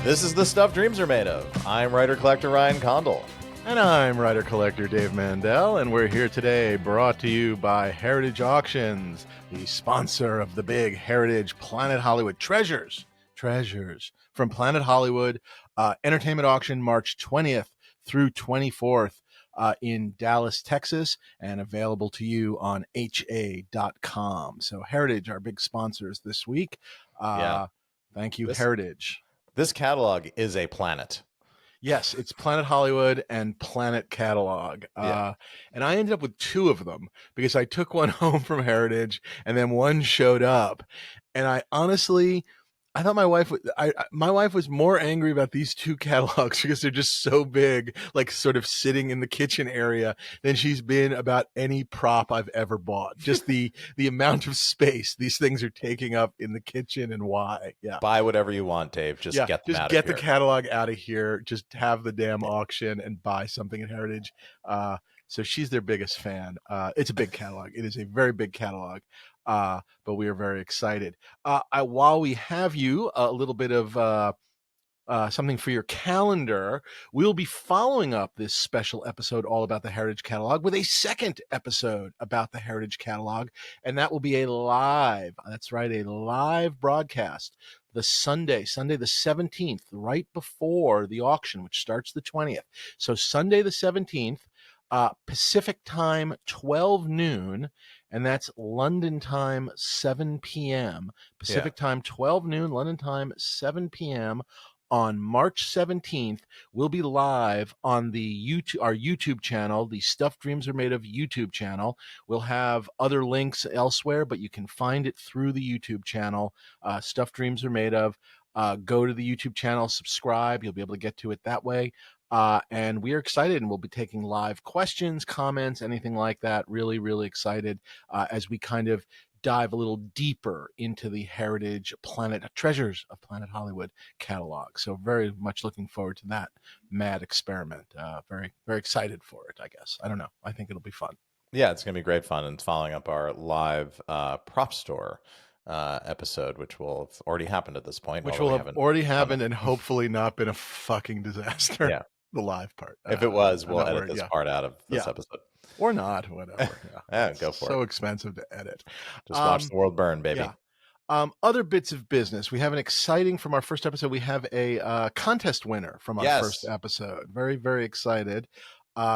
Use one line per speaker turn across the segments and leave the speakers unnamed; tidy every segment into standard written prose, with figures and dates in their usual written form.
This is the stuff dreams are made of. I'm writer-collector Ryan Condal.
And I'm writer-collector Dave Mandel, and we're here today brought to you by Heritage Auctions, the sponsor of the big Heritage Planet Hollywood Treasures from Planet Hollywood Entertainment Auction March 20th through 24th in Dallas, Texas, and available to you on ha.com. So Heritage, our big sponsors this week. Thank you, Heritage.
This catalog is a planet.
Yes, it's Planet Hollywood and Planet Catalog. And I ended up with two of them because I took one home from Heritage and then one showed up. And I honestly, I thought my wife was more angry about these two catalogs because they're just so big, like sort of sitting in the kitchen area, than she's been about any prop I've ever bought. Just the amount of space these things are taking up in the kitchen and why. Yeah.
Buy whatever you want, Dave. Just get them out of here.
Just get the catalog out of here. Just have the damn auction and buy something at Heritage. So she's their biggest fan. It's a big catalog. It is a very big catalog. But we are very excited. While we have you, a little bit of something for your calendar, we'll be following up this special episode all about the Heritage Catalog with a second episode about the Heritage Catalog, and that will be a live broadcast the Sunday the 17th, right before the auction, which starts the 20th. So Sunday the 17th, Pacific time, 12 noon, and that's London time, 7 p.m. Pacific time, 12 noon, London time, 7 p.m. on March 17th. We'll be live on our YouTube channel, the Stuff Dreams Are Made Of YouTube channel. We'll have other links elsewhere, but you can find it through the YouTube channel, Stuff Dreams Are Made Of. Go to the YouTube channel, subscribe. You'll be able to get to it that way. And we are excited, and we'll be taking live questions, comments, anything like that. Really, really excited as we kind of dive a little deeper into the Heritage Treasures of Planet Hollywood catalog. So very much looking forward to that mad experiment. Very, very excited for it, I guess. I don't know. I think it'll be fun.
Yeah, it's going to be great fun. And following up our live prop store episode, which will have already happened at this point.
Which will have already happened and hopefully not been a fucking disaster.
Yeah.
The live part.
If it was, we'll edit this part out of this episode.
Or not, whatever.
Yeah, go for it.
So expensive to edit.
Just watch the world burn, baby.
Yeah. Other bits of business. We have an exciting, from our first episode, we have a contest winner from our first episode. Very, very excited.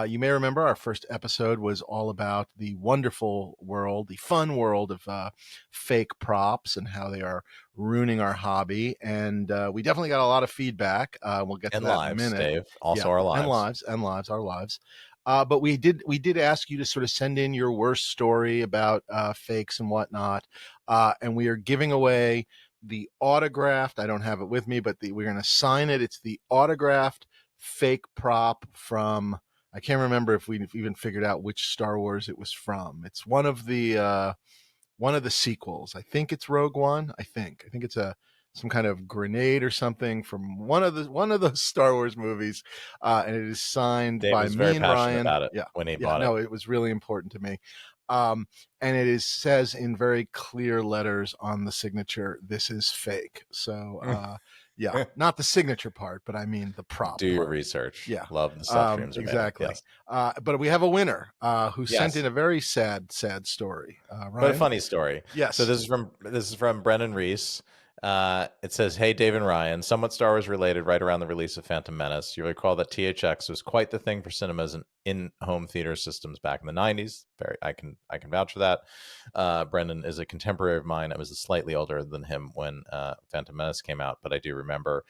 You may remember our first episode was all about the wonderful world, the fun world of fake props and how they are ruining our hobby. And we definitely got a lot of feedback. We'll get to that in a minute.
Dave. Also our lives.
Our lives. But we did ask you to sort of send in your worst story about fakes and whatnot. And we are giving away the autographed, I don't have it with me, but we're going to sign it. It's the autographed fake prop from, I can't remember if we've even figured out which Star Wars it was from. It's one of the sequels. I think it's Rogue One. I think it's some kind of grenade or something from one of those Star Wars movies, and it is signed by me and Ryan.
About it when he bought it.
No, it was really important to me. And it says in very clear letters on the signature, "This is fake." So. Yeah, not the signature part, but I mean the prop.
Do your research.
Yeah,
love the stuff.
Exactly. Yes. But we have a winner who sent in a very sad story. Ryan?
But a funny story.
Yes.
So this is from Brendan Reese. It says, "Hey, Dave and Ryan, somewhat Star Wars related. Right around the release of Phantom Menace, you recall that THX was quite the thing for cinemas and in-home theater systems back in the '90s. I can vouch for that. Brendan is a contemporary of mine. I was slightly older than him when Phantom Menace came out, but I do remember.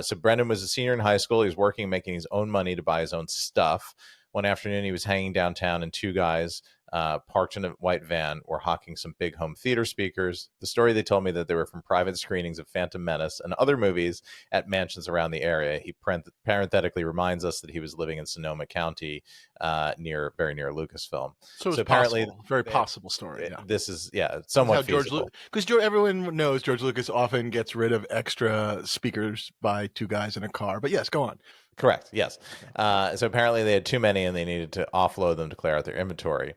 So Brendan was a senior in high school. He was working, making his own money to buy his own stuff. One afternoon, he was hanging downtown, and two guys parked in a white van were hawking some big home theater speakers. The story they told me that they were from private screenings of Phantom Menace and other movies at mansions around the area. He parenthetically reminds us that he was living in Sonoma County, very near Lucasfilm.
So apparently, very possible story. Yeah.
This is somewhat feasible.
Because everyone knows George Lucas often gets rid of extra speakers by two guys in a car. But yes, go on.
Correct. Yes. So apparently they had too many and they needed to offload them to clear out their inventory.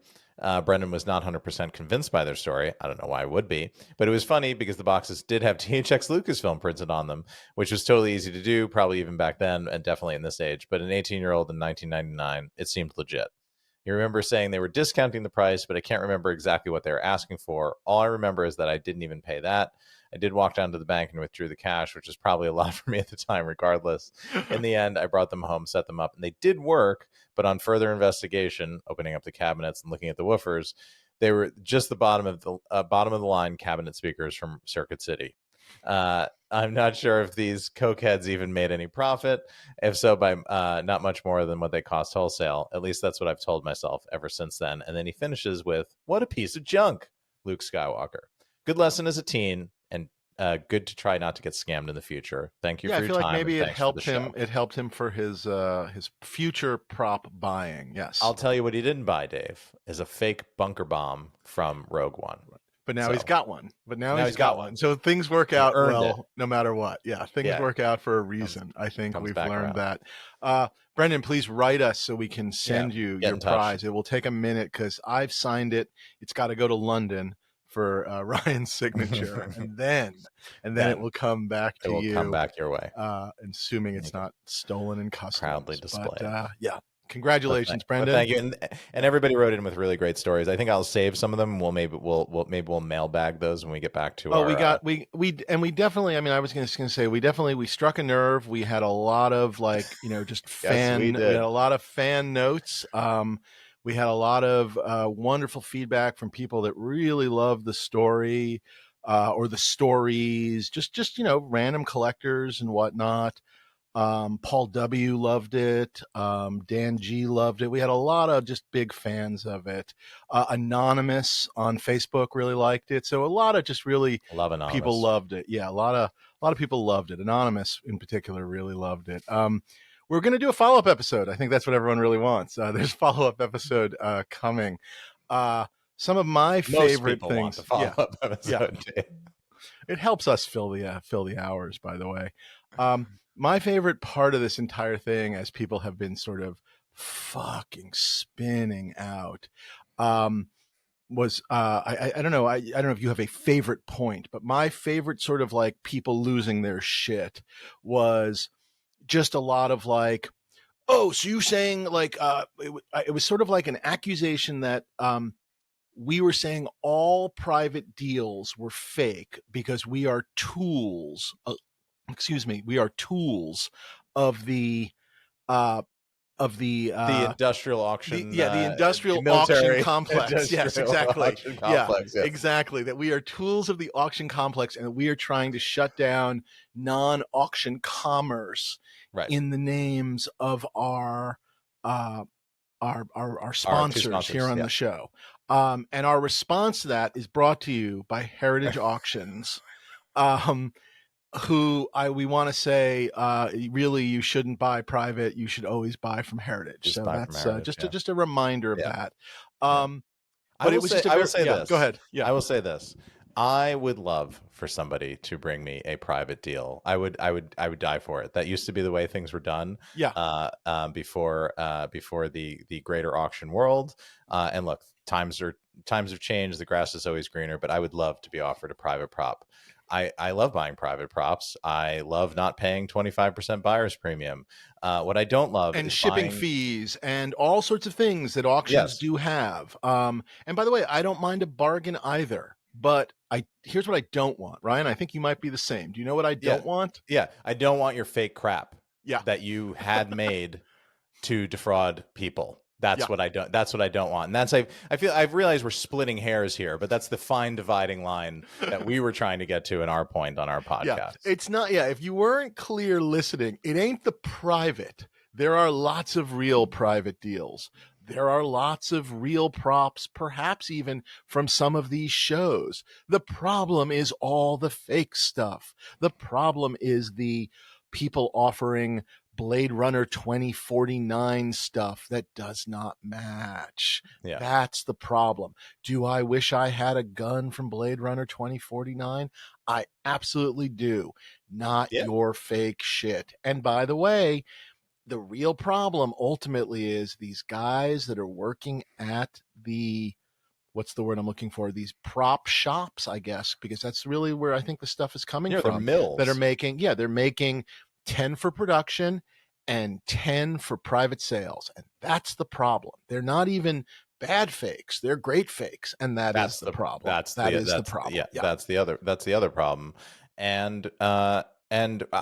Brendan was not 100% convinced by their story. I don't know why I would be, but it was funny because the boxes did have THX Lucasfilm printed on them, which was totally easy to do, probably even back then and definitely in this age. But an 18-year-old in 1999, it seemed legit. You remember saying they were discounting the price, but I can't remember exactly what they were asking for. All I remember is that I didn't even pay that. I did walk down to the bank and withdrew the cash, which is probably a lot for me at the time, regardless. In the end, I brought them home, set them up, and they did work. But on further investigation, opening up the cabinets and looking at the woofers, they were just the bottom of the line cabinet speakers from Circuit City. I'm not sure if these cokeheads even made any profit. If so, by not much more than what they cost wholesale. At least that's what I've told myself ever since then. And then he finishes with, "What a piece of junk, Luke Skywalker. Good lesson as a teen, and good to try not to get scammed in the future. Thank you for your time."
I feel like maybe
and
it
thanks for the
helped him.
show."
It helped him for his future prop buying. Yes.
I'll tell you what he didn't buy, Dave, is a fake bunker bomb from Rogue One.
But now he's got one.
Now he's got one.
So things work out
earned
well,
it.
no matter what. Yeah, things work out for a reason. I think we've learned that. Brendan, please write us so we can send you your prize. It will take a minute because I've signed it. It's got to go to London for Ryan's signature, and then it will come back to you.
It will come back your way,
assuming it's not stolen in customs.
Proudly displayed.
Yeah. Congratulations, Brendan.
Thank you, and everybody wrote in with really great stories. I think I'll save some of them. We'll mailbag those when we get back to.
We definitely. I mean, I was going to say we struck a nerve. We had a lot of just fan.
Yes,
we had a lot of fan notes. We had a lot of wonderful feedback from people that really loved the story or the stories. Just random collectors and whatnot. Paul W. loved it. Dan G. loved it. We had a lot of just big fans of it. Anonymous on Facebook really liked it. So a lot of just really people loved it. Yeah, a lot of people loved it. Anonymous in particular really loved it. We're going to do a follow-up episode. I think that's what everyone really wants. There's a follow-up episode coming. Some of my favorite things.
Want the follow-up episode.
Yeah. It helps us fill the hours, by the way. My favorite part of this entire thing, as people have been sort of fucking spinning out, was I don't know. I don't know if you have a favorite point, but my favorite sort of like people losing their shit was just a lot of like, oh, so you're saying like it was sort of like an accusation that we were saying all private deals were fake because we are tools. We are tools of the
industrial auction.
The industrial auction complex. Yes, exactly. Exactly. That we are tools of the auction complex, and we are trying to shut down non-auction commerce in the names of our sponsors here on the show. And our response to that is brought to you by Heritage Auctions. We want to say, really, you shouldn't buy private. You should always buy from Heritage. So that's just a reminder of that. But
I will say this.
Go ahead. Yeah,
I will say this. I would love for somebody to bring me a private deal. I would die for it. That used to be the way things were done.
Yeah.
Before the greater auction world. And look, times have changed. The grass is always greener. But I would love to be offered a private prop. I love buying private props. I love not paying 25% buyer's premium. What I don't love
is
buying
shipping fees and all sorts of things that auctions do have. And by the way, I don't mind a bargain either. But here's what I don't want, Ryan. I think you might be the same. Do you know what I don't want?
Yeah, I don't want your fake crap. That you had made to defraud people. That's what I don't. That's what I don't want. And I've realized we're splitting hairs here, but that's the fine dividing line that we were trying to get to in our point on our podcast.
Yeah, it's not. Yeah, if you weren't clear listening, it ain't the private. There are lots of real private deals. There are lots of real props, perhaps even from some of these shows. The problem is all the fake stuff. The problem is the people offering Blade Runner 2049 stuff that does not match.
Yeah.
That's the problem. Do I wish I had a gun from Blade Runner 2049? I absolutely do. Not your fake shit. And by the way, the real problem ultimately is these guys that are working at the what's the word I'm looking for? These prop shops, I guess, because that's really where I think the stuff is coming
Yeah,
from.
they're mills
that are making, they're making 10 for production and 10 for private sales. And that's the problem. They're not even bad fakes. They're great fakes. And that's the problem.
That's
the problem.
Yeah, that's the other problem. And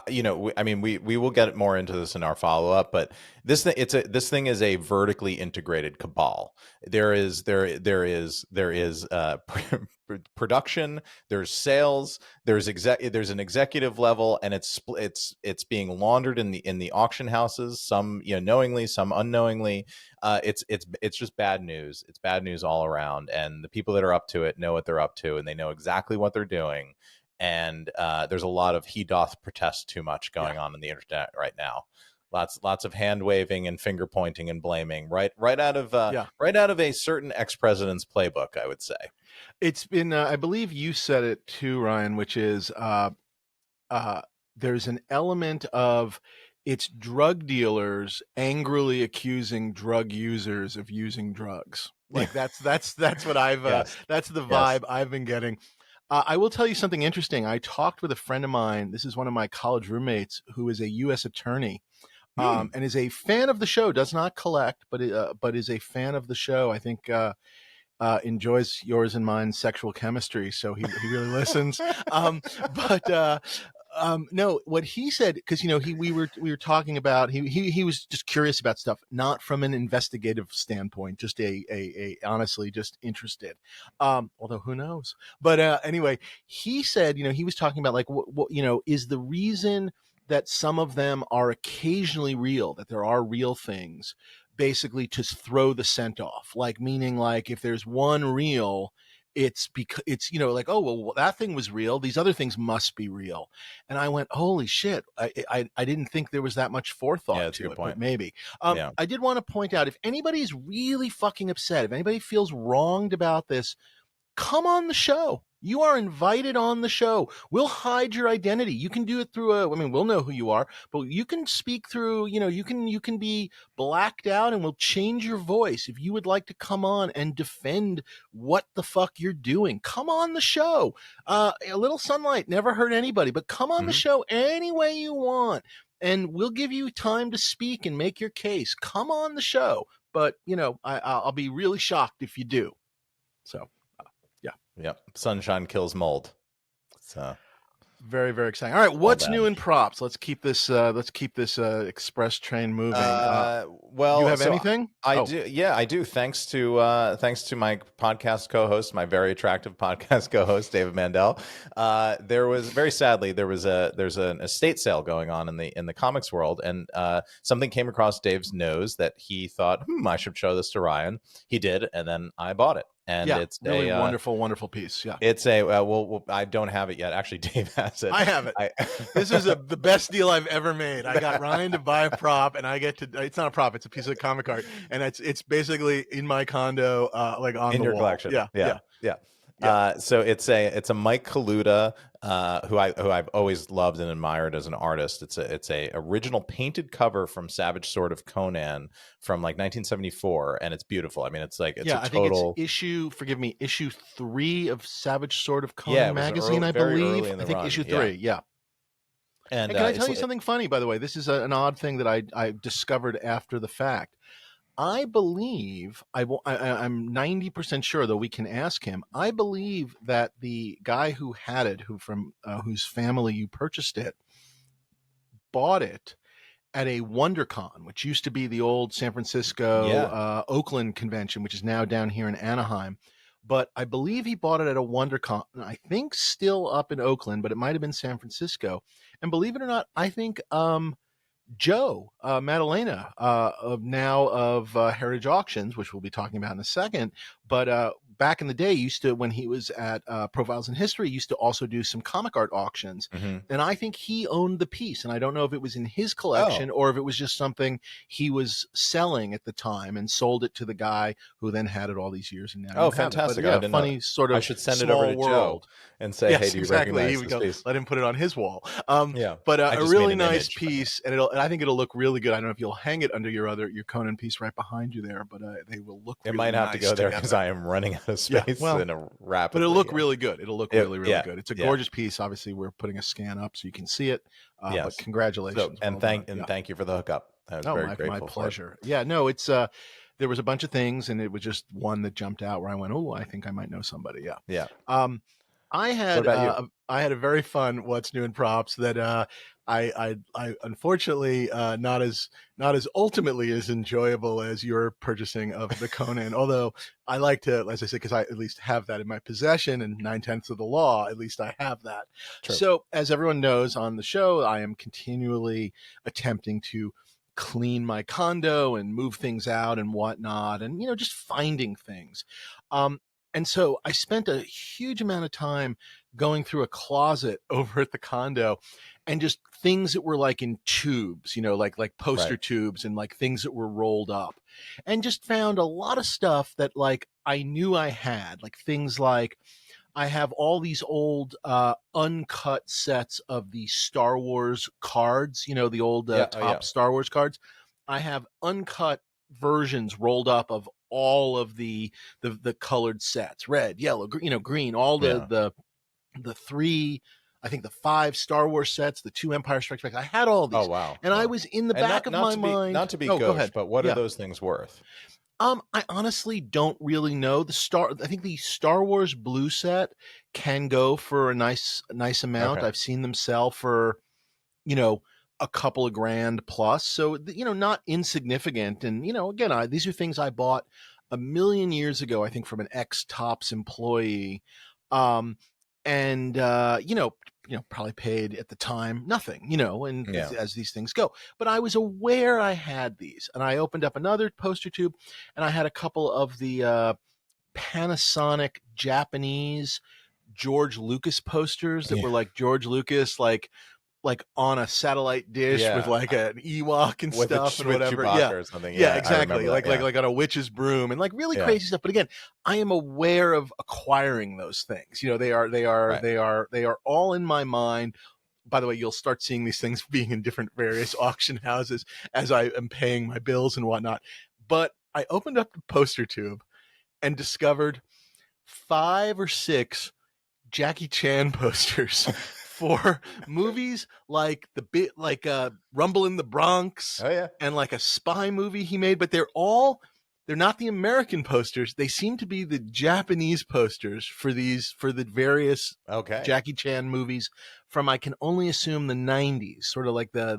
you know, we will get more into this in our follow up, but this thing is a vertically integrated cabal. There is production, there's sales, there's an executive level, and it's being laundered in the auction houses, some, you know, knowingly, some unknowingly. It's just bad news. It's bad news all around, and the people that are up to it know what they're up to, and they know exactly what they're doing. And there's a lot of he doth protest too much going on the internet right now. Lots of hand waving and finger pointing and blaming right out of a certain ex-president's playbook, I would say.
It's been I believe you said it too, Ryan, which is there's an element of it's drug dealers angrily accusing drug users of using drugs. Like that's what I've that's the vibe I've been getting. I will tell you something interesting. I talked with a friend of mine. This is one of my college roommates who is a U.S. attorney and is a fan of the show, does not collect, but is a fan of the show. I think enjoys yours and mine's sexual chemistry. So he really listens. No, what he said, because, you know, we were talking about, he was just curious about stuff, not from an investigative standpoint, just a honestly just interested, although who knows. But anyway, he said, you know, he was talking about like what you know, is the reason that some of them are occasionally real, that there are real things, basically to throw the scent off, like meaning like if there's one real, it's because it's, you know, like, oh, well, that thing was real, these other things must be real. And I went, holy shit, I didn't think there was that much forethought to it, but maybe. I did want to point out, if anybody's really fucking upset, if anybody feels wronged about this, come on the show. You are invited on the show. We'll hide your identity. You can do it through we'll know who you are, but you can speak through, you know, you can be blacked out and we'll change your voice. If you would like to come on and defend what the fuck you're doing, come on the show. A little sunlight never hurt anybody, but come on the show any way you want. And we'll give you time to speak and make your case. Come on the show. But, you know, I'll be really shocked if you do. So.
Yep. Sunshine kills mold. So
very, very exciting. All right, what's new in props? Let's keep this express train moving.
Well,
you have anything?
I do. Yeah, I do. Thanks to my podcast co-host, my very attractive podcast co-host, David Mandel. There's an estate sale going on in the comics world, and something came across Dave's nose that he thought, I should show this to Ryan. He did, and then I bought it. And it's
really wonderful piece. Yeah,
it's a I don't have it yet. Actually, Dave has it.
I have it. This is the best deal I've ever made. I got Ryan to buy a prop, and I get to. It's not a prop; it's a piece of comic art, and it's basically in my condo, like on
in
the
your
wall.
collection.
Yeah.
So it's a Mike Kaluta, who I've always loved and admired as an artist. It's a original painted cover from Savage Sword of Conan from like 1974, and it's beautiful. I mean, it's like a total. I think it's
issue 3 of Savage Sword of Conan magazine, I believe. I think issue 3. Yeah. And can I tell you something funny, by the way? This is an odd thing that I discovered after the fact. I believe, I'm 90% sure, though we can ask him, I believe that the guy who had it, whose family you purchased it, bought it at a WonderCon, which used to be the old San Francisco, Oakland convention, which is now down here in Anaheim. But I believe he bought it at a WonderCon, I think still up in Oakland, but it might have been San Francisco. And believe it or not, I think Joe Madalena of Heritage Auctions, which we'll be talking about in a second, but back in the day when he was at Profiles in History, used to also do some comic art auctions. And I think he owned the piece, and I don't know if it was in his collection or if it was just something he was selling at the time and sold it to the guy who then had it all these years. And now
fantastic!
But, funny sort of.
I should send it over to Joe and say, "Hey, do you recognize this piece?"
Let him put it on his wall. But a really nice piece, and I think it'll look really good. I don't know if you'll hang it under your Conan piece right behind you there, but they will look.
It might have to go there because I am running out of
Yeah,
space
well,
in a
but it'll
rapidly.
look really good. It'll look really, really
Yeah,
good. It's a
yeah,
gorgeous piece. Obviously, we're putting a scan up so you can see it. But
yes. So
congratulations.
and
Well done. Yeah.
thank you for the hookup. I was
Oh,
very
my
grateful for it.
pleasure. Yeah, no, it's there was a bunch of things, and it was just one that jumped out where I went, oh, I think I might know somebody. Yeah.
Yeah.
Um,
What about you?
I had a very fun what's new in props that I unfortunately not as ultimately as enjoyable as your purchasing of the Conan. Although I like to, as I say, because I at least have that in my possession, and 9/10 of the law, at least I have that.
True.
So as everyone knows on the show, I am continually attempting to clean my condo and move things out and whatnot, and just finding things. And so I spent a huge amount of time going through a closet over at the condo and just things that were like in tubes, like poster
Right.
tubes and like things that were rolled up, and just found a lot of stuff that like I knew I had, like things like I have all these old uncut sets of the Star Wars cards, the old
Yeah. Oh, yeah.
top Star Wars cards. I have uncut versions rolled up of all of the colored sets, red, yellow, green, all
Yeah.
the three, I think the 5 Star Wars sets, the 2 Empire Strikes Back. I had all
Oh,
these,
wow.
and I
Wow.
was in the
And
back of my mind.
not to be
Oh, go
gauche,
ahead.
but what are
Yeah.
those things worth?
I honestly don't really know. I think the Star Wars blue set can go for a nice amount.
Okay.
I've seen them sell for, a couple of grand plus. So, not insignificant. And, again, these are things I bought a million years ago, I think, from an ex-Tops employee. And probably paid at the time nothing, and
Yeah.
as these things go. But I was aware I had these, and I opened up another poster tube, and I had a couple of the Panasonic Japanese George Lucas posters that
Yeah.
were like George Lucas, like on a satellite dish with
Yeah.
like an Ewok and
With
stuff and
with
whatever.
Chewbacca
Yeah.
or something.
Yeah,
Yeah, I
exactly.
remember that. Yeah.
Like on a witch's broom and like really
Yeah.
crazy stuff. But again, I am aware of acquiring those things.
Right.
they are all in my mind. By the way, you'll start seeing these things being in different various auction houses as I am paying my bills and whatnot. But I opened up the poster tube and discovered 5 or 6 Jackie Chan posters for movies like Rumble in the Bronx
Oh, yeah.
and like a spy movie he made, but they're not the American posters. They seem to be the Japanese posters for the various
Okay.
Jackie Chan movies from, I can only assume, the 90s, sort of like the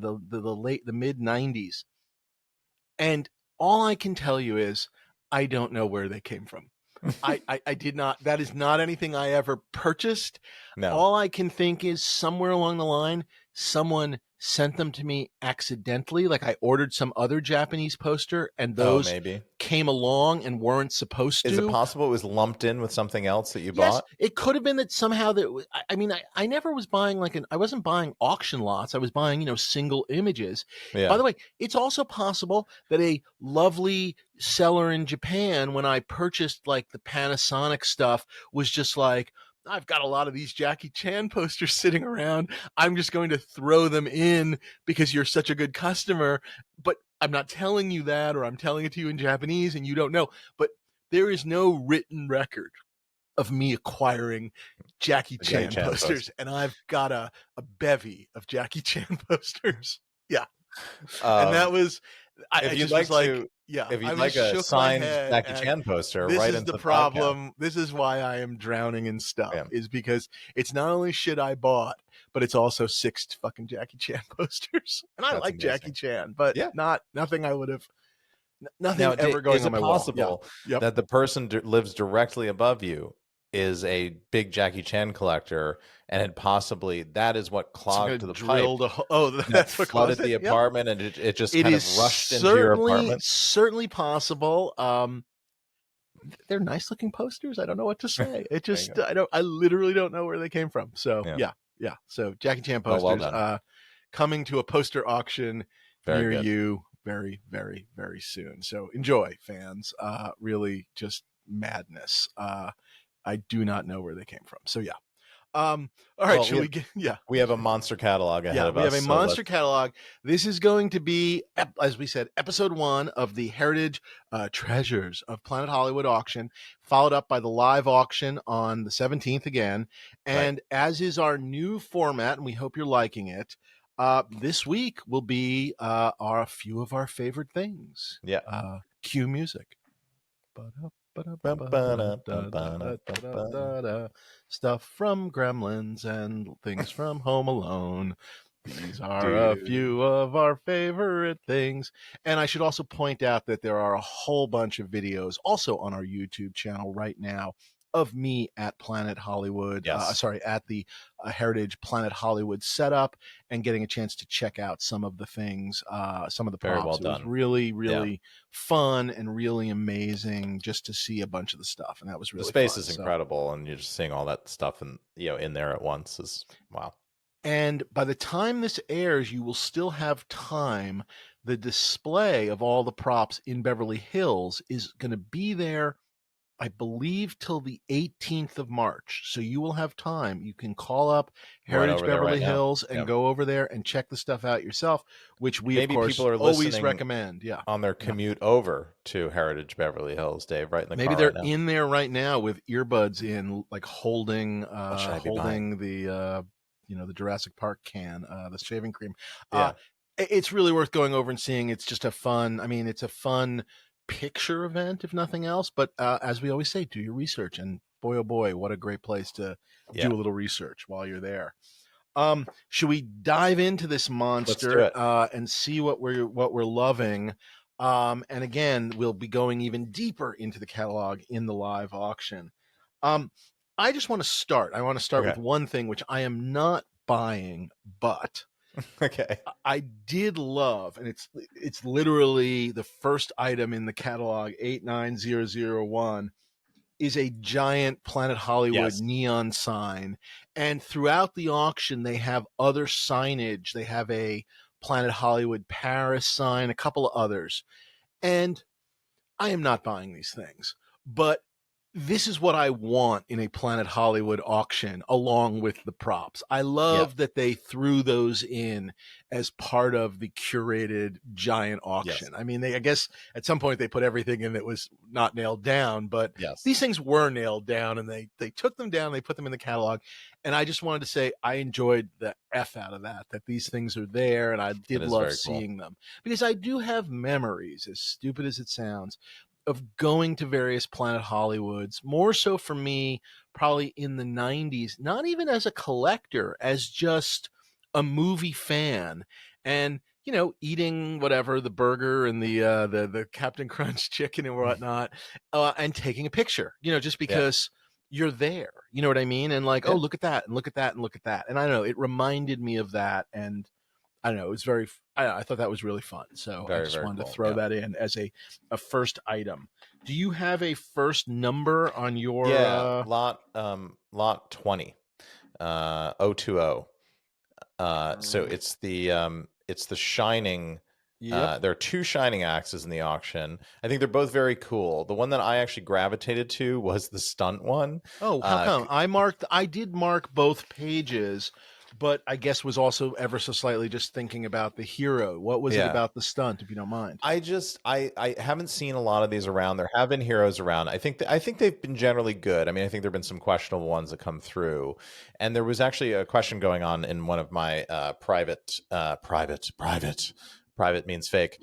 mid 90s. And all I can tell you is I don't know where they came from. I did not. That is not anything I ever purchased.
No.
All I can think is somewhere along the line, someone sent them to me accidentally. Like I ordered some other Japanese poster and those
maybe.
came along and weren't supposed to.
Is it possible it was lumped in with something else that you
Yes,
bought?
it could have been that somehow that I mean, I never was buying I wasn't buying auction lots. I was buying, single images.
Yeah.
By the way, it's also possible that a lovely seller in Japan, when I purchased like the Panasonic stuff, was just like, I've got a lot of these Jackie Chan posters sitting around. I'm just going to throw them in because you're such a good customer. But I'm not telling you that, or I'm telling it to you in Japanese and you don't know. But there is no written record of me acquiring Jackie Chan posters, and I've got a bevy of Jackie Chan posters. Yeah. And that was,
if you'd like to,
yeah,
if
I
you'd
just
like a
shook my
signed
head
Jackie
at,
Chan poster,
this
right
is
into
the
podcast.
problem. This is why I am drowning in stuff,
Yeah.
is because it's not only shit I bought, but it's also 6 fucking Jackie Chan posters. And I
That's
like
amazing.
Jackie Chan, but
Yeah.
nothing I would have, nothing
Now,
ever going
is
on
it
my wall.
possible
Yeah. Yep.
that the person lives directly above you is a big Jackie Chan collector, and it possibly that is what clogged the pipe
that's what
flooded
caused
the
it. Yep.
apartment, and it just
It
kind
is
of rushed into your apartment?
certainly possible. They're nice looking posters. I don't know what to say. It just, I literally don't know where they came from. So yeah. So Jackie Chan posters,
well
coming to a poster auction near
good.
you very, very, very soon. So enjoy, fans. Really just madness. I do not know where they came from. So yeah. All right,
Well,
should we get? Yeah.
we have a monster catalog ahead
Yeah,
of
we
us.
have a
so
monster
let's-
catalog. This is going to be, as we said, episode 1 of the Heritage Treasures of Planet Hollywood auction, followed up by the live auction on the 17th again. And as is our new format, and we hope you're liking it, this week will be a few of our favorite things.
Yeah.
Cue music. Stuff from Gremlins and things from Home Alone. These are a few of our favorite things. And I should also point out that there are a whole bunch of videos also on our YouTube channel right now of me at Planet Hollywood,
Yes.
at the Heritage Planet Hollywood setup, and getting a chance to check out some of the things, some of the
Very
props.
well
It was
done.
really, really fun and really amazing just to see a bunch of the stuff, and that was really
the space
fun.
is incredible, and you're just seeing all that stuff in there at once is wow.
And by the time this airs, you will still have time. The display of all the props in Beverly Hills is going to be there, I believe, till the 18th of March. So you will have time. You can call up Heritage Beverly Hills and go over there and check the stuff out yourself, which we,
Maybe
of course,
people are
always recommend. Yeah.
On their commute over to Heritage Beverly Hills, Dave, right in the
Maybe
car
they're
right now.
in there right now with earbuds in, like holding the the Jurassic Park can, the shaving cream. It's really worth going over and seeing. It's just it's a fun picture event, if nothing else. But as we always say, do your research. And boy, oh boy, what a great place to do a little research while you're there. Should we dive into this monster and see what we're loving? And again, we'll be going even deeper into the catalog in the live auction. I just want to start. I want to start with one thing, which I am not buying, but I did love, and it's literally the first item in the catalog, 89001, is a giant Planet Hollywood neon sign. And throughout the auction, they have other signage. They have a Planet Hollywood Paris sign, a couple of others. And I am not buying these things, but this is what I want in a Planet Hollywood auction, along with the props. I love that they threw those in as part of the curated giant auction. I mean, I guess at some point they put everything in that was not nailed down, but these things were nailed down, and they took them down, they put them in the catalog. And I just wanted to say I enjoyed the F out of that these things are there, and I did love seeing them. Because I do have memories, as stupid as it sounds, of going to various Planet Hollywoods, more so for me, probably in the 90s, not even as a collector, as just a movie fan. And, eating whatever, the burger and the Captain Crunch chicken and whatnot, and taking a picture, just because you're there. You know what I mean? And like, oh, look at that, and look at that, and look at that. And I don't know, it reminded me of that. And I don't know, it was I thought that was really fun. So I just wanted to throw that in as a first item. Do you have a first number on your
lot 20 020? So it's the Shining. There are two Shining axes in the auction. I think they're both very cool. The one that I actually gravitated to was the stunt one.
Oh, how come? I did mark both pages, but I guess was also ever so slightly just thinking about the hero. What was it about the stunt, if you don't mind?
I haven't seen a lot of these around. There have been heroes around. I think they've been generally good. I mean, I think there've been some questionable ones that come through. And there was actually a question going on in one of my private means fake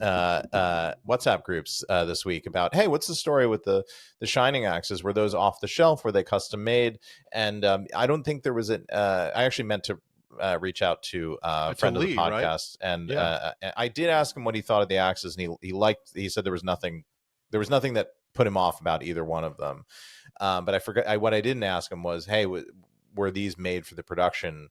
WhatsApp groups this week about, hey, what's the story with the Shining axes? Were those off the shelf? Were they custom made? And I don't think there was I actually meant to reach out to a friend of the podcast, right? And I did ask him what he thought of the axes, and he said there was nothing that put him off about either one of them. But I forgot, what I didn't ask him was, hey, were these made for the production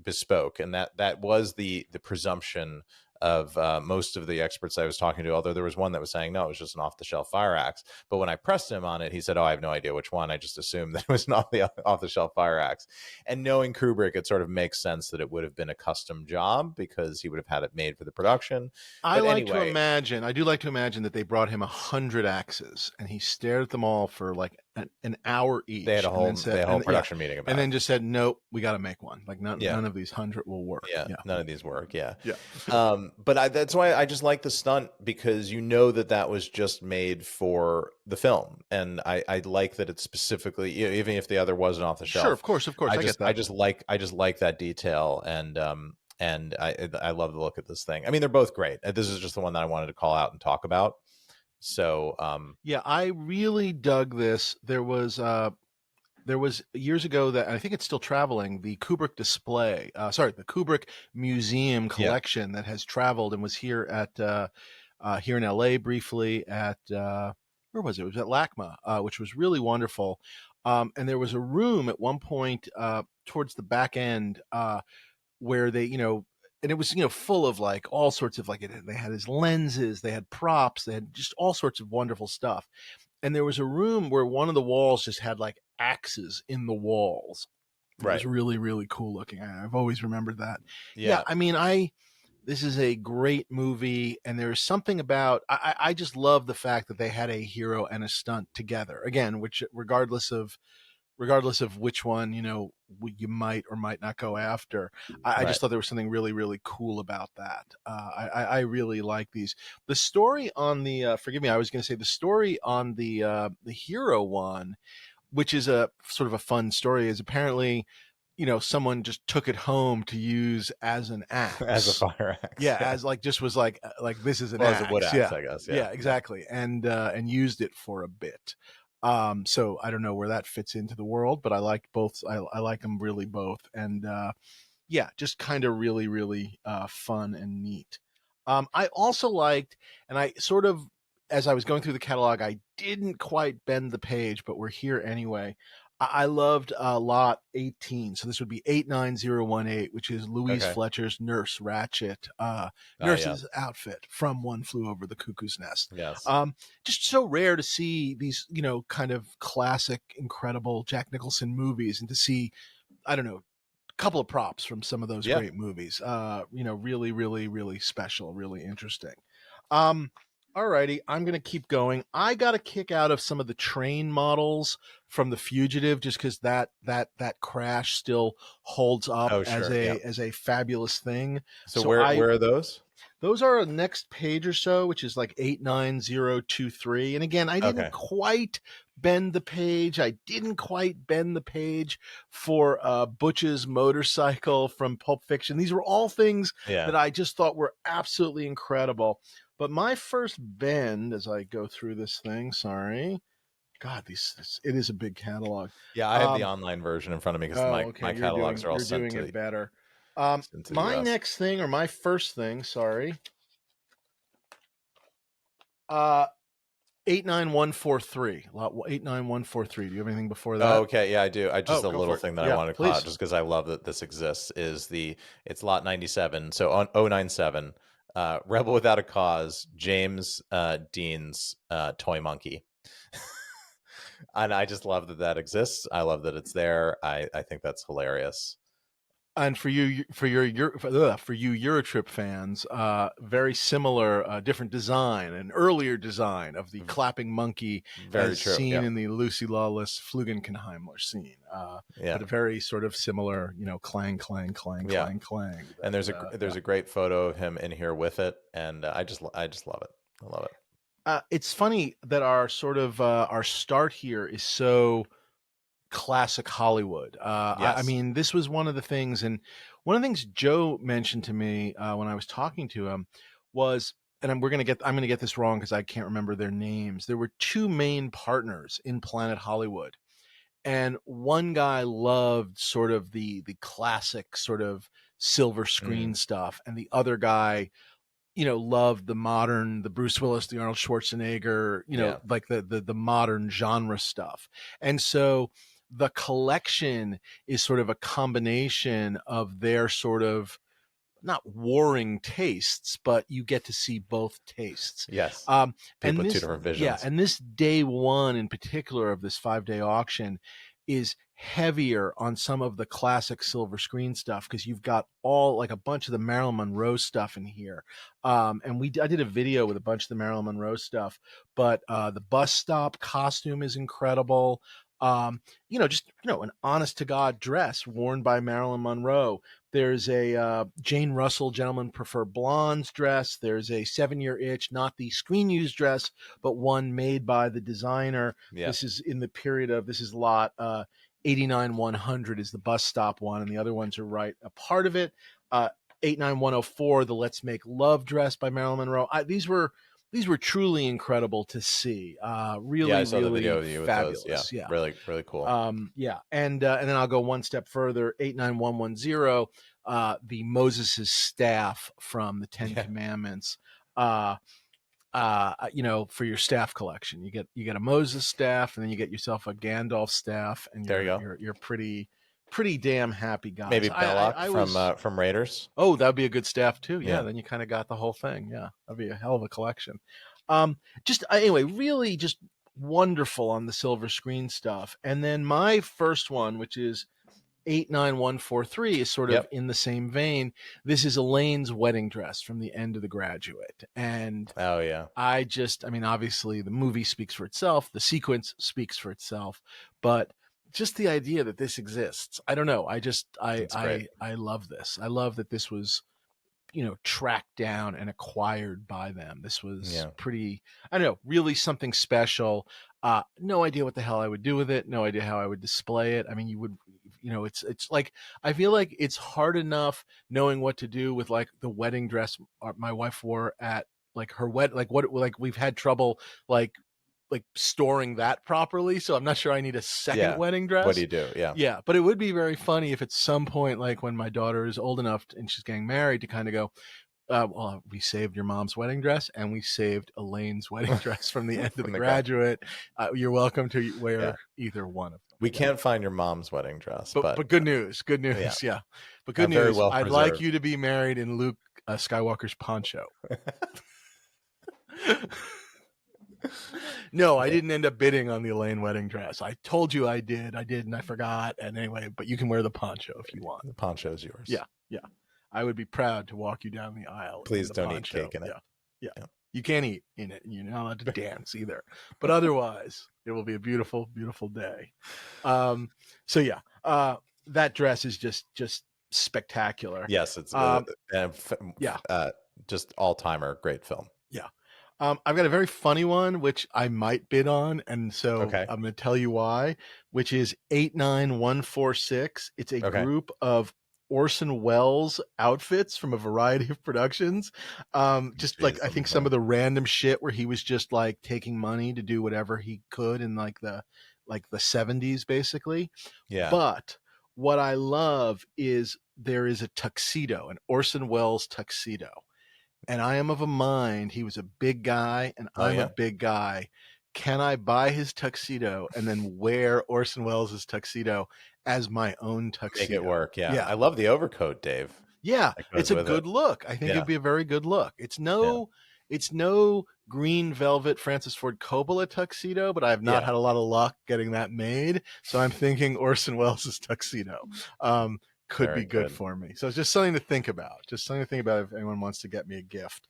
bespoke? And that was the presumption of most of the experts I was talking to, although there was one that was saying no, it was just an off-the-shelf fire axe. But when I pressed him on it, he said, oh, I have no idea which one. I just assumed that it was not the off-the-shelf fire axe. And knowing Kubrick, it sort of makes sense that it would have been a custom job because he would have had it made for the production.
I do like to imagine that they brought him 100 axes and he stared at them all for like an hour each.
They had a
and then
whole
said,
production meeting about
and
it.
then just said, nope, we got to make one. Like none
Yeah.
of these 100 will work.
Yeah, none of these work. Yeah.
Yeah.
But that's why I just like the stunt, because you know that was just made for the film, and I like that it's specifically, even if the other wasn't off the shelf.
Sure, of course. I get that.
I just like that detail, and I love the look of this thing. I mean, they're both great. This is just the one that I wanted to call out and talk about. So
yeah, I really dug this. There was years ago that I think it's still traveling, the Kubrick display, the Kubrick Museum collection that has traveled and was here at here in LA briefly at where was it? It was at LACMA, which was really wonderful. And there was a room at one point towards the back end where they, and it was, full of like all sorts of they had his lenses, they had props, they had just all sorts of wonderful stuff. And there was a room where one of the walls just had like axes in the walls. It was really, really cool looking. I've always remembered that. Yeah. I mean, this is a great movie, and there's something about, I just love the fact that they had a hero and a stunt together again, which regardless of which one, you might or might not go after. I just thought there was something really, really cool about that. I really like these. The story on the, forgive me, I was going to say the story on the hero one, which is a sort of a fun story, is apparently, someone just took it home to use as an axe,
as a fire axe.
Yeah, as just was like this is an axe.
As a wood axe, I guess.
Yeah, exactly, and used it for a bit. So I don't know where that fits into the world, but I liked both. I like them really both. And, just kind of really, really, fun and neat. I also liked, and I sort of, as I was going through the catalog, I didn't quite bend the page, but we're here anyway. I loved lot 18. So this would be 89018, which is Louise Fletcher's nurse Ratched, nurse's outfit from One Flew Over the Cuckoo's Nest.
Yes.
Just so rare to see these, kind of classic, incredible Jack Nicholson movies, and to see, I don't know, a couple of props from some of those great movies. Really, really, really special, really interesting. Alrighty, I'm going to keep going. I got a kick out of some of the train models from The Fugitive, just because that crash still holds up as a fabulous thing.
So where are those?
Those are a next page or so, which is like 89023. And again, I didn't quite bend the page. I didn't quite bend the page for Butch's motorcycle from Pulp Fiction. These were all things that I just thought were absolutely incredible. But my first bend, as I go through this thing, God, it is a big catalog.
Yeah, I have the online version in front of me because my catalogs are all sent to.
You're doing it better. My next thing, or my first thing, 89143. Lot 89143. Do you have anything before that?
Oh, okay. Yeah, I do. I just a little thing that I wanted to call out, just because I love that this exists, is it's lot 97. So on 097. Rebel Without a Cause, James Dean's toy monkey. And I just love that exists. I love that it's there. I think that's hilarious.
And for you Eurotrip fans, very similar, different design, an earlier design of the clapping monkey, seen in the Lucy Lawless Flugenkenheimler scene. But a very sort of similar, clang, clang, clang, clang, clang.
And there's a great photo of him in here with it, and I just love it. I love it.
It's funny that our sort of our start here is so classic Hollywood. I mean, this was one of the things, and one of the things Joe mentioned to me when I was talking to him was, and I'm going to get this wrong because I can't remember their names. There were two main partners in Planet Hollywood, and one guy loved sort of the classic sort of silver screen stuff, and the other guy, loved the modern, the Bruce Willis, the Arnold Schwarzenegger, like the modern genre stuff. And so the collection is sort of a combination of their sort of not warring tastes, but you get to see both tastes.
Yes.
And
with two different visions.
Yeah. And this day one in particular of this 5-day auction is heavier on some of the classic silver screen stuff because you've got all like a bunch of the Marilyn Monroe stuff in here. And I did a video with a bunch of the Marilyn Monroe stuff, but the bus stop costume is incredible. Just an honest to God dress worn by Marilyn Monroe. There's a Jane Russell Gentlemen Prefer Blondes dress. There's a 7-Year Itch, not the screen used dress, but one made by the designer.
Yeah.
This is in the period of, this is lot 89100 is the bus stop one, and the other ones are right a part of it. 89104, the Let's Make Love dress by Marilyn Monroe. These were truly incredible to see. Really,
I saw
really
the video of you with
fabulous.
those.
Yeah.
Really, really cool.
And then I'll go one step further. 89110, the Moses' staff from the Ten Commandments. For your staff collection, you get a Moses staff, and then you get yourself a Gandalf staff, and you're pretty damn happy guys.
Maybe Belloc from Raiders.
Oh, that'd be a good staff too. Yeah.
Yeah.
Then you kind of got the whole thing. Yeah, that'd be a hell of a collection. Anyway, really just wonderful on the silver screen stuff. And then my first one, which is 89143, is sort of in the same vein. This is Elaine's wedding dress from the end of The Graduate. And obviously the movie speaks for itself. The sequence speaks for itself, but just the idea that this exists, I don't know. I love this. I love that this was, tracked down and acquired by them. This was pretty, I don't know, really something special. No idea what the hell I would do with it. No idea how I would display it. I mean, you would, it's like, I feel like it's hard enough knowing what to do with like the wedding dress my wife wore at like her we've had trouble like storing that properly. So I'm not sure I need a second wedding dress.
What do you do? Yeah.
Yeah. But it would be very funny if at some point, like when my daughter is old enough and she's getting married, to kind of go, we saved your mom's wedding dress and we saved Elaine's wedding dress from the end of The Graduate. You're welcome to wear either one of them.
We can't find your mom's wedding dress,
but good news. Good news. Yeah. But good news. I'd like you to be married in Luke Skywalker's poncho. No, I didn't end up bidding on the Elaine wedding dress. I told you I did, and I forgot. And anyway, but you can wear the poncho if you want.
The poncho is yours.
Yeah. I would be proud to walk you down the aisle.
Please don't eat cake in it.
Yeah. You can't eat in it, and you're not allowed to dance either. But otherwise, it will be a beautiful, beautiful day. That dress is just spectacular.
Yes, it's just all-timer, great film.
Yeah. I've got a very funny one, which I might bid on. And so I'm going to tell you why, which is 89146. It's a group of Orson Welles outfits from a variety of productions. I think some of the random shit where he was just like taking money to do whatever he could in like the 70s, basically. Yeah. But what I love is there is a tuxedo, an Orson Welles tuxedo. And I am of a mind, he was a big guy and I'm a big guy. Can I buy his tuxedo and then wear Orson Welles' tuxedo as my own tuxedo?
Make it work, yeah. I love the overcoat, Dave.
Yeah, it's a good look. I think it'd be a very good look. It's no green velvet Francis Ford Coppola tuxedo, but I have not had a lot of luck getting that made. So I'm thinking Orson Welles' tuxedo. Could be good for me. So it's just something to think about. If anyone wants to get me a gift.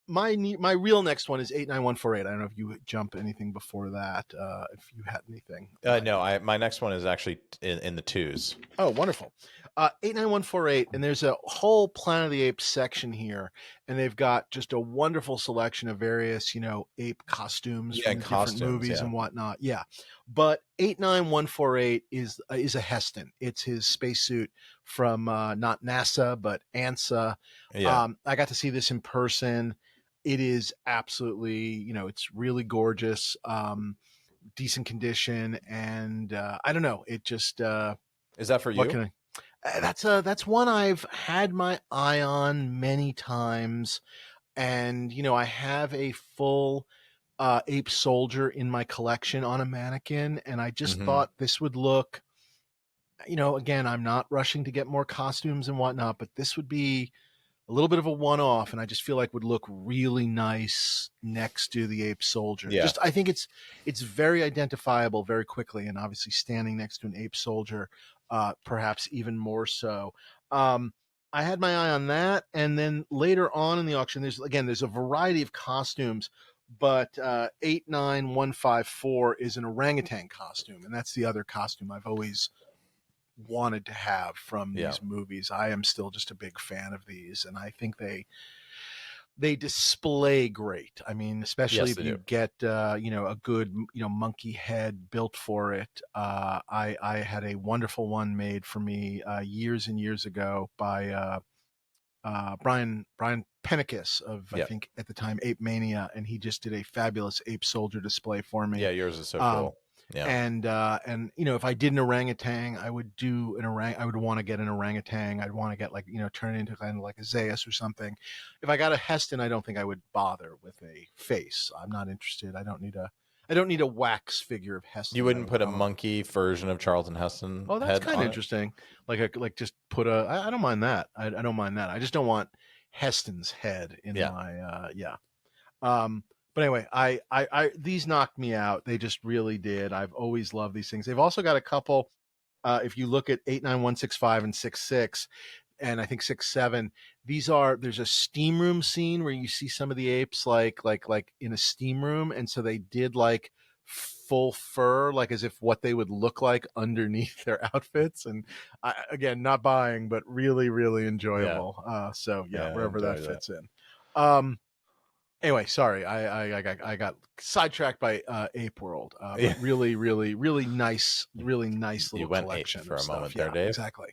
My real next one is 89148. I don't know if you jump anything before that. If you had anything.
No, my next one is actually in the twos.
Oh, wonderful. 89148, and there's a whole Planet of the Apes section here, and they've got just a wonderful selection of various, ape costumes from different movies and whatnot. Yeah, but 89148 is a Heston. It's his spacesuit from not NASA but ANSA. Yeah. I got to see this in person. It is absolutely, it's really gorgeous, decent condition, and I don't know. It just
is that for you?
That's one I've had my eye on many times, and I have a full ape soldier in my collection on a mannequin, and I just thought this would look, again, I'm not rushing to get more costumes and whatnot, but this would be a little bit of a one-off, and I just feel like would look really nice next to the ape soldier.
Yeah.
Just I think it's very identifiable very quickly, and obviously standing next to an ape soldier, perhaps even more so. I had my eye on that, and then later on in the auction, there's a variety of costumes, but 89154 is an orangutan costume, and that's the other costume I've always wanted to have from
Yeah.
these movies. I am still just a big fan of these, and I think they display great. I mean, especially
Yes,
if
they
you
do.
get a good monkey head built for it. I had a wonderful one made for me years and years ago by Brian Pennicus of, I
Yeah.
think at the time, Ape Mania, and he just did a fabulous ape soldier display for me.
Yeah, yours is so
Um,
cool. Yeah.
and if I did an orangutan, I would I would want to get an orangutan. I'd want to get turn it into kind of like a Zayas or something. If I got a Heston, I don't think I would bother with a face. I'm not interested. I don't need a wax figure of Heston.
You wouldn't put a
I would-
monkey version of Charlton Heston
Oh, that's
head
kind of
on it?
interesting. Just put I don't mind that. I don't mind that. I just don't want Heston's head in
Yeah.
my but anyway, these knocked me out. They just really did. I've always loved these things. They've also got a couple. If you look at 89165 and 66, and I think 67, there's a steam room scene where you see some of the apes like in a steam room, and so they did like full fur, like as if what they would look like underneath their outfits. And again, not buying, but really, really enjoyable. So
Yeah,
wherever that
enjoy that.
fits in. Anyway, sorry, I got sidetracked by Ape World.
Yeah.
But really, really, really nice little
You went ape
collection
for
of
a
stuff.
moment there, Dave.
Exactly.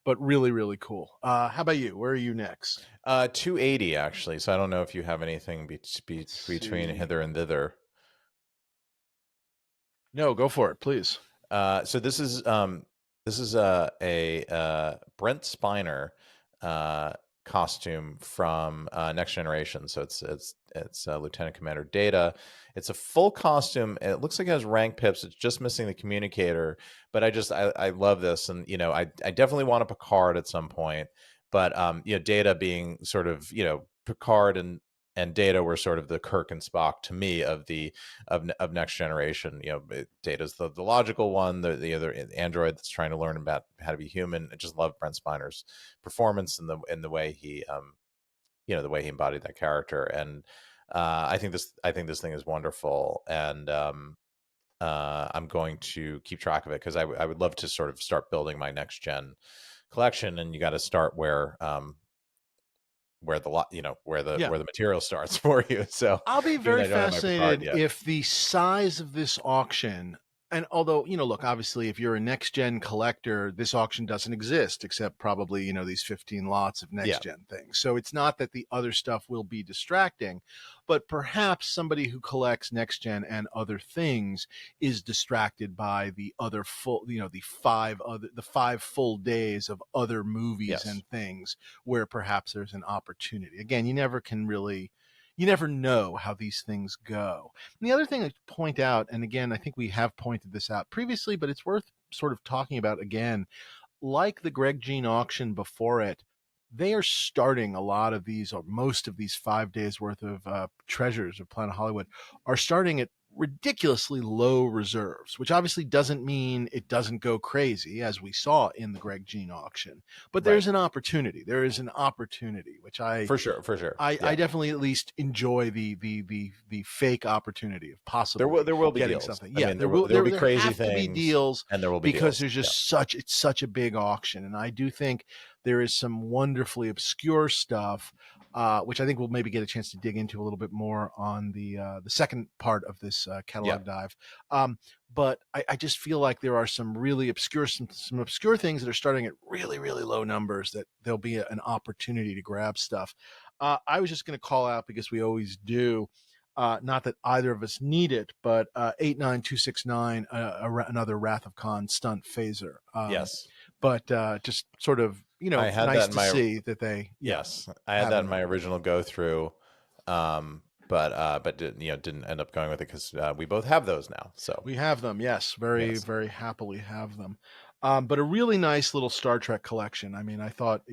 But really, really cool. How about you? Where are you next?
280 actually. So I don't know if you have anything between
see.
hither and thither.
No, go for it, please.
So this is a Brent Spiner costume from Next Generation. So it's Lieutenant Commander Data. It's a full costume. It looks like it has rank pips. It's just missing the communicator. But I love this, and I definitely want a Picard at some point. But Data being sort of Picard and Data were sort of the Kirk and Spock to me of Next Generation. Data's the logical one, the other android that's trying to learn about how to be human. I just love Brent Spiner's performance and the way he the way he embodied that character. And I think this thing is wonderful, and I'm going to keep track of it because I would love to sort of start building my next gen collection. And you got to start where the material starts for you. So
I'll be very fascinated
yet.
if the size of this auction, and although, look, obviously, if you're a next gen collector, this auction doesn't exist except probably, these 15 lots of next gen things. So it's not that the other stuff will be distracting, but perhaps somebody who collects next gen and other things is distracted by the other full, the 5 full days of other movies and things where perhaps there's an opportunity. Again, you never know how these things go. And the other thing to point out, and again, I think we have pointed this out previously, but it's worth sort of talking about again, like the Greg Jean auction before it, they are starting a lot of these, or most of these 5 days worth of treasures of Planet Hollywood are starting at ridiculously low reserves, which obviously doesn't mean it doesn't go crazy, as we saw in the Greg Jean auction. But there's an opportunity. There is an opportunity, which
for sure.
I definitely at least enjoy the fake opportunity of possibly
there will be
getting
deals.
something.
I
Yeah,
mean,
there will
be crazy
have
things,
to be deals,
and there will be
because
deals.
there's just it's such a big auction, and I do think there is some wonderfully obscure stuff, which I think we'll maybe get a chance to dig into a little bit more on the second part of this catalog dive. But I just feel like there are some really obscure things that are starting at really, really low numbers that there'll be an opportunity to grab stuff. I was just going to call out, because we always do, not that either of us need it, but 89269, another Wrath of Khan stunt phaser.
Yes.
But just sort of,
I had
nice
that
to see that they.
Yes, I had that in my original go through, but didn't end up going with it because we both have those now. So
we have them. Yes, very happily have them. But a really nice little Star Trek collection. I mean, I thought,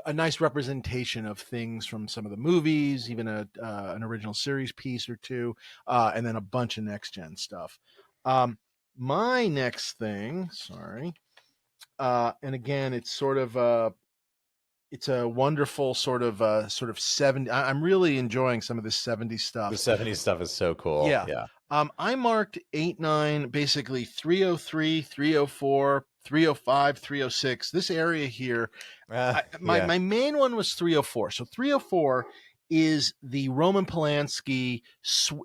a nice representation of things from some of the movies, even an original series piece or two, and then a bunch of next gen stuff. My next thing, sorry, and again, it's sort of it's a wonderful sort of 70. I'm really enjoying some of this 70s
The
stuff.
70s stuff is so cool.
Yeah.
Yeah.
I marked 8, 9, basically 303, 304, 305, 306. This area here,
Yeah.
my main one was 304. So 304 is the Roman Polanski.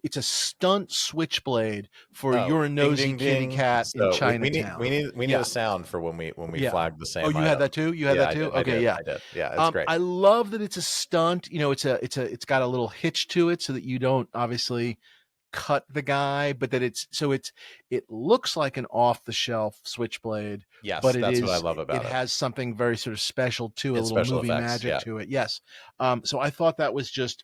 It's a stunt switchblade for
Oh,
You're a
ding,
Nosy
ding,
Kitty
ding.
Cat in
So
Chinatown.
we need
Yeah.
a sound for when we
Yeah.
flag the
Oh,
same
you had
item.
that too? You had
Yeah,
that too?
I
Okay,
did.
yeah.
I did. Yeah, it's great.
I love that it's a stunt. You know, it's got a little hitch to it so that you don't obviously cut the guy, but that it looks like an off the shelf switchblade,
Yes,
but
that's what I love about
it
it.
has something very sort of special to a
It's
little
special
movie
effects,
magic
yeah.
to it. Yes. So I thought that was just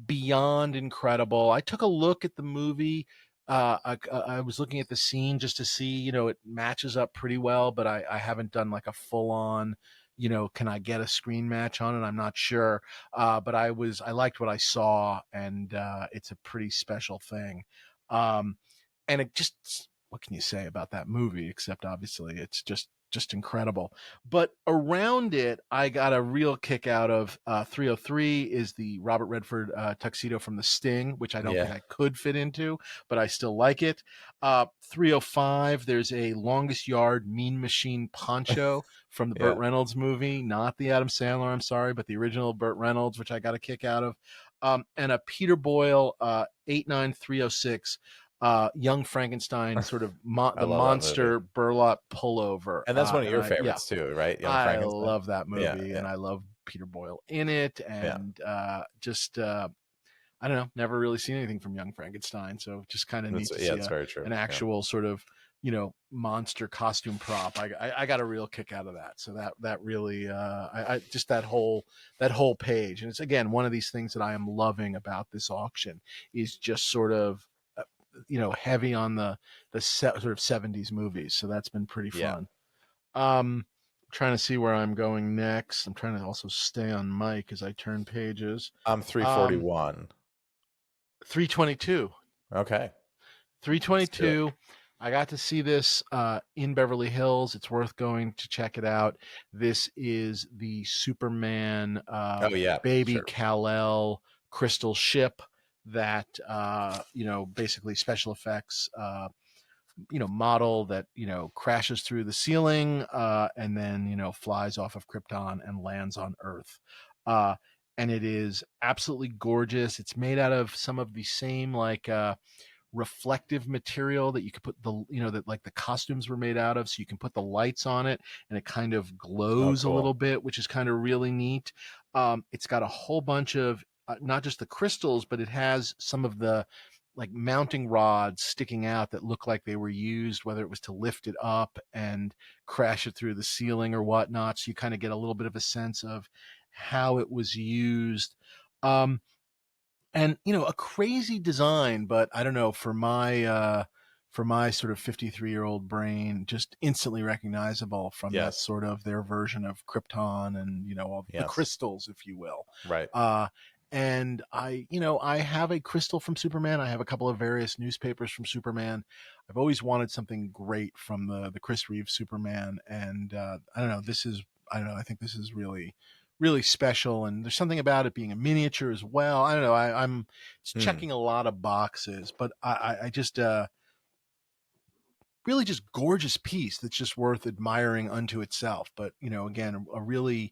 beyond incredible. I took a look at the movie. I was looking at the scene just to see, you know, it matches up pretty well, but I haven't done like a full on, you know, can I get a screen match on it? I'm not sure. But I liked what I saw, and it's a pretty special thing. And it just, what can you say about that movie? Except obviously it's just incredible. But around it, I got a real kick out of 303 is the Robert Redford tuxedo from The Sting, which I don't think I could fit into, but I still like it. 305, there's a Longest Yard Mean Machine poncho from the Burt Reynolds movie, not the Adam Sandler, I'm sorry, but the original Burt Reynolds, which I got a kick out of. And a Peter Boyle 89306 Young Frankenstein, sort of the monster burlap pullover.
And that's one of your favorites too, right? Young Frankenstein.
I love that movie, and I love Peter Boyle in it, and just I don't know, never really seen anything from Young Frankenstein, so just kind of neat to see
it's very true.
An actual sort of, you know, monster costume prop. I got a real kick out of that. So that really I just that whole page, and it's again one of these things that I am loving about this auction is just sort of you know, heavy on the sort of 70s movies. So that's been pretty fun. Trying to see where I'm going next. I'm trying to also stay on mic as I turn pages.
I'm 341.
322.
Okay.
322. I got to see this in Beverly Hills. It's worth going to check it out. This is the Superman baby Kal-El crystal ship that you know, basically special effects you know, model that, you know, crashes through the ceiling and then, you know, flies off of Krypton and lands on Earth. And it is absolutely gorgeous. It's made out of some of the same like reflective material that you could put the, you know, that like the costumes were made out of, so you can put the lights on it and it kind of glows a little bit, which is kind of really neat. It's got a whole bunch of not just the crystals, but it has some of the like mounting rods sticking out that look like they were used, whether it was to lift it up and crash it through the ceiling or whatnot. So you kind of get a little bit of a sense of how it was used. And, you know, a crazy design, but I don't know, for my sort of 53-year-old brain, just instantly recognizable from that sort of their version of Krypton and, you know, all the crystals, if you will.
Right.
And I, you know, I have a crystal from Superman. I have a couple of various newspapers from Superman. I've always wanted something great from the Chris Reeve Superman. And I don't know, I think this is really, really special. And there's something about it being a miniature as well. I don't know. I'm checking a lot of boxes, but I just, really just gorgeous piece that's just worth admiring unto itself. But, you know, again, a really,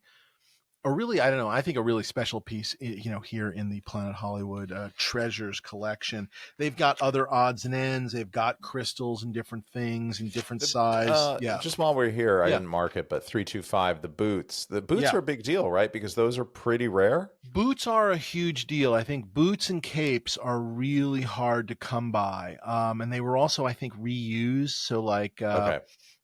I don't know, I think a really special piece, you know, here in the Planet Hollywood Treasures collection. They've got other odds and ends. They've got crystals and different things and different size.
Just while we're here, I didn't mark it, but 325, the boots. The boots are a big deal, right? Because those are pretty rare.
Boots are a huge deal. I think boots and capes are really hard to come by. And they were also, I think, reused. So like,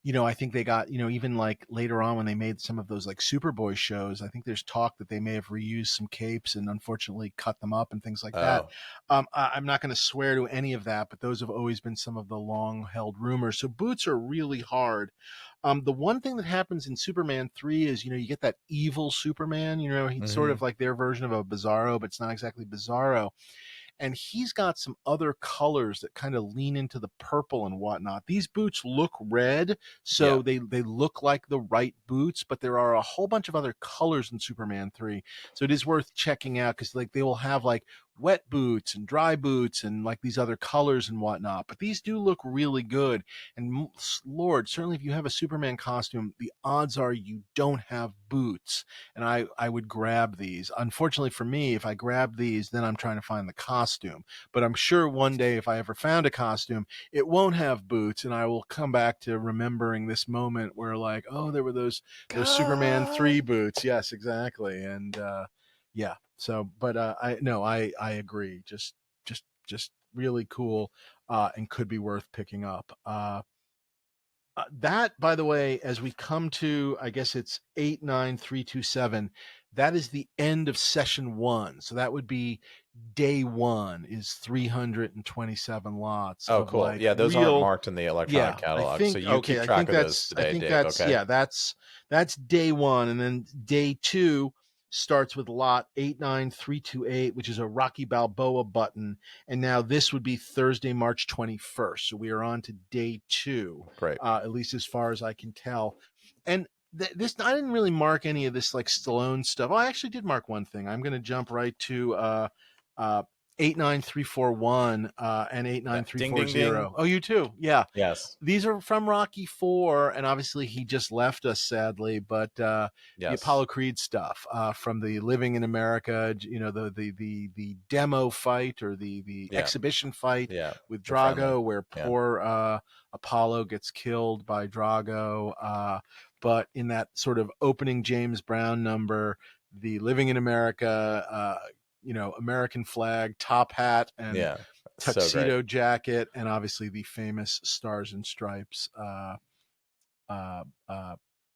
I think they got, even like later on when they made some of those like Superboy shows, I think there's talk that they may have reused some capes and unfortunately cut them up and things like that.
Oh.
I'm not going to swear to any of that, but those have always been some of the long held rumors. So boots are really hard. The one thing that happens in Superman 3 is, you get that evil Superman, he's sort
Hmm.
of like their version of a Bizarro, but it's not exactly Bizarro, and he's got some other colors that kind of lean into the purple and whatnot. These boots look red,
Yeah.
so they look like the right boots, but there are a whole bunch of other colors in Superman 3. So it is worth checking out, because like they will have like wet boots and dry boots and like these other colors and whatnot. But these do look really good. And Lord, certainly if you have a Superman costume, the odds are you don't have boots. And I would grab these. Unfortunately for me, if I grab these, then I'm trying to find the costume. But I'm sure one day if I ever found a costume, it won't have boots, and I will come back to remembering this moment where like, oh, there were those Superman 3
God.
boots. Yes, exactly. And yeah. So, but I agree. Just really cool, and could be worth picking up. That, by the way, as we come to, I guess it's 89327, that is the end of session 1. So that would be day 1 is 327 lots
Oh,
of
cool.
like
Yeah, those aren't
real.
marked in the electronic
Yeah,
catalog, so you keep track of those
I
today,
think
Dave.
that's
Okay.
yeah, that's day 1, and then day 2 starts with lot 89328, which is a Rocky Balboa button, and now this would be Thursday, March 21st. So we are on to day 2,
Great.
at least as far as I can tell. And this, I didn't really mark any of this like Stallone stuff. Oh, I actually did mark one thing. I'm going to jump right to uh 89341 and
Yeah. Ding, ding,
89340.
ding.
Oh, you too. Yeah.
Yes.
These are from Rocky 4, and obviously he just left us sadly, but the
Yes.
Apollo Creed stuff, from the Living in America, the demo fight, or the
Yeah.
exhibition fight
Yeah.
with
The friendly.
Drago, where
Yeah.
poor Apollo gets killed by Drago. But in that sort of opening James Brown number, the Living in America, American flag, top hat, and
Yeah. So great.
tuxedo jacket, and obviously the famous Stars and Stripes uh, uh,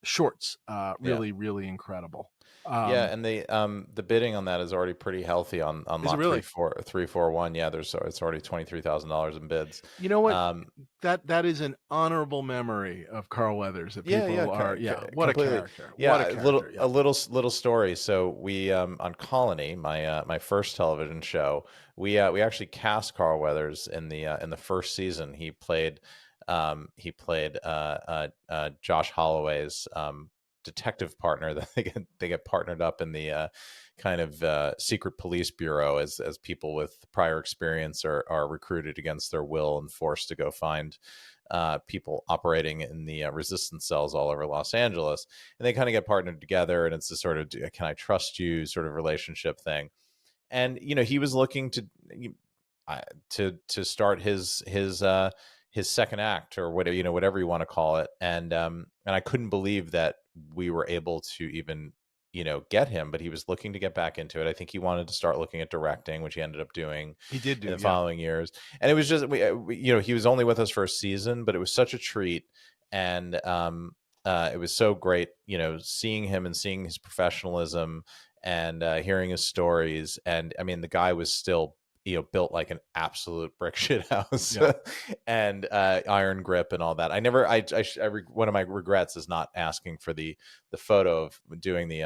shorts.
Yeah.
Really, really incredible.
Yeah, and the bidding on that is already pretty healthy on
Is it
lot
really?
341. Yeah, it's already $23,000 in bids.
You know what?
Um,
That is an honorable memory of Carl Weathers. That
yeah, yeah,
people are. Yeah. What a
completely.
character! What a
Yeah,
character! Yeah.
a little story. So we on Colony, my first television show, we actually cast Carl Weathers in the first season. He played Josh Holloway's detective partner that they get partnered up in the kind of secret police bureau as people with prior experience are recruited against their will and forced to go find people operating in the resistance cells all over Los Angeles, and they kind of get partnered together, and it's a sort of can I trust you sort of relationship thing. And he was looking to start his second act, or whatever whatever you want to call it, and I couldn't believe that we were able to even get him, but he was looking to get back into it. I think he wanted to start looking at directing, which he ended up doing
He did
in
do.
the
Yeah.
following years. And it was just he was only with us for a season, but it was such a treat. And it was so great seeing him and seeing his professionalism, and hearing his stories. And I mean, the guy was still built like an absolute brick shit house.
Yeah.
And iron grip and all that. One of my regrets is not asking for the photo of doing the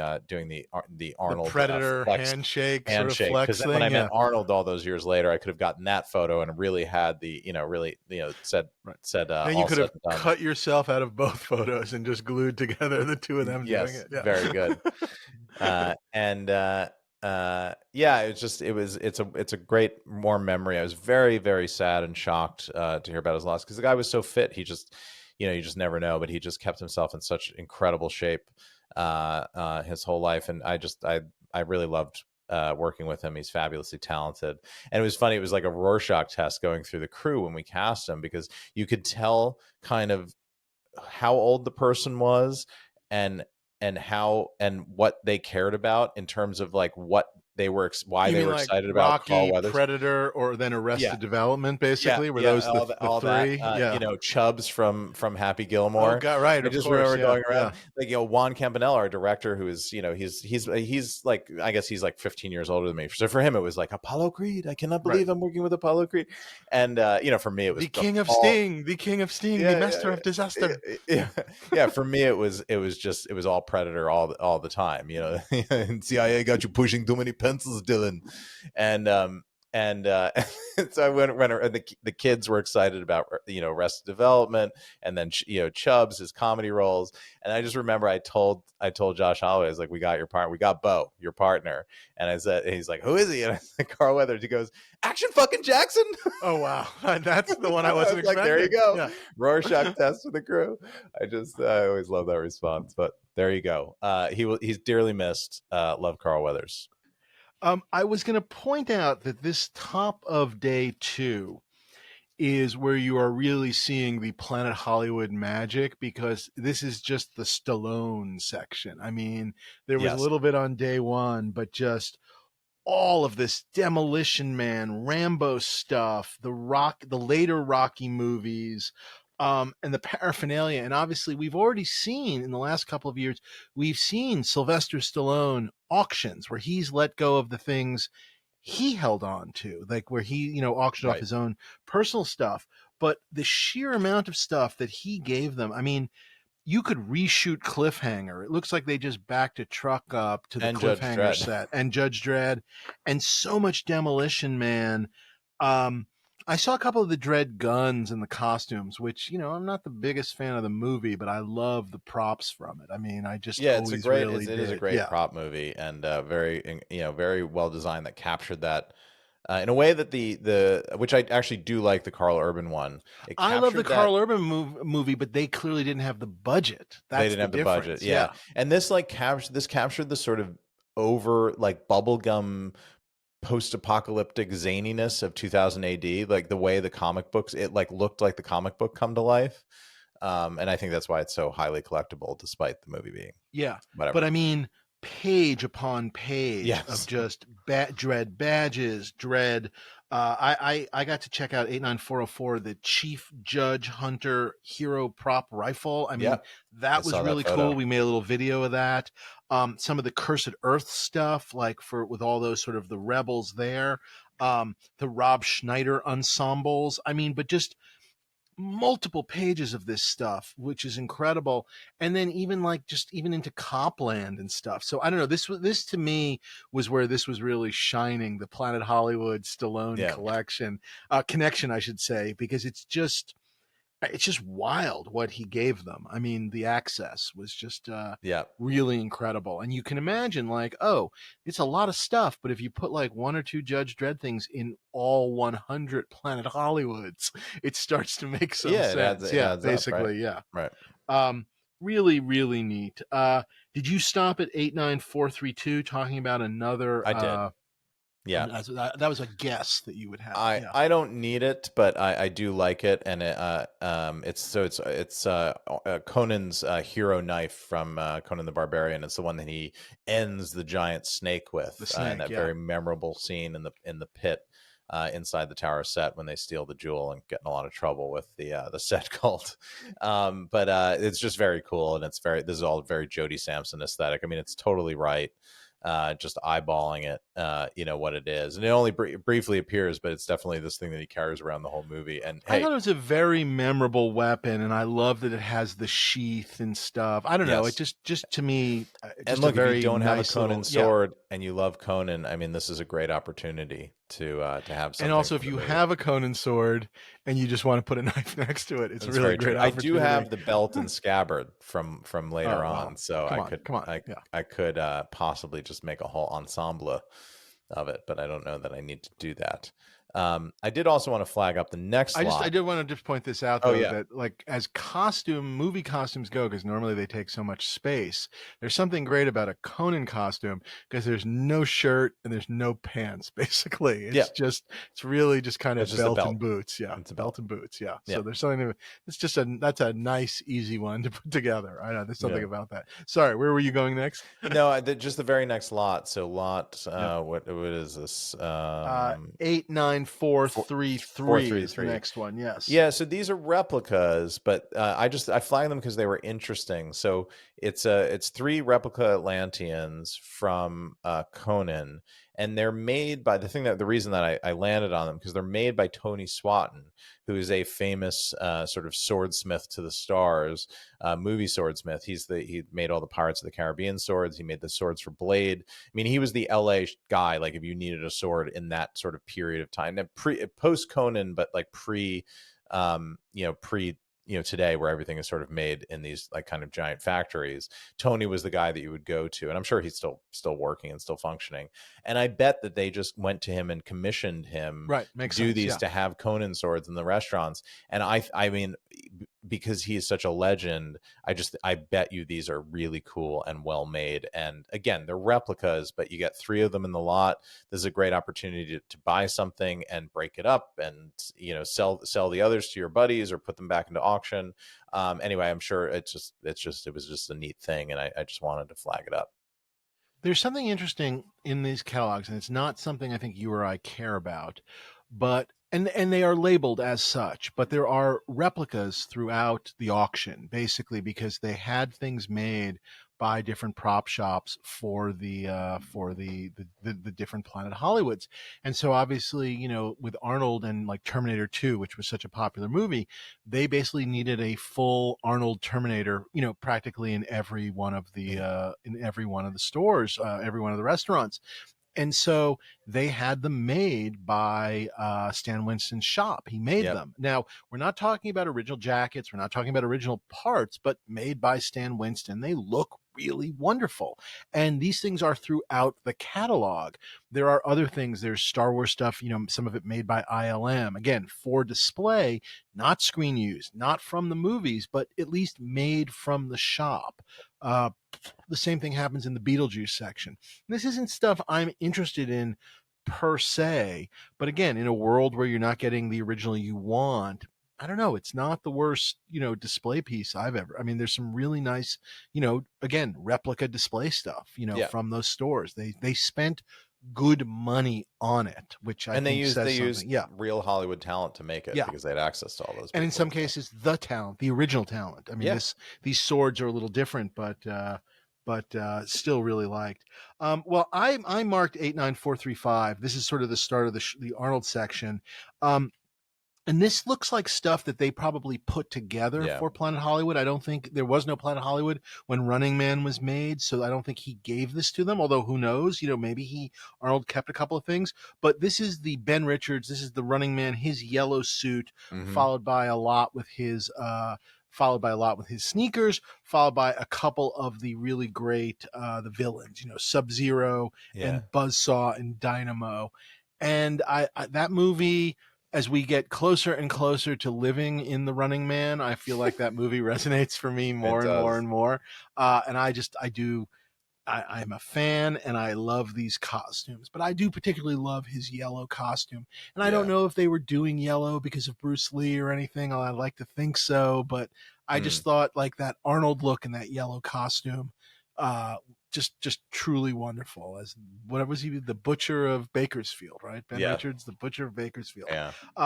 Arnold
Predator
flex
handshake, sort of
handshake, because
flex
when
thing.
I
Yeah.
met Arnold all those years later, I could have gotten that photo and really had the really said
Right.
said
Then you
all
could
said
have
and done.
cut yourself out of both photos and just glued together the two of them doing
Yes,
it. Yeah.
very good. And yeah, it's a great warm memory. I was very, very sad and shocked to hear about his loss, because the guy was so fit. He just you just never know, but he just kept himself in such incredible shape his whole life. And I really loved working with him. He's fabulously talented. And it was funny, it was like a Rorschach test going through the crew when we cast him, because you could tell kind of how old the person was, and how and what they cared about in terms of like what why
You
they
mean
were
like
excited about Carl
Rocky,
Weathers.
Predator, or then
Yeah,
Arrested Development?
yeah,
Basically, were
yeah,
those the
all that,
three? Yeah.
Chubbs from Happy
Oh,
Gilmore.
God, right.
I
Of
just
course.
remember
Yeah.
going around
Yeah.
like, Juan Campanella, our director, who is, he's like, I guess he's like 15 years older than me. So for him, it was like Apollo Creed. I cannot
Right.
believe I'm working with Apollo Creed. And for me, it was
The King of
all.
Sting, the King of Sting, the
Yeah,
Master of
yeah,
Disaster.
yeah, yeah. For me, it was all Predator all the time. And CIA got you pushing too many pencils, Dylan. And so I went and the kids were excited about Arrested Development, and then Chubbs, his comedy roles. And I just remember I told Josh Holloway, I was like, we got your partner, we got Bo, your partner. And I said, and he's like, who is he? And I said, Carl Weathers. He goes, Action fucking Jackson.
Oh, wow. That's the one I
I
wasn't
was like,
expecting.
there you go.
Yeah.
Rorschach test for the crew. I always love that response. But there you go. He's dearly missed. Love Carl Weathers.
I was going to point out that this top of day 2 is where you are really seeing the Planet Hollywood magic, because this is just the Stallone section. I mean, there was a
Yes.
little bit on day 1, but just all of this Demolition Man, Rambo stuff, the later Rocky movies, and the paraphernalia. And obviously, we've already seen in the last couple of years, we've seen Sylvester Stallone auctions where he's let go of the things he held on to, like where he, auctioned off
Right.
his own personal stuff. But the sheer amount of stuff that he gave them, I mean, you could reshoot Cliffhanger. It looks like they just backed a truck up to the
And Judge
Cliffhanger
Dredd.
set, and Judge Dredd, and so much Demolition Man. I saw a couple of the Dredd guns and the costumes, which, I'm not the biggest fan of the movie, but I love the props from it. I mean, I just always really
it is a
did.
great
Yeah.
prop movie, and very well designed, that captured that in a way that the which I actually do like, the Carl Urban one.
I love the
captured that-
Carl Urban movie, but they clearly didn't have the budget. That's
they didn't have the
difference.
budget. Yeah. And this captured the sort of over like bubblegum post-apocalyptic zaniness of 2000 AD, like the way the comic books, it like looked like the comic book come to life. And I think that's why it's so highly collectible, despite the movie being whatever.
But I mean, page upon page of just Dredd badges, Dredd. I got to check out 89404, the Chief Judge Hunter Hero prop rifle. I mean, that was really cool. We made a little video of that. Some of the Cursed Earth stuff, like with all those sort of the rebels there. The Rob Schneider ensembles. I mean, but just multiple pages of this stuff, which is incredible. And then even into Copland and stuff. So I don't know, this to me was where this was really shining, the Planet Hollywood Stallone connection, I should say, because it's just wild what he gave them. I mean, the access was just really incredible. And you can imagine, like, oh, it's a lot of stuff, but if you put like one or two Judge Dredd things in all 100 Planet Hollywoods, it starts to make some sense.
It adds
basically,
up, right?
Really, really neat. Did you stop at 89432 talking about another?
I did. Yeah,
that was a guess that you would have.
I don't need it, but I do like it, and it's Conan's hero knife from Conan the Barbarian. It's the one that he ends the giant snake with, in that very memorable scene in the pit inside the tower set when they steal the jewel and get in a lot of trouble with the set cult. But it's just very cool, and this is all very Jody Sampson aesthetic. I mean, it's totally right. Just eyeballing it, what it is, and it only briefly appears, but it's definitely this thing that he carries around the whole movie. And
I thought it was a very memorable weapon, and I love that it has the sheath and stuff. I don't know, it just to me,
and look, if you don't have a Conan sword and you love Conan, I mean, this is a great opportunity to have something.
And also, if you have a Conan sword and you just want to put a knife next to it, it's a really great opportunity.
I do have the belt and scabbard from later on, so I could possibly just make a whole ensemble of it, but I don't know that I need to do that. I did also want to flag up the next lot.
I did want to just point this out
Oh,
though,
yeah.
that like as movie costumes go, because normally they take so much space, there's something great about a Conan costume because there's no shirt and there's no pants. Basically,
Yeah.
it's really just kind of
It's just a
belt
belt.
and boots. Yeah,
It's a
belt
belt.
and boots. Yeah.
Yeah.
So there's something that's a nice easy one to put together. I know there's something
Yeah.
about that. Sorry, where were you going next?
No, just the very next lot. So lot,
Yep.
what is this?
89433 is the
433.
next one. Yes.
Yeah, so these are replicas, but I flagged them because they were interesting. So it's 3 replica Atlanteans from Conan, and they're made by the reason that I landed on them because they're made by Tony Swatton, who is a famous sort of swordsmith to the stars, movie swordsmith. He made all the Pirates of the Caribbean swords. He made the swords for Blade. I mean, he was the LA guy. Like if you needed a sword in that sort of period of time, and post Conan, but like pre today where everything is sort of made in these like kind of giant factories. Tony was the guy that you would go to, and I'm sure he's still working and still functioning. And I bet that they just went to him and commissioned him
Right, makes
to do
sense,
these
yeah.
to have Conan swords in the restaurants. And I mean, because he is such a legend, I bet you these are really cool and well made. And again, they're replicas, but you get 3 of them in the lot. This is a great opportunity to buy something and break it up and sell the others to your buddies or put them back into auction. Anyway, I'm sure it was just a neat thing, and I just wanted to flag it up.
There's something interesting in these catalogs, and it's not something I think you or I care about, but and they are labeled as such, but there are replicas throughout the auction, basically because they had things made by different prop shops for the different Planet Hollywoods. And so obviously, with Arnold and like Terminator 2, which was such a popular movie, they basically needed a full Arnold Terminator, practically in every one of the stores, every one of the restaurants. And so they had them made by Stan Winston's shop. He made them. Now, we're not talking about original jackets. We're not talking about original parts, but made by Stan Winston. They look really wonderful. And these things are throughout the catalog. There are other things. There's Star Wars stuff, some of it made by ILM. Again, for display, not screen use, not from the movies, but at least made from the shop. The same thing happens in the Beetlejuice section. This isn't stuff I'm interested in per se, but again, in a world where you're not getting the original you want, I don't know, it's not the worst, display piece I've ever. I mean, there's some really nice, again, replica display stuff, from those stores. They spent good money on it, which I think says something.
Used real Hollywood talent to make it because they had access to all those people.
And in some cases, the talent, the original talent. I mean, these swords are a little different, but still really liked. Well, I marked 89435. This is sort of the start of the Arnold section. And this looks like stuff that they probably put together for Planet Hollywood. I don't think there was no Planet Hollywood when Running Man was made, so I don't think he gave this to them. Although who knows? Maybe Arnold kept a couple of things. But this is the Ben Richards. This is the Running Man. His yellow suit, followed by a lot with his sneakers, followed by a couple of the really great the villains. Sub-Zero and Buzzsaw and Dynamo. And I that movie, as we get closer and closer to living in the Running Man, I feel like that movie resonates for me more and more and more. And I'm a fan and I love these costumes, but I do particularly love his yellow costume. And I don't know if they were doing yellow because of Bruce Lee or anything. I'd like to think so, but I just thought like that Arnold look in that yellow costume, just truly wonderful. As what was he, the Butcher of Bakersfield, right? Ben Richards, the Butcher of Bakersfield.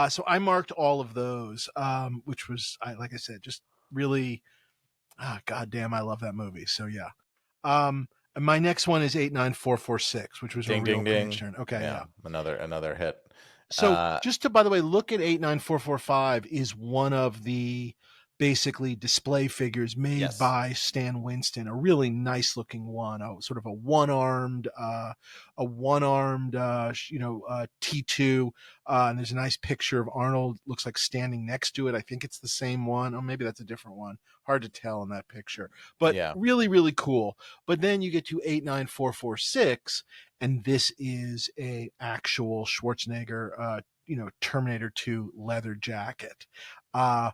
So I marked all of those, which was, like I said, just really, goddamn, I love that movie. So and my next one is 89446, which was a real page turn. Okay,
another hit.
So just to, by the way, look at 89445 is one of the basically display figures made by Stan Winston, a really nice looking one, sort of a one-armed T2, and there's a nice picture of Arnold, looks like standing next to it. I think it's the same one. Oh, maybe that's a different one. Hard to tell in that picture, but really, really cool. But then you get to 89446, and this is a actual Schwarzenegger Terminator 2 leather jacket. And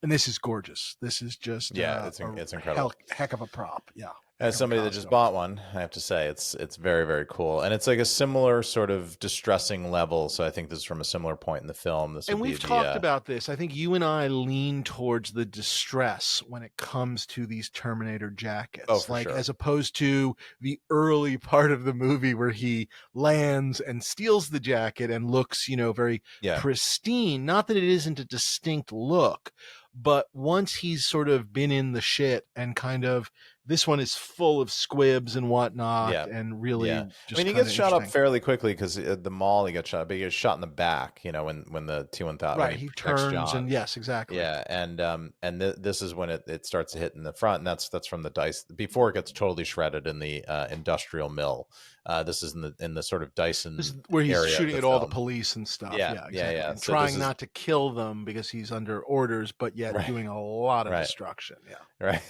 this is gorgeous. This is just
Yeah,
a
it's incredible.
heck of a prop. Yeah.
As somebody that just bought one, I have to say it's very, very cool, and it's like a similar sort of distressing level. So I think this is from a similar point in the film.
And we've talked about this. I think you and I lean towards the distress when it comes to these Terminator jackets.
Oh, for sure.
As opposed to the early part of the movie where he lands and steals the jacket and looks, very pristine. Not that it isn't a distinct look, but once he's sort of been in the shit and kind of, this one is full of squibs and whatnot, and really.
Just he gets shot up fairly quickly because at the mall he gets shot, but he gets shot in the back. When the T-1000
right, he turns John. And yes, exactly.
Yeah, and this is when it starts to hit in the front, and that's from the dice before it gets totally shredded in the industrial mill. This is in the sort of Dyson
where he's
area
shooting at all the police and stuff.
Yeah,
exactly.
And
so trying not to kill them because he's under orders, but yet doing a lot of destruction. Yeah,
right.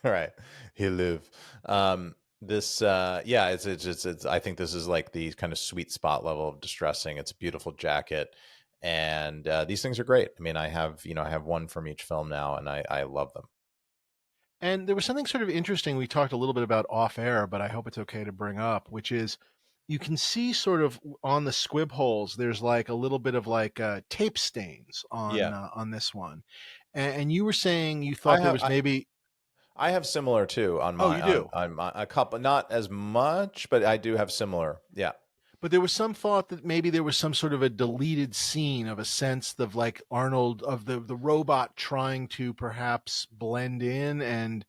Right, he live. It's I think this is like the kind of sweet spot level of distressing. It's a beautiful jacket, and these things are great. I mean, I have one from each film now, and I love them.
And there was something sort of interesting we talked a little bit about off air, but I hope it's okay to bring up, which is you can see sort of on the squib holes, there's like a little bit of like tape stains on this one, and you were saying you thought there was maybe.
I have similar too on my.
Oh, you do?
On my, a couple, not as much, but I do have similar. Yeah.
But there was some thought that maybe there was some sort of a deleted scene of a sense of like Arnold of the robot trying to perhaps blend in and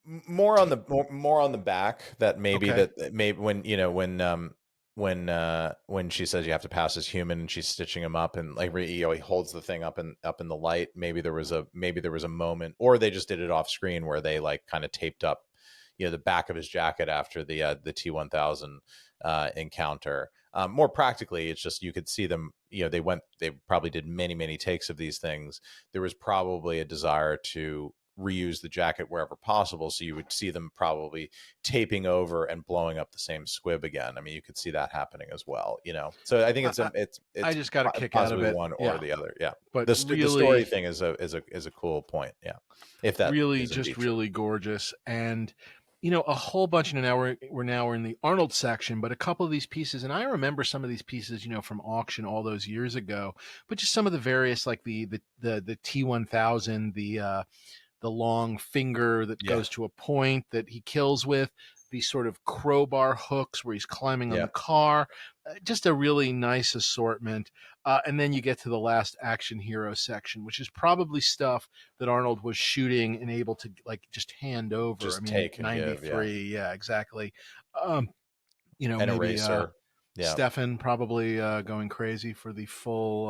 more on the back that maybe that maybe when she says you have to pass as human and she's stitching him up and like he holds the thing up in the light, maybe there was a moment, or they just did it off screen where they like kind of taped up the back of his jacket after the T-1000 encounter. More practically, it's just you could see them, they probably did many takes of these things. There was probably a desire to reuse the jacket wherever possible, so you would see them probably taping over and blowing up the same squib again. I mean, you could see that happening as well, So I think it's
I just got a kick out of it,
one or the other. Yeah,
but
the story thing is a cool point. Yeah, if that
really just really gorgeous. And a whole bunch. Now we're in the Arnold section, but a couple of these pieces, and I remember some of these pieces, from auction all those years ago. But just some of the various, like the T-1000, the long finger that goes to a point that he kills with, these sort of crowbar hooks where he's climbing on the car. Just a really nice assortment. And then you get to the last action hero section, which is probably stuff that Arnold was shooting and able to like just hand over.
Just take
93. Yeah, exactly.
And
maybe
Eraser.
Stefan probably going crazy for the full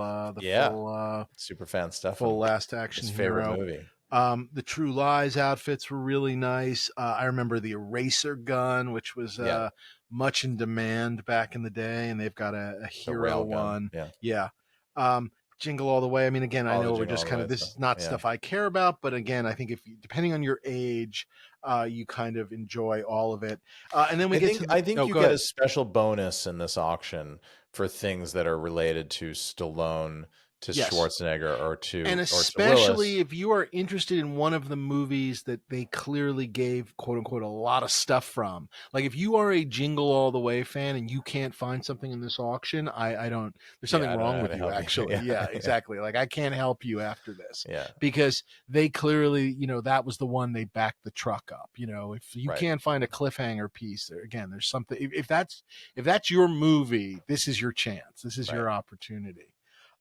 super fan Stefan.
Full last action
his
hero.
Favorite movie.
The True Lies outfits were really nice. I remember the eraser gun, which was much in demand back in the day, and they've got a hero one. Yeah. Jingle All the Way. I mean, again, I know we're just kind of, this is not stuff I care about, but again, I think depending on your age, you kind of enjoy all of it. And then
I think you get a special bonus in this auction for things that are related to Stallone, to Schwarzenegger, or to,
and especially if you are interested in one of the movies that they clearly gave quote unquote a lot of stuff from. Like if you are a Jingle All the Way fan and you can't find something in this auction, I don't. There's something wrong with you, actually. Yeah, exactly. Like I can't help you after this.
Yeah,
because they clearly, that was the one they backed the truck up. If you can't find a cliffhanger piece, there's something. If that's your movie, this is your chance. This is your opportunity.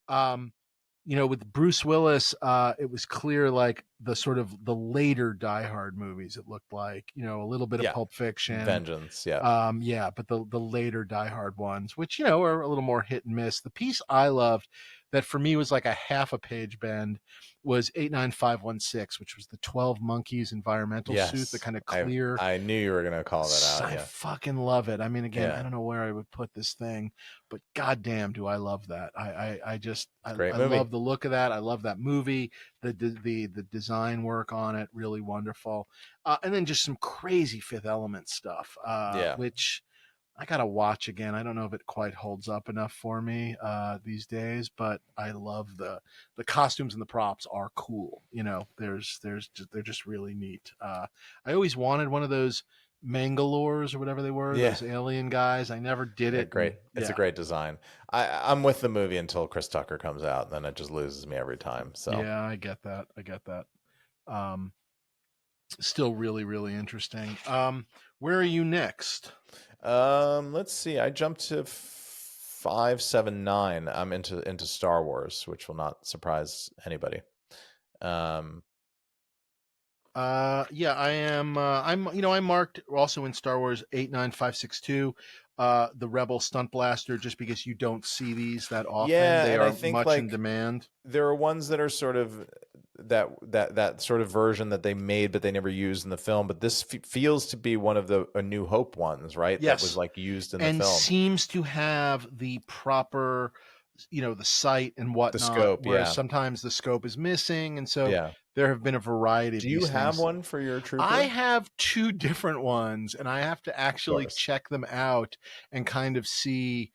With Bruce Willis, it was clear like the sort of the later Die Hard movies, it looked like, a little bit of Pulp Fiction.
Vengeance,
but the later Die Hard ones, which, are a little more hit and miss. The piece I loved that for me was like a half a page bend was 89516, which was the 12 Monkeys environmental suit, the kind of clear.
I knew you were going to call that out.
I fucking love it. I mean, again, I don't know where I would put this thing, but goddamn, do I love that. I love the look of that. I love that movie. The design work on it, really wonderful. And then just some crazy Fifth Element stuff, which I gotta watch again. I don't know if it quite holds up enough for me these days, but I love the costumes and the props are cool. You know, they're just really neat. I always wanted one of those Mangalores or whatever they were,
Yeah.
those alien guys. I never did
Yeah,
it, and
great. It's a
yeah,
great design. I'm with the movie until Chris Tucker comes out, and then it just loses me every time. So,
yeah, I get that. I get that. Um, Still really really interesting. Where are you next?
let's see. I jumped to 579. I'm into Star Wars, which will not surprise anybody. Um,
Yeah, I am. I marked also in Star Wars 89562, the Rebel stunt blaster, just because you don't see these that often.
yeah,
They
and I
are
think
much in
like
demand.
there are ones that are sort of that sort of version that they made but they never used in the film. But this feels to be one of the A New Hope ones, right? That was
Yes,
like used in the
and
film.
seems to have the proper, the sight and
The
whatnot.
scope,
Whereas
yeah,
sometimes the scope is missing, and so
yeah.
there have been a variety of
Do you
these
have
things.
one for your
I
trooper?
have two different ones, and I have to
Of
actually
course,
check them out and kind of see.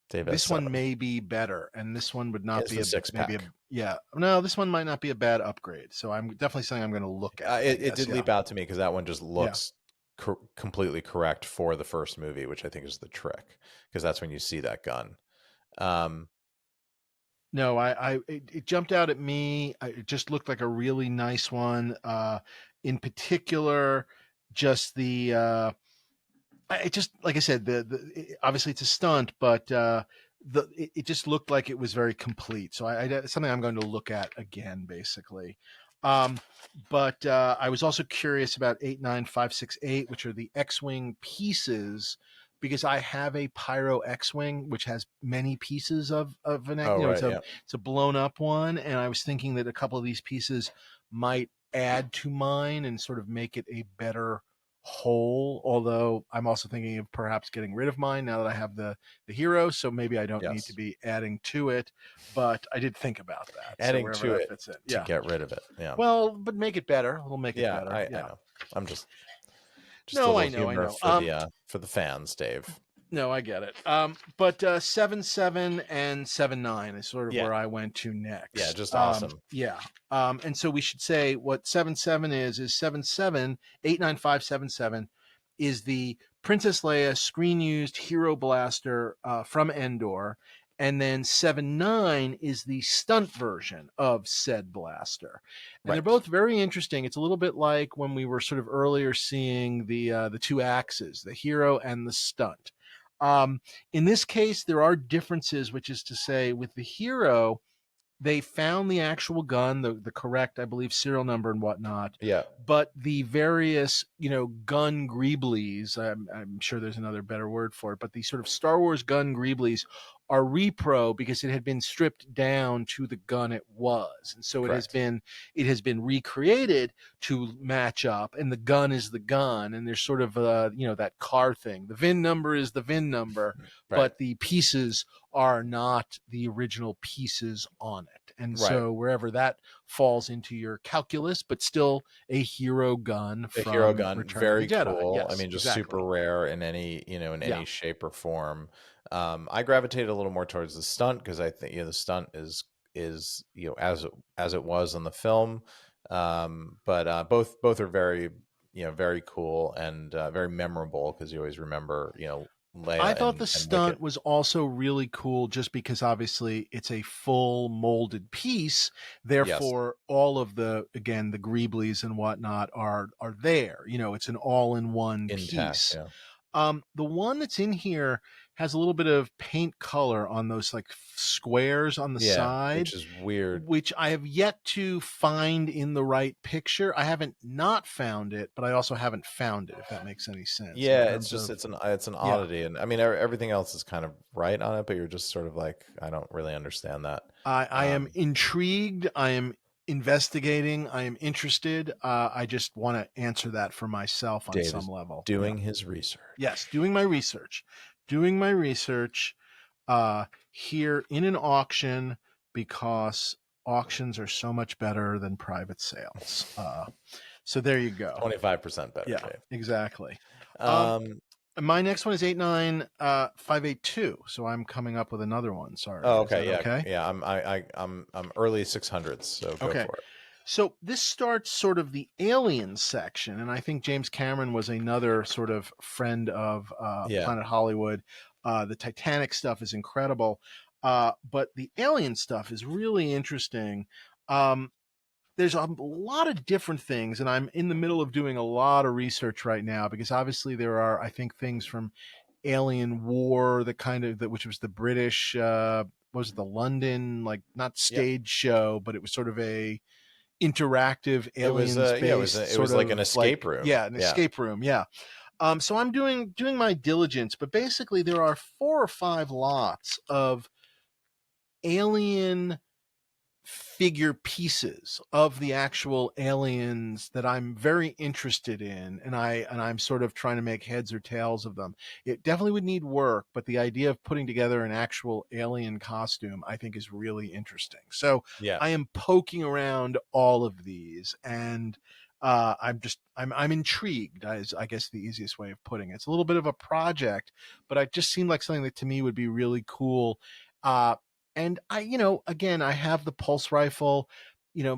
Dave
This one
S7
may be better, and this one would not
is
be
the
a
six
maybe a
pack.
yeah. No, this one might not be a bad upgrade. So I'm definitely something I'm going to look at. I
It
guess.
did
Yeah,
leap out to me because that one just
yeah.
looks completely correct for the first movie, which I think is the trick because that's when you see that gun. Um,
No, it jumped out at me. It just looked like a really nice one. In particular, just the it just like I said, obviously it's a stunt, but it just looked like it was very complete. So it's something I'm going to look at again, basically. Um, but I was also curious about 89568, which are the X-wing pieces, because I have a Pyro X-wing, which has many pieces of an,
oh
it's
right,
a
yeah,
blown up one, and I was thinking that a couple of these pieces might add to mine and sort of make it a better whole. Although I'm also thinking of perhaps getting rid of mine now that I have the hero, so maybe I don't need to
yes.
be adding to it. But I did think about that, so
Adding
wherever
to
that
it
fits in,
to
yeah.
get rid of it. Yeah,
Well, but make it better. We'll make it
yeah.
better.
I
Yeah.
know. I'm just a
No,
little
I know, I
humor
know.
for the fans, Dave.
No, I get it. But 7-7 and 7-9 is sort of
Yeah,
where I went to
yeah.
next.
Just awesome.
Yeah. And so we should say what 7-7 is 7-7, 89577 is the Princess Leia screen used hero blaster from Endor. And then 7-9 is the stunt version of said blaster. And they're
Right.
both very interesting. It's a little bit like when we were sort of earlier seeing the two axes, the hero and the stunt. In this case, there are differences, which is to say, with the hero, they found the actual gun, the correct, I believe, serial number and whatnot.
Yeah.
But the various, gun greeblies, I'm sure there's another better word for it, but the sort of Star Wars gun greeblies are repro because it had been stripped down to the gun it was. And so
Correct.
it has been recreated to match up, and the gun is the gun. And there's sort of that car thing. The VIN number is the VIN number,
Right.
but the pieces are not the original pieces on it. And
Right.
so wherever that falls into your calculus, but still a hero gun
The hero
from
gun,
Return of the
very
Jedi.
cool. I
Yes,
mean, just super
exactly.
rare in any, in
Yeah.
any shape or form. I gravitated a little more towards the stunt because I think, the stunt is, as it was in the film. But both are very, very cool and very memorable because you always remember,
I
Leia
thought the
and Wicket.
stunt was also really cool just because obviously it's a full molded piece.
Yes,
Therefore, all of the greeblies and whatnot are there. It's an all-in-one
intact.
piece.
Yeah.
The one that's in here has a little bit of paint color on those like squares on the
Yeah,
side,
which is weird.
which I have yet to find in the right picture. I haven't not found it, but I also haven't found it, if that makes any sense in
Yeah, it's
terms
just
of,
it's an
yeah.
oddity, and I mean everything else is kind of right on it, but you're just sort of like, I don't really understand that.
I am
Um,
intrigued. I am investigating. I am interested. I just want to answer that for myself on
Dave
some
is
level. Yeah.
doing his research.
Yes, doing my research. Doing my research here in an auction because auctions are so much better than private sales. So there you go.
25% better,
Yeah,
Dave.
exactly. Um,
Um,
My next one is 89582. So I'm coming up with another one. Sorry.
Oh,
Is that
okay, yeah,
okay?
yeah. I'm early 600s, so go
Okay.
for it.
So this starts sort of the alien section, and I think James Cameron was another sort of friend of
Yeah,
Planet Hollywood. The Titanic stuff is incredible, but the alien stuff is really interesting. Um, there's a lot of different things, and I'm in the middle of doing a lot of research right now because obviously there are, I think, things from Alien War, the kind of that, which was the British, was it the London, like not
yep.
stage show, but it was sort of a interactive
It was
aliens
yeah,
based
it
sort
was like an
of like,
escape room.
yeah, an
Yeah,
escape room, yeah. So I'm doing my diligence, but basically there are 4 or 5 lots of alien figure pieces of the actual aliens that I'm very interested in, and I'm sort of trying to make heads or tails of them. It definitely would need work, but the idea of putting together an actual alien costume I think is really interesting. So
yeah.
I am poking around all of these, and I'm intrigued, is I guess the easiest way of putting it. It's a little bit of a project, but it just seemed like something that to me would be really cool. Uh, and I, again, I have the pulse rifle.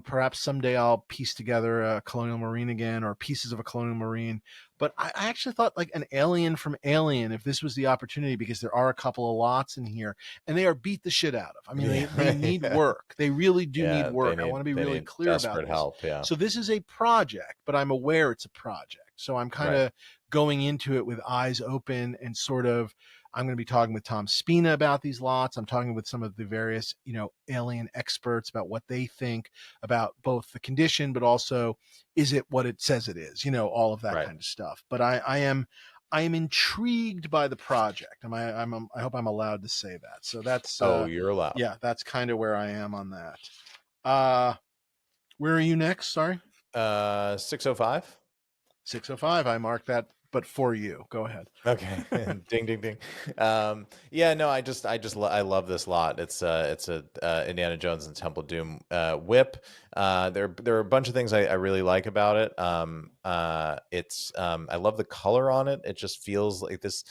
Perhaps someday I'll piece together a Colonial Marine again, or pieces of a Colonial Marine. But I actually thought like an alien from Alien, if this was the opportunity, because there are a couple of lots in here, and they are beat the shit out of. I mean, they
Yeah,
need
yeah,
work. They really do need
yeah.
work. I want to be
They
really
need
clear about
desperate
this.
help. Yeah,
So this is a project, but I'm aware it's a project. So I'm kind
right.
of going into it with eyes open and sort of I'm going to be talking with Tom Spina about these lots. I'm talking with some of the various, alien experts about what they think about both the condition, but also is it what it says it is, all of that
Right.
kind of stuff. But I am intrigued by the project. I hope I'm allowed to say that. So that's,
Oh, you're allowed.
yeah, that's kind of where I am on that. Uh, where are you next? Sorry.
605.
605. I marked that, but for you. Go ahead.
Okay. Ding ding ding. Yeah, no, I love this lot. It's a Indiana Jones and Temple of Doom whip. There are a bunch of things I really like about it. It's I love the color on it. It just feels like this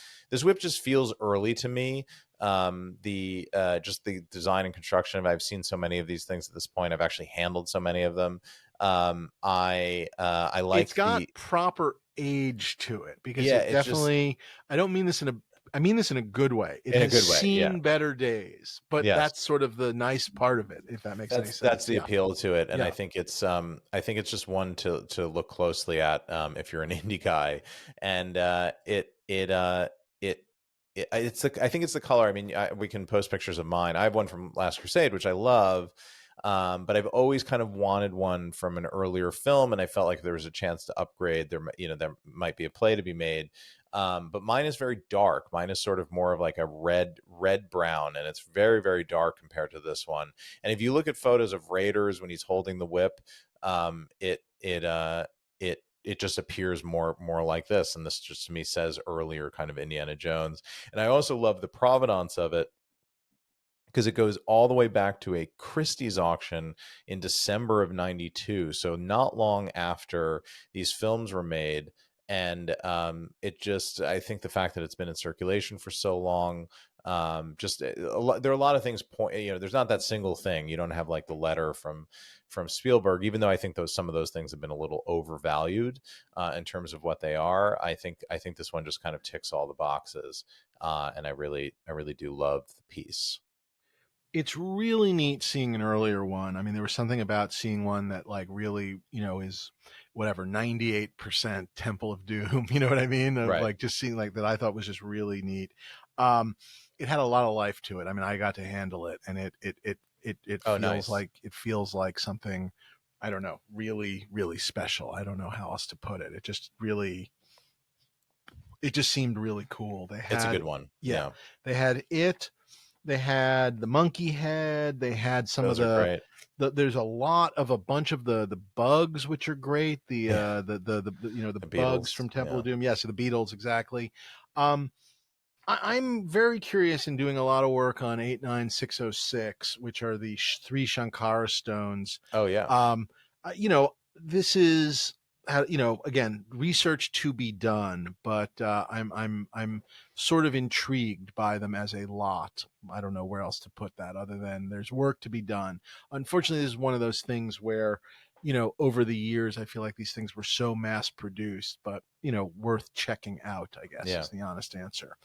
whip just feels early to me. The just the design and construction. I've seen so many of these things at this point. I've actually handled so many of them. I
It's
like
got
the
proper age to it because
yeah,
it
it's just
definitely, I don't mean this in a I mean this in a good way. It
in a
has
good way. Yeah.
seen better days, but
Yes.
that's sort of the nice part of it, if that makes any
That's
sense.
the
Yeah.
appeal to it, and
Yeah.
I think it's just one to look closely at if you're an indie guy, and it's the I think it's the color. I mean, we can post pictures of mine. I have one from Last Crusade, which I love, but I've always kind of wanted one from an earlier film, and I felt like there was a chance to upgrade. There might be a play to be made. But mine is very dark. Mine is sort of more of like a red brown, and it's very, very dark compared to this one. And if you look at photos of Raiders when he's holding the whip, it just appears more like this. And this just to me says earlier kind of Indiana Jones. And I also love the provenance of it because it goes all the way back to a Christie's auction in December of '92. So not long after these films were made. And it just, I think the fact that it's been in circulation for so long, there are a lot of things there's not that single thing. You don't have like the letter from Spielberg, even though I think some of those things have been a little overvalued in terms of what they are. I think this one just kind of ticks all the boxes. And I really do love the piece.
It's really neat seeing an earlier one. I mean, there was something about seeing one that like really, is whatever, 98% Temple of Doom, you know what I mean? Of
Right.
like just seeing like that I thought was just really neat. Um, it had a lot of life to it. I mean, I got to handle it and
Oh, nice.
it feels like something, I don't know, really, really special. I don't know how else to put it. It just seemed really cool. They
It's a
had,
good one.
yeah,
Yeah.
they had it, they had the monkey head. They had some of
Those are great.
there's a lot of a bunch of the bugs, which are great. The
Yeah.
the
The
bugs
Beatles.
from Temple
Yeah.
of Doom. Yeah, so the Beatles exactly. Um, I'm very curious in doing a lot of work on 89606, which are the 3 Shankara stones.
Oh, yeah.
This is again, research to be done, but I'm sort of intrigued by them as a lot. I don't know where else to put that other than there's work to be done. Unfortunately, this is one of those things where, over the years, I feel like these things were so mass produced, but worth checking out, I guess,
Yeah.
is the honest answer.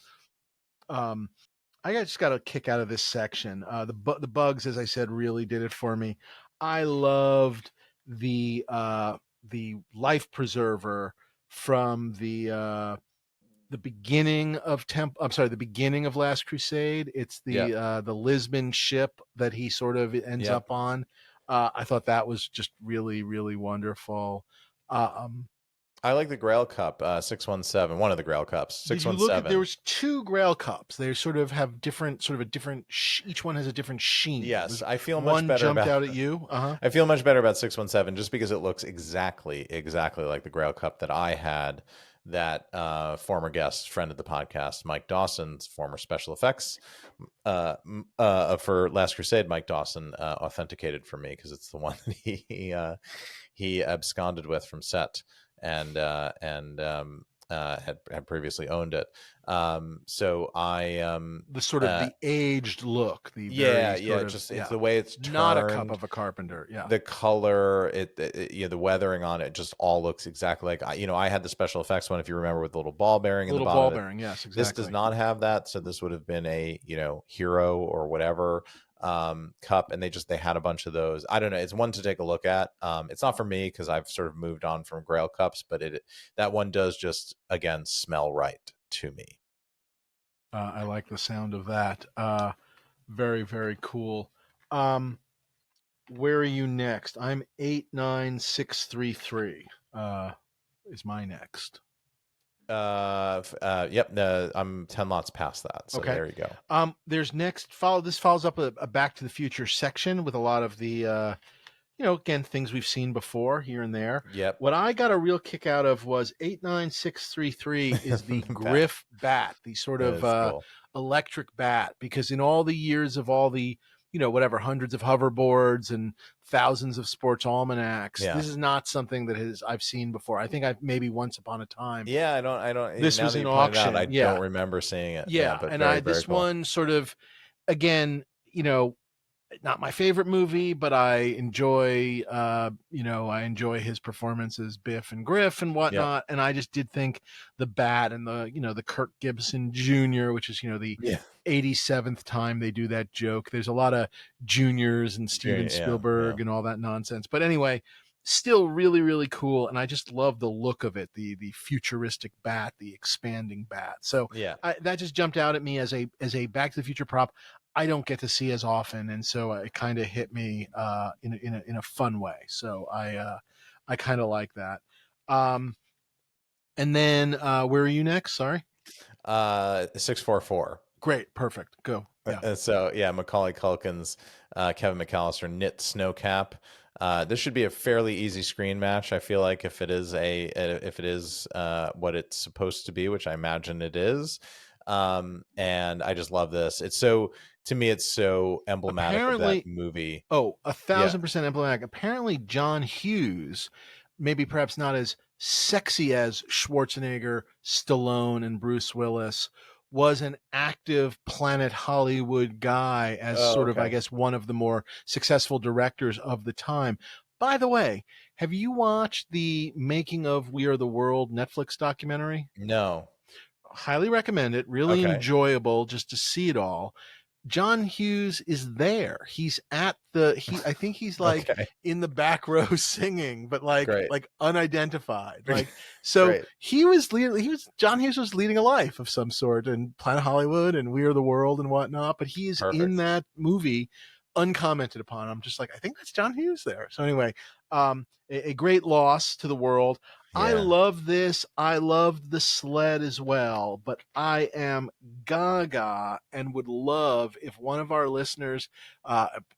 I just got a kick out of this section. The bugs, as I said, really did it for me. I loved the life preserver from the beginning of the beginning of Last Crusade. It's
Yep.
the Lisbon ship that he sort of ends
Yep.
up on. I thought that was just really, really wonderful. Um,
I like the Grail Cup, 617, one of the Grail Cups,
Did you look at? There
617.
was two Grail cups. They sort of have different, sort of a different. Each one has a different sheen.
Yes,
Was
I feel much
one
better
jumped
about
out at you?
I feel much better about 617 just because it looks exactly like the Grail Cup that I had, that former guest, friend of the podcast, Mike Dawson's former special effects for Last Crusade. Mike Dawson authenticated for me because it's the one that he absconded with from set and had previously owned it. So I
The sort of the aged look, the
yeah,
very
yeah,
sort of
just it's the way it's
not a cup
turned,
of a carpenter. Yeah,
the color, the weathering on it just all looks exactly like I had the special effects one, if you remember, with the little ball bearing in the
little
bottom
ball
of it.
bearing. Yes,
This does
exactly.
not have that, so this would have been a hero or whatever cup, and they had a bunch of those. I don't know, it's one to take a look at. It's not for me because I've sort of moved on from Grail cups, but that one does just again smell right to me.
I like the sound of that. Very, very cool. Where are you next? I'm 89633. Is my next.
Yep, I'm 10 lots past that, so
Okay.
there you go.
There's this follows up a Back to the Future section with a lot of the again, things we've seen before here and there.
Yep.
What I got a real kick out of was 89633 is the Griff bat, the sort of
cool.
electric bat, because in all the years of all the hundreds of hoverboards and thousands of sports almanacs, this is not something that I've seen before. I think I've maybe once upon a time.
Yeah, I don't.
This
now
was
that
in
you pointed
auction.
out, I don't remember seeing it.
Yeah,
but
and
very,
this
cool.
one sort of, again, not my favorite movie, but I enjoy, I enjoy his performances, Biff and Griff and whatnot. And I just did think the bat and the Kirk Gibson Jr., which is, the 87th time they do that joke. There's a lot of juniors and Steven Spielberg and all that nonsense. But anyway, still really, really cool. And I just love the look of it, the futuristic bat, the expanding bat. So that just jumped out at me as a Back to the Future prop I don't get to see as often, and so it kind of hit me in a fun way. So I kind of like that. And then where are you next? Sorry.
644.
Great, perfect. Go.
Yeah. So Macaulay Culkin's Kevin McAllister knit snowcap. This should be a fairly easy screen match. I feel like if it is what it's supposed to be, which I imagine it is. And I just love this. To me, it's so emblematic of that movie.
Oh, 1,000% emblematic. Apparently, John Hughes, maybe perhaps not as sexy as Schwarzenegger, Stallone, and Bruce Willis, was an active Planet Hollywood guy as I guess, one of the more successful directors of the time. By the way, have you watched the Making of We Are the World Netflix documentary?
No.
Highly recommend it. Really enjoyable just to see it all. John Hughes is there. He's at I think he's like in the back row singing, but like unidentified. Like, so John Hughes was leading a life of some sort in Planet Hollywood and We Are the World and whatnot, but he is in that movie uncommented upon. I'm just like, I think that's John Hughes there. So anyway, a great loss to the world. Yeah. I love this. I loved the sled as well, but I am gaga and would love if one of our listeners,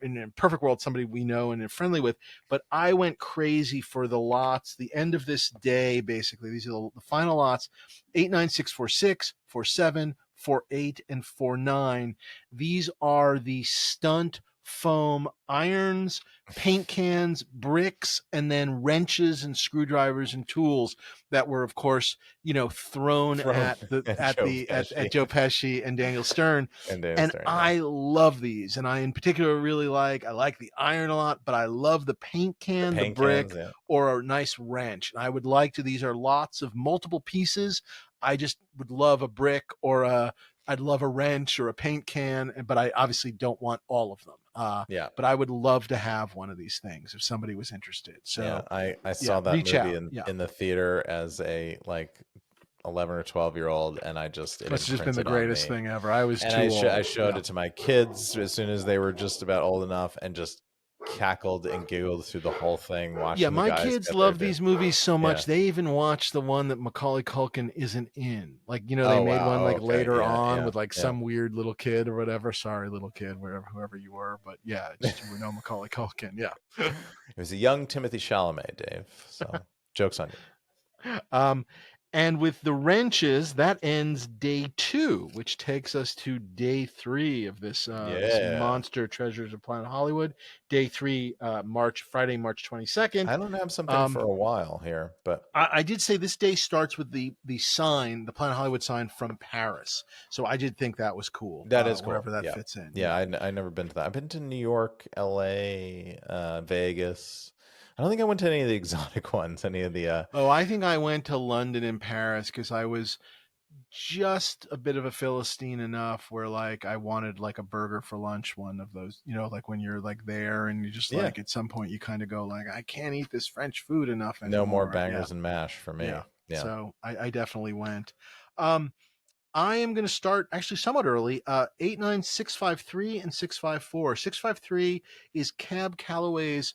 in a perfect world, somebody we know and are friendly with, but I went crazy for the lots, the end of this day, basically. These are the final lots, 89646, 47, 48, and 49. These are the stunt foam, irons, paint cans, bricks, and then wrenches and screwdrivers and tools that were, of course, thrown
Thrown
at the
at
at
Joe
the at
Pesci
Joe Pesci and Daniel Stern.
and Daniel
And
Stern. Yeah.
I love these, and I in particular really I like the iron a lot, but I love the paint can, the
Paint
brick,
cans, yeah.
or a nice wrench. And I would like to. These are lots of multiple pieces. I just would love a brick or I'd love a wrench or a paint can, but I obviously don't want all of them.
Yeah.
But I would love to have one of these things if somebody was interested. So
Yeah, I saw that
reach
movie
out.
in the theater as a 11 or 12-year-old, and it
Must have just been the
imprinted on
greatest
me.
thing ever. I was
And
too old.
I showed it to my kids as soon as they were just about old enough, and just cackled and giggled through the whole thing watching
Yeah,
the
my
guys
kids
get
love
their
these movies so much.
Yeah.
They even watch the one that Macaulay Culkin isn't in. Like, they
Oh,
made
wow.
one
Okay.
later
Yeah,
on
yeah,
with
yeah.
some weird little kid or whatever. Sorry, little kid, whoever you were. But yeah, just you know Macaulay Culkin. Yeah.
It was a young Timothy Chalamet, Dave. So joke's on you.
And with the wrenches, that ends day 2, which takes us to day 3 of this monster Treasures of Planet Hollywood. Day 3, Friday, March 22nd.
I don't have something for a while here, but
I did say this day starts with the sign, the Planet Hollywood sign from Paris. So I did think that was cool.
that is cool.
Wherever that fits in.
Yeah, I never been to that. I've been to New York, LA, Vegas. I don't think I went to any of the exotic ones, any of the
I think I went to London and Paris because I was just a bit of a Philistine enough where I wanted a burger for lunch, one of those, when you're there and you just at some point you kind of go I can't eat this French food enough anymore.
No more bangers and mash for me. Yeah.
So I definitely went. I am going to start actually somewhat early. 89653 and 654. 653 is Cab Calloway's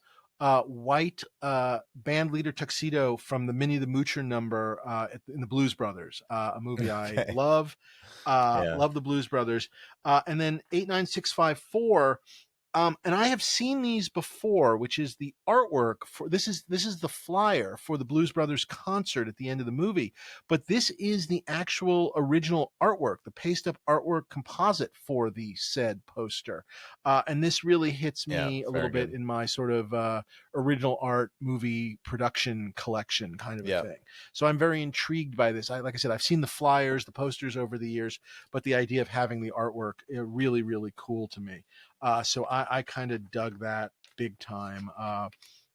white band leader tuxedo from the Minnie the Moocher number in the Blues Brothers, a movie I love. Love the Blues Brothers. And then 89654. And I have seen these before, which is the artwork for this is the flyer for the Blues Brothers concert at the end of the movie. But this is the actual original artwork, the paste up artwork composite for the said poster. And this really hits me a little bit in my sort of original art movie production collection kind of a thing. So I'm very intrigued by this. Like I said, I've seen the flyers, the posters over the years, but the idea of having the artwork really, really cool to me. So I kind of dug that big time.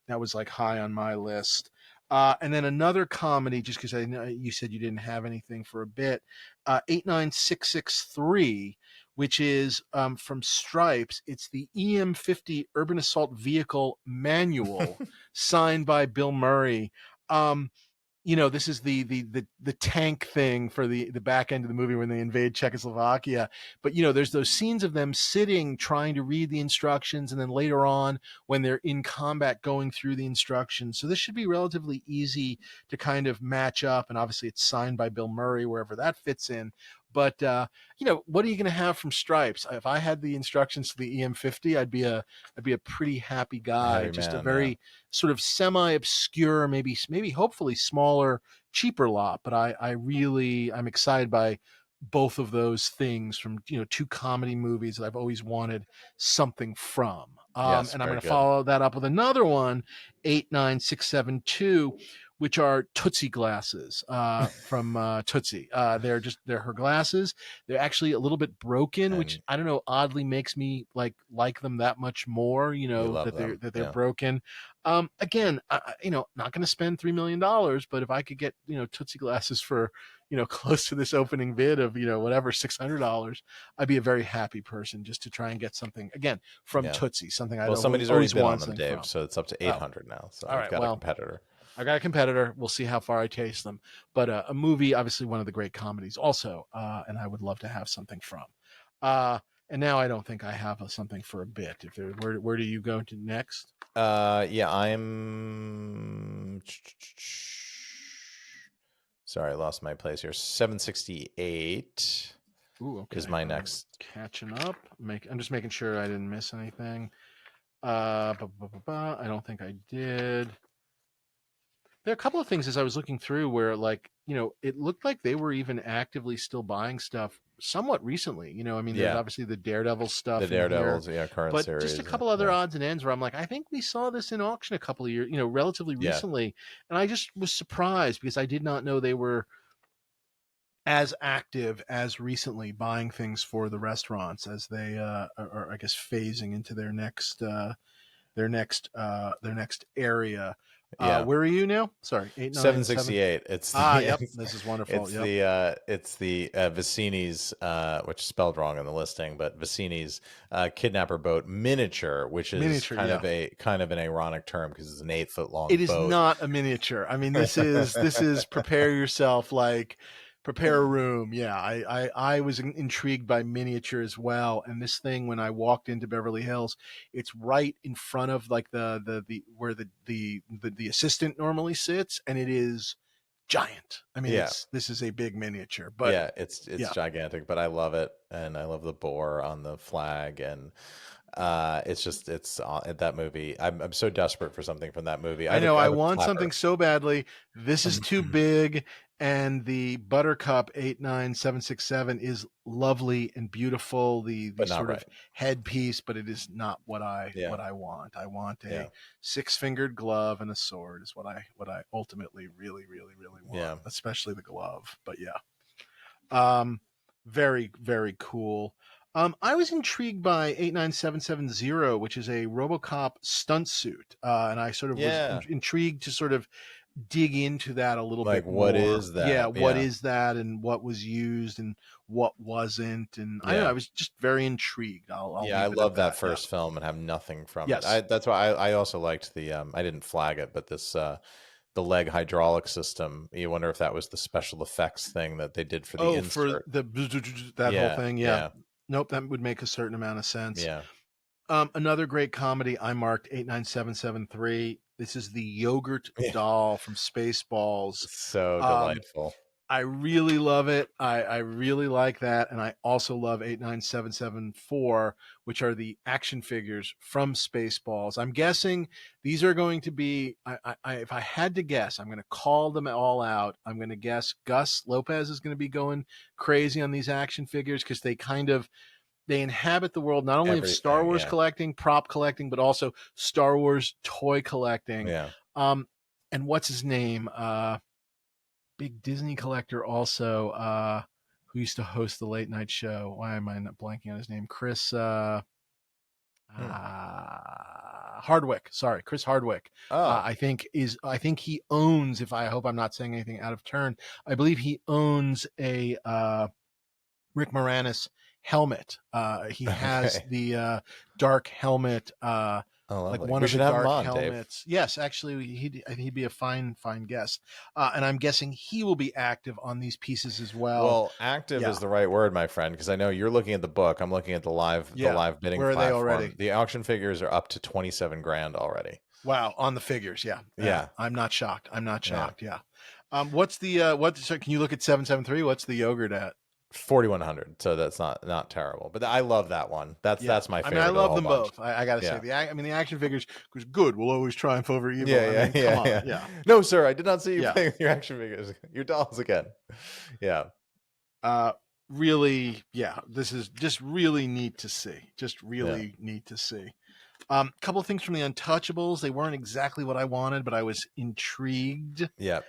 That was high on my list. And then another comedy, just because I know you said you didn't have anything for a bit, 89663, which is from Stripes. It's the EM50 Urban Assault Vehicle Manual signed by Bill Murray. This is the tank thing for the back end of the movie when they invade Czechoslovakia. But, there's those scenes of them sitting, trying to read the instructions, and then later on when they're in combat going through the instructions. So this should be relatively easy to kind of match up. And obviously it's signed by Bill Murray, wherever that fits in. But, what are you going to have from Stripes? If I had the instructions to the EM50, I'd be a pretty happy guy. A very sort of semi-obscure, maybe hopefully smaller, cheaper lot. But I'm excited by both of those things from, two comedy movies that I've always wanted something from. And I'm going to follow that up with another one, 89672. Which are Tootsie glasses from Tootsie. They're her glasses. They're actually a little bit broken, which I don't know, oddly makes me like them that much more. That they're broken. Again, not going to spend $3 million, but if I could get Tootsie glasses for close to this opening bid of whatever $600, I'd be a very happy person just to try and get something again from Tootsie. Something
somebody's already bid on them, Dave. From. So it's up to 800 now. So I've got a competitor.
I got a competitor. We'll see how far I taste them. But a movie, obviously one of the great comedies also, and I would love to have something from. And now I don't think I have something for a bit. Where do you go to next?
I'm... Sorry, I lost my place here. 768 is my next.
Catching up. I'm just making sure I didn't miss anything. I don't think I did. There are a couple of things as I was looking through where it looked like they were even actively still buying stuff somewhat recently. I mean, there's
Yeah.
obviously the Daredevil stuff
The
in here,
Daredevils, yeah, current
but
series.
just a couple other
Yeah.
odds and ends where I'm like, I think we saw this in auction a couple of years, relatively
Yeah.
recently, and I just was surprised because I did not know they were as active as recently buying things for the restaurants as they are, I guess, phasing into their next area.
Yeah.
Where are you now? Sorry, 897.
768. It's
Ah,
the
yep. This is wonderful.
it's
Yep.
the Vicini's, which is spelled wrong in the listing, but Vicini's kidnapper boat miniature, which is
Miniature,
kind
yeah.
of an ironic term because it's an 8-foot long
It is
boat.
not a miniature. I mean, this is prepare yourself, like prepare a room. Yeah, I was intrigued by miniature as well. And this thing, when I walked into Beverly Hills, it's right in front of like the where the assistant normally sits, and it is giant. I mean,
Yeah.
this is a big miniature, but
Yeah, it's
yeah.
gigantic, but I love it, and I love the boar on the flag, and it's that movie. I'm so desperate for something from that movie.
I know I
have a
want
clapper.
something so badly. This is too big, and the Buttercup 89767 is lovely and beautiful. The
But not
sort
right.
of headpiece, but it is not what I
Yeah.
want. I want a
Yeah.
6-fingered glove and a sword is what I ultimately really, really, really want.
Yeah.
Especially the glove. But yeah. Very, very cool. I was intrigued by 89770, which is a RoboCop stunt suit, and I sort of
Yeah.
was intrigued to sort of dig into that a little
Like,
bit
what
more.
is that?
Yeah, what
Yeah.
is that, and what was used, and what wasn't, and I don't know.
Yeah.
I was just very intrigued. I'll
Yeah, I
leave it at
love that
Yeah.
first film and have nothing from
Yes.
it. That's why I also liked the I didn't flag it, but this the leg hydraulic system. You wonder if that was the special effects thing that they did for the insert.
For that whole thing. Yeah. Nope, that would make a certain amount of sense.
Yeah.
Another great comedy I marked 89773. This is the yogurt
Yeah.
doll from Spaceballs.
So delightful.
I really love it. I really like that. And I also love 89774, which are the action figures from Spaceballs. I'm guessing these are going to be, if I had to guess, I'm going to call them all out. I'm going to guess Gus Lopez is going to be going crazy on these action figures because they inhabit the world not only of Star Wars collecting, prop collecting, but also Star Wars toy collecting.
Yeah.
And what's his name? Big Disney collector also, who used to host the late night show. Why am I not blanking on his name? Chris Hardwick. Sorry, Chris Hardwick. I think he owns, I hope I'm not saying anything out of turn, I believe he owns a Rick Moranis helmet. He has the dark helmet, like one of the dark helmets. Dave. Yes, actually, he'd be a fine guest. And I'm guessing he will be active on these pieces as well.
Well, active is the right word, my friend, because I know you're looking at the book. I'm looking at the live bidding
Where are
platform.
They already?
The auction figures are up to $27,000 already.
Wow, on the figures, yeah. I'm not shocked. Yeah. What's the so can you look at 773? What's the yogurt at?
4,100, so that's not terrible, but I love that one. That's my favorite.
I love them
bunch.
both. I gotta say, the action figures was good. We'll always triumph over evil.
Yeah. No, sir, I did not see you playing with your action figures, your dolls again. Yeah.
Really, this is just really neat to see. Neat to see. Couple of things from the Untouchables. They weren't exactly what I wanted, but I was intrigued.
Yeah.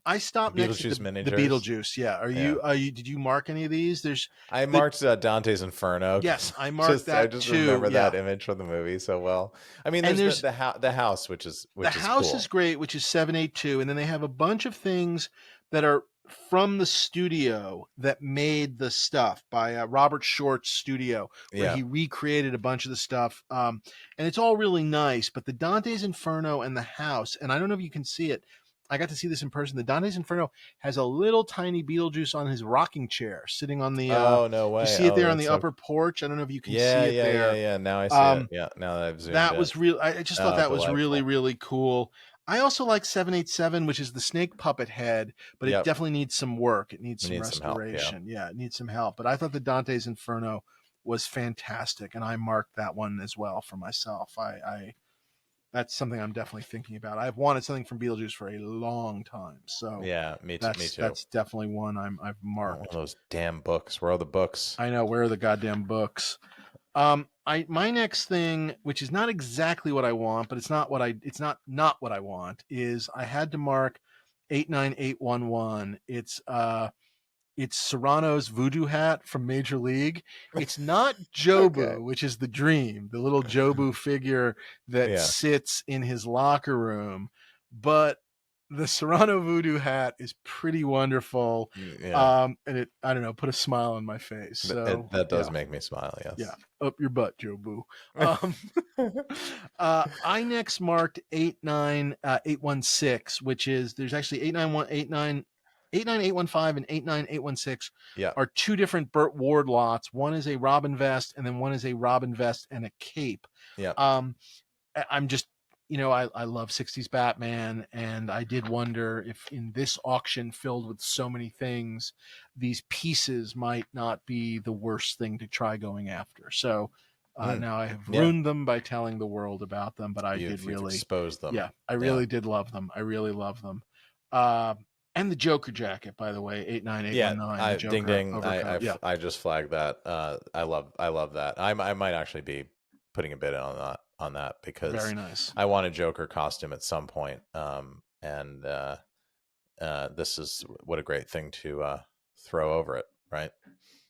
I stopped next to the Beetlejuice. Yeah. Are you? Did you mark any of these?
I marked Dante's Inferno.
Yes, I marked that.
I just remember that image from the movie so well. I mean, there's the house, which is
house
cool.
is great, which is 782, and then they have a bunch of things that are from the studio that made the stuff by Robert Short's studio, where he recreated a bunch of the stuff, and it's all really nice. But the Dante's Inferno and the house, and I don't know if you can see it. I got to see this in person. The Dante's Inferno has a little tiny Beetlejuice on his rocking chair, sitting on the.
Oh no way!
You see it there on the upper porch. I don't know if you can see it there.
Yeah. Now I see it. Yeah. Now that I've zoomed in.
Was real. I just thought that was really, really cool. I also like 787, which is the snake puppet head, but it definitely needs some work. It needs some restoration. Some help, it needs some help. But I thought the Dante's Inferno was fantastic, and I marked that one as well for myself. that's something I'm definitely thinking about. I've wanted something from Beetlejuice for a long time, so
Yeah, me too. Me too.
that's definitely one I've
One of
marked.
those damn books. Where are the books?
I know, where are the goddamn books? My next thing, which is not exactly what I want, but it's not what I want, is I had to mark 89811. It's Serrano's voodoo hat from Major League. It's not
Okay.
Jobu, which is the dream, the little Jobu figure that
Yeah.
sits in his locker room, but the Serrano voodoo hat is pretty wonderful.
Yeah.
And I don't know, put a smile on my face. So
That does
yeah,
make me smile.
yeah,
Yes.
up your butt, Jobu. Um, I next marked 89816, which is there's actually 89815 and 89816
Yeah.
are two different Burt Ward lots. One is a Robin vest, and then one is a Robin vest and a cape.
Yeah.
I'm just, I love 60s Batman, and I did wonder if in this auction filled with so many things, these pieces might not be the worst thing to try going after. So now I have ruined them by telling the world about them, but
You've
really
exposed them.
yeah, I really did love them. I really love them. And the Joker jacket, by the way, 89819.
Yeah, ding ding.
Overcoat.
I just flagged that. I love that. I might actually be putting a bid on that because
very nice.
I want a Joker costume at some point. And this is what a great thing to throw over it, right?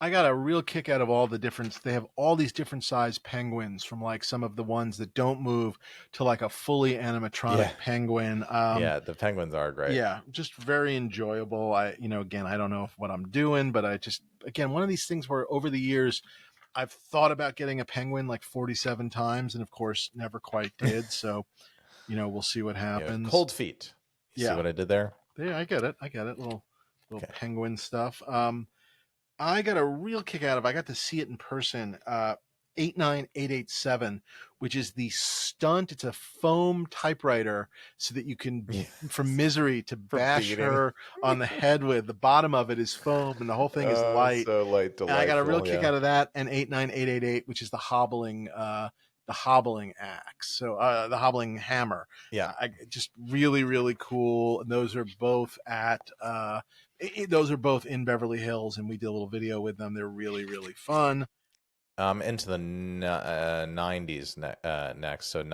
I got a real kick out of all the different. They have all these different size penguins, from like some of the ones that don't move to like a fully animatronic penguin.
The penguins are great.
Yeah, just very enjoyable. Again, I don't know what I'm doing, but again, one of these things where over the years I've thought about getting a penguin like 47 times, and of course never quite did. So, we'll see what happens.
Cold feet. See what I did there?
Yeah, I get it. Little penguin stuff. I got a real kick out of. I got to see it in person. 89887, which is the stunt. It's a foam typewriter, so that you can, from Misery, to bash her on the head with. The bottom of it is foam, and the whole thing is light.
So light, delightful.
And I got a real kick out of that. And 89888, which is the hobbling axe. So the hobbling hammer.
Yeah,
just really, really cool. And those are both in Beverly Hills, and we did a little video with them. They're really, really fun.
Into the 90s next, so the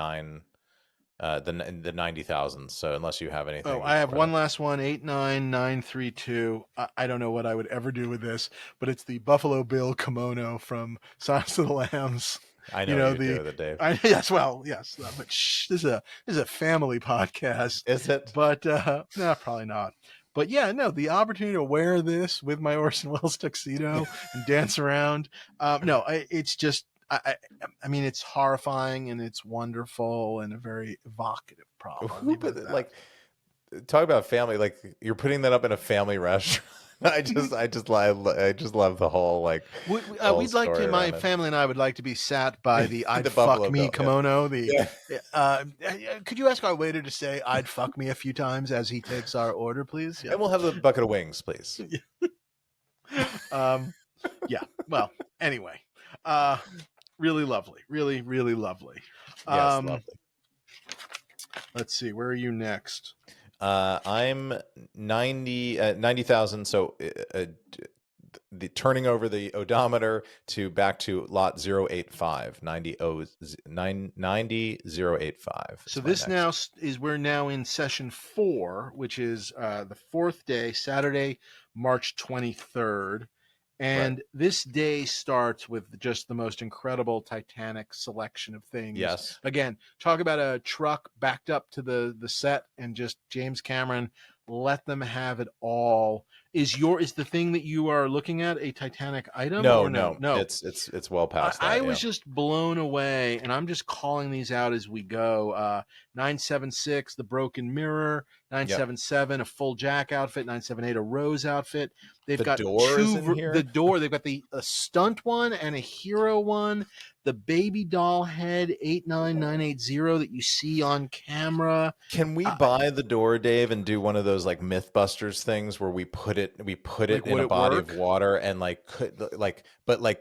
90,000. So unless you have anything.
I have one last one, 89932. I don't know what I would ever do with this, but it's the Buffalo Bill kimono from Silence of the Lambs.
I know you do with it, Dave.
Yes, but this is a family podcast.
Is it?
But no, probably not. But yeah, no, the opportunity to wear this with my Orson Welles tuxedo and dance around. It's just, I mean, it's horrifying and it's wonderful and a very evocative problem.
Like, talk about family. Like, you're putting that up in a family restaurant. I just love the whole like.
We'd like to. My family and I would like to be sat by the "I'd fuck me" kimono. Could you ask our waiter to say "I'd fuck me" a few times as he takes our order, please? Yeah.
And we'll have a bucket of wings, please.
Yeah. Well, anyway, really lovely. Really, really lovely.
Yes, lovely.
Let's see. Where are you next?
I'm 90,000. So the turning over the odometer back to lot 085, 90085.
So this now we're now in session 4, which is the 4th day, Saturday, March 23rd. And this day starts with just the most incredible Titanic selection of things.
Yes.
Again, talk about a truck backed up to the set, and just James Cameron let them have it all. Is the thing that you are looking at a Titanic item?
No. It's well past that.
I was just blown away, and I'm just calling these out as we go. 976, the broken mirror. 977, a full Jack outfit. 978, a Rose outfit. They've got the door. They've got the stunt one and a hero one. The baby doll head 89980 that you see on camera.
Can we buy the door, Dave, and do one of those like Mythbusters things where we put it in a body of water and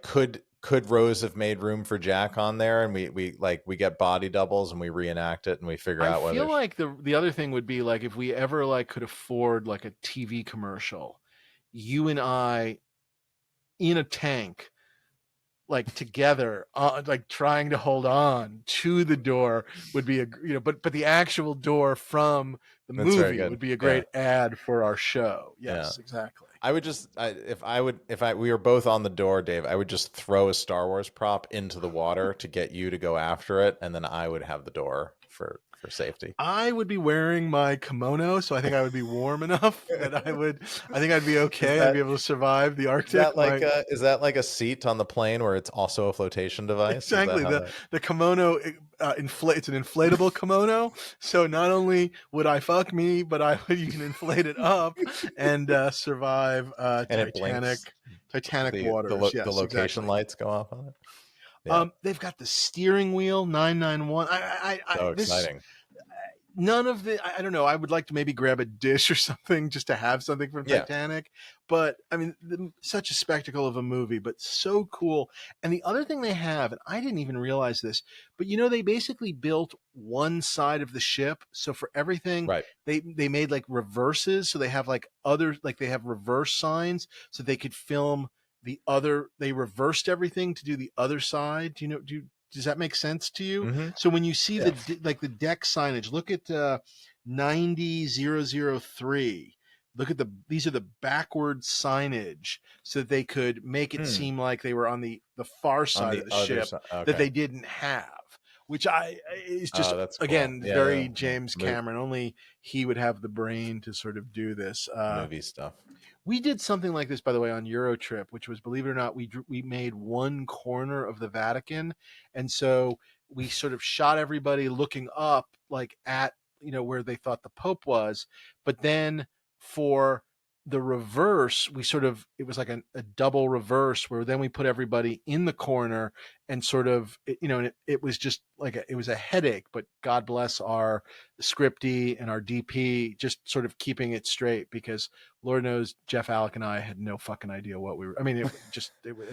could could Rose have made room for Jack on there? And we get body doubles and we reenact it and we figure
I
out whether
feel like the other thing would be like if we ever like could afford like a TV commercial, you and I in a tank, like together, like trying to hold on to the door would be but the actual door from the
That's very
movie
good.
would be a
Yeah.
great ad for our show.
Yeah.
Yes, exactly.
I would just if we were both on the door, Dave, I would just throw a Star Wars prop into the water to get you to go after it, and then I would have the door for safety.
I would be wearing my kimono, so I think I would be warm enough that I think I'd be okay. I'd be able to survive the Arctic.
Is that like a seat on the plane where it's also a flotation device?
Exactly. The kimono it's an inflatable kimono, so not only would I fuck me, but you can inflate it up and survive
and
Titanic waters.
The location
exactly.
lights go off on it. Yeah.
They've got the steering wheel 991.
So exciting.
None of the, I don't know. I would like to maybe grab a dish or something just to have something from Titanic. But I mean, such a spectacle of a movie, but so cool. And the other thing they have, and I didn't even realize this, but they basically built one side of the ship. So for everything,
right.
they made like reverses. So they have they have reverse signs so they could film the other. They reversed everything to do the other side. Does that make sense to you?
Mm-hmm.
So when you see the deck signage, look at 90003. Look at these are the backwards signage so that they could make it seem like they were on the far side of the ship that they didn't have, which is just again
cool.
very James Cameron. Only he would have the brain to sort of do this
movie stuff.
We did something like this, by the way, on Eurotrip, which was, believe it or not, we made one corner of the Vatican. And so we sort of shot everybody looking up like at, where they thought the Pope was. But then for the reverse, it was like a double reverse where then we put everybody in the corner and sort of, it was just like it was a headache, but God bless our scripty and our DP just sort of keeping it straight because Lord knows Jeff Alec and I had no fucking idea what we were. I mean, at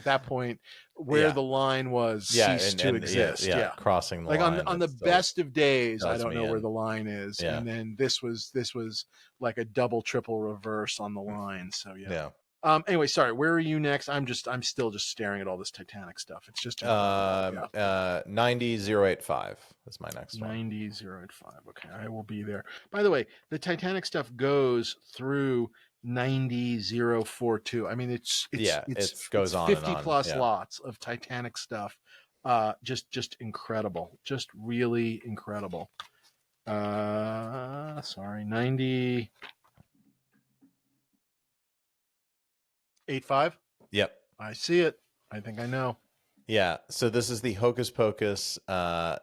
that point where the line was ceased to exist. Yeah.
Crossing the line.
Like on the best of days, I don't know where the line is.
Yeah.
And then this was like a double, triple reverse on the line. So
yeah.
Anyway, sorry. Where are you next? I'm still just staring at all this Titanic stuff. It's just
90085 is my next one.
90085. Okay, I will be there. By the way, the Titanic stuff goes through 90042. I mean, it goes on 50 and on. Plus lots of Titanic stuff. Just incredible. Just really incredible. Sorry, 985.
Yep.
I see it. I think I know.
Yeah. So this is the Hocus Pocus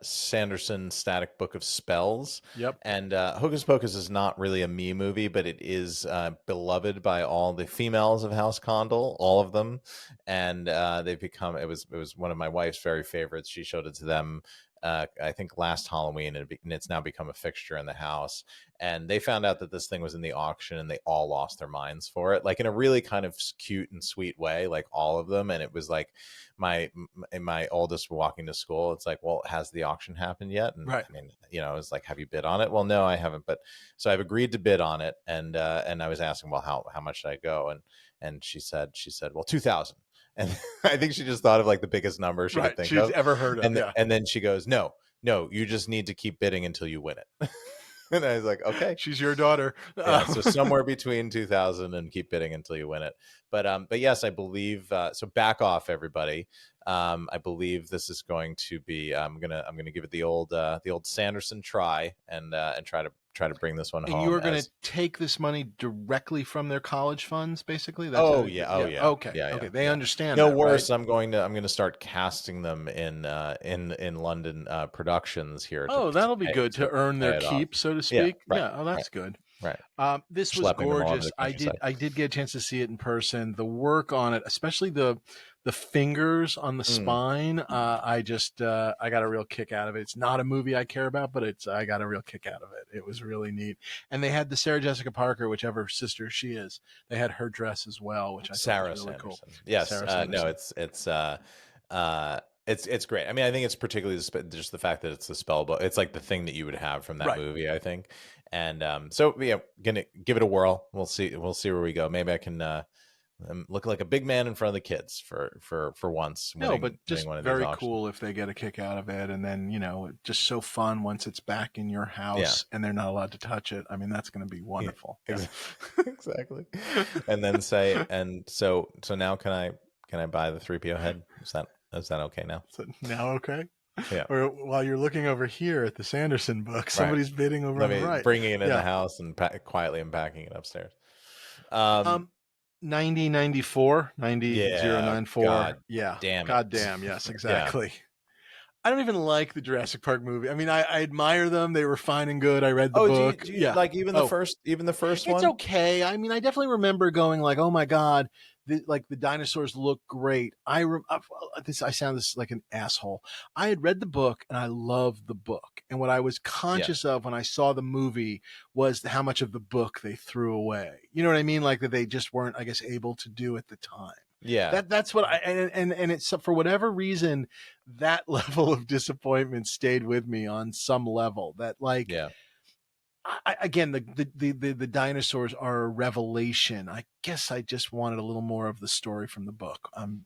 Sanderson static book of spells.
Yep.
And Hocus Pocus is not really a me movie, but it is beloved by all the females of House Condell, all of them. And they've become, it was one of my wife's very favorites. She showed it to them I think last Halloween, and it's now become a fixture in the house. And they found out that this thing was in the auction and they all lost their minds for it, like in a really kind of cute and sweet way, like all of them. And it was like my oldest walking to school. It's like, well, has the auction happened yet? And
right.
I mean, it's like, have you bid on it? Well, no, I haven't. But so I've agreed to bid on it. And I was asking, well, how much should I go? And she said, well, 2,000. And I think she just thought of like the biggest number she could think
she's
of.
ever heard of.
And then she goes, no, you just need to keep bidding until you win it. And I was like, okay,
she's your daughter.
So somewhere between 2,000 and keep bidding until you win it. But yes, I believe so. Back off, everybody. I believe this is going to be. I'm gonna give it the old Sanderson try and try to bring this one home.
And you are going to take this money directly from their college funds, basically.
Yeah.
Okay.
Yeah.
Okay. They understand.
No
that,
worse.
Right?
I'm going to start casting them in London productions here.
That'll be good to earn their keep, so to speak.
Yeah. Right.
Yeah. Oh, that's good.
Right.
This was gorgeous. I did get a chance to see it in person. The work on it, especially the fingers on the spine, I got a real kick out of it. It's not a movie I care about, but I got a real kick out of it. It was really neat. And they had the Sarah Jessica Parker, whichever sister she is. They had her dress as well, which I thought was really cool.
Yes.
Sarah Sanderson.
No, it's It's great. I mean, I think it's particularly just the fact that it's the spell book. It's like the thing that you would have from that
Right.
movie, I think. And so yeah, gonna give it a whirl. We'll see where we go. Maybe I can look like a big man in front of the kids for once,
No, but
winning
just
one of these
very
auctions.
cool if they get a kick out of it. And then, just so fun once it's back in your house and they're not allowed to touch it. I mean, that's going to be wonderful.
Yeah, exactly. And then so now can I buy the 3PO head? Is that okay now?
So now, okay.
Yeah.
Or while you're looking over here at the Sanderson book, somebody's bidding over on the right.
Bringing it in the house and quietly unpacking it upstairs.
9094, 90094.
God
yeah.
damn it.
God damn. Yes, exactly. I don't even like the Jurassic Park movie. I mean, I admire them. They were fine and good. I read the book.
Do you like even the first one?
It's okay. I mean, I definitely remember going like, "Oh my god, the dinosaurs look great." I sound this like an asshole. I had read the book and I loved the book. And what I was conscious of when I saw the movie was how much of the book they threw away. You know what I mean? Like that they just weren't, I guess, able to do at the time.
Yeah.
That's what and it's for whatever reason that level of disappointment stayed with me on some level. That like, again, the dinosaurs are a revelation. I guess I just wanted a little more of the story from the book. I'm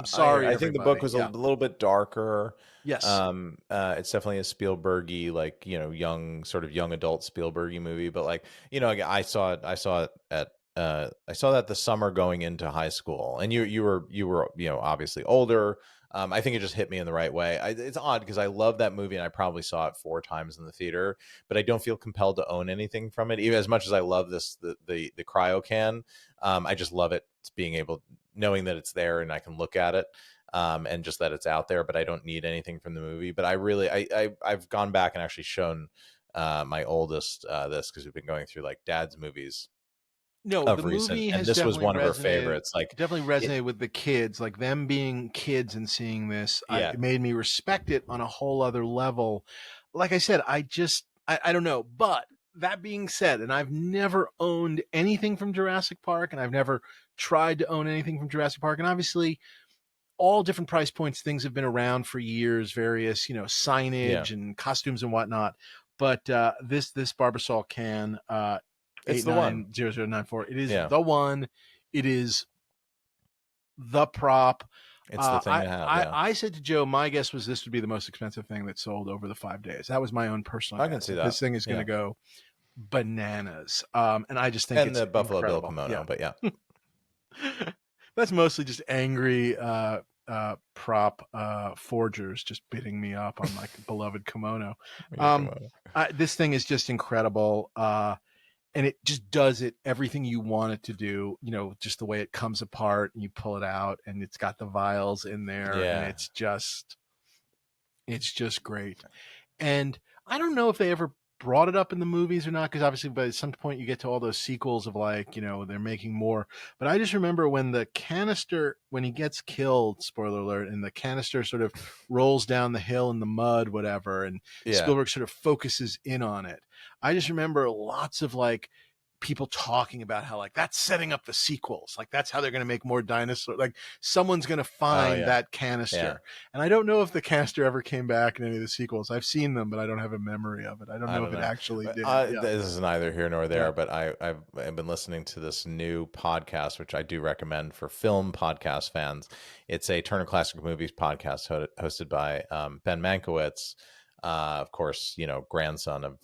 sorry.
I think the book was a little bit darker.
Yes.
It's definitely a Spielbergy, like, young adult Spielbergy movie. But like, I saw it at I saw that the summer going into high school, and you were obviously older. I think it just hit me in the right way. It's odd because I love that movie and I probably saw it 4 times in the theater, but I don't feel compelled to own anything from it. Even as much as I love the cryo can, I just love it knowing that it's there and I can look at it. And just that it's out there, but I don't need anything from the movie. But I've gone back and actually shown my oldest this, because we've been going through like dad's movies.
No, the movie has
this was one of her favorites. Like,
definitely resonated with the kids, like them being kids and seeing this. It made me respect it on a whole other level. Like I said, I don't know. But that being said, and I've never owned anything from Jurassic Park, and I've never tried to own anything from Jurassic Park, and obviously all different price points, things have been around for years, various, signage and costumes and whatnot. But this Barbasol can,
it's the one.
0094. It is the one. It is the prop.
It's the thing to have.
I said to Joe, my guess was this would be the most expensive thing that sold over the 5 days. That was my own personal guess.
I can see that.
This thing is going to go bananas. And I just think it's
the Buffalo
incredible.
Bill kimono, but yeah.
That's mostly just angry prop forgers just bidding me up on my beloved kimono. This thing is just incredible. And it just does everything you want it to do, just the way it comes apart and you pull it out and it's got the vials in there and it's just great. And I don't know if they ever brought it up in the movies or not, because obviously by some point you get to all those sequels of like, they're making more. But I just remember when he gets killed, spoiler alert, and the canister sort of rolls down the hill in the mud, whatever, and Spielberg sort of focuses in on it. I just remember lots of like people talking about how like that's setting up the sequels, like that's how they're going to make more dinosaurs, like someone's going to find that canister. And I don't know if the canister ever came back in any of the sequels. I've seen them, but I don't have a memory of it. I don't know if it actually did.
This is neither here nor there, but I've been listening to this new podcast, which I do recommend for film podcast fans. It's a Turner Classic Movies podcast hosted by Ben Mankiewicz, of course, grandson of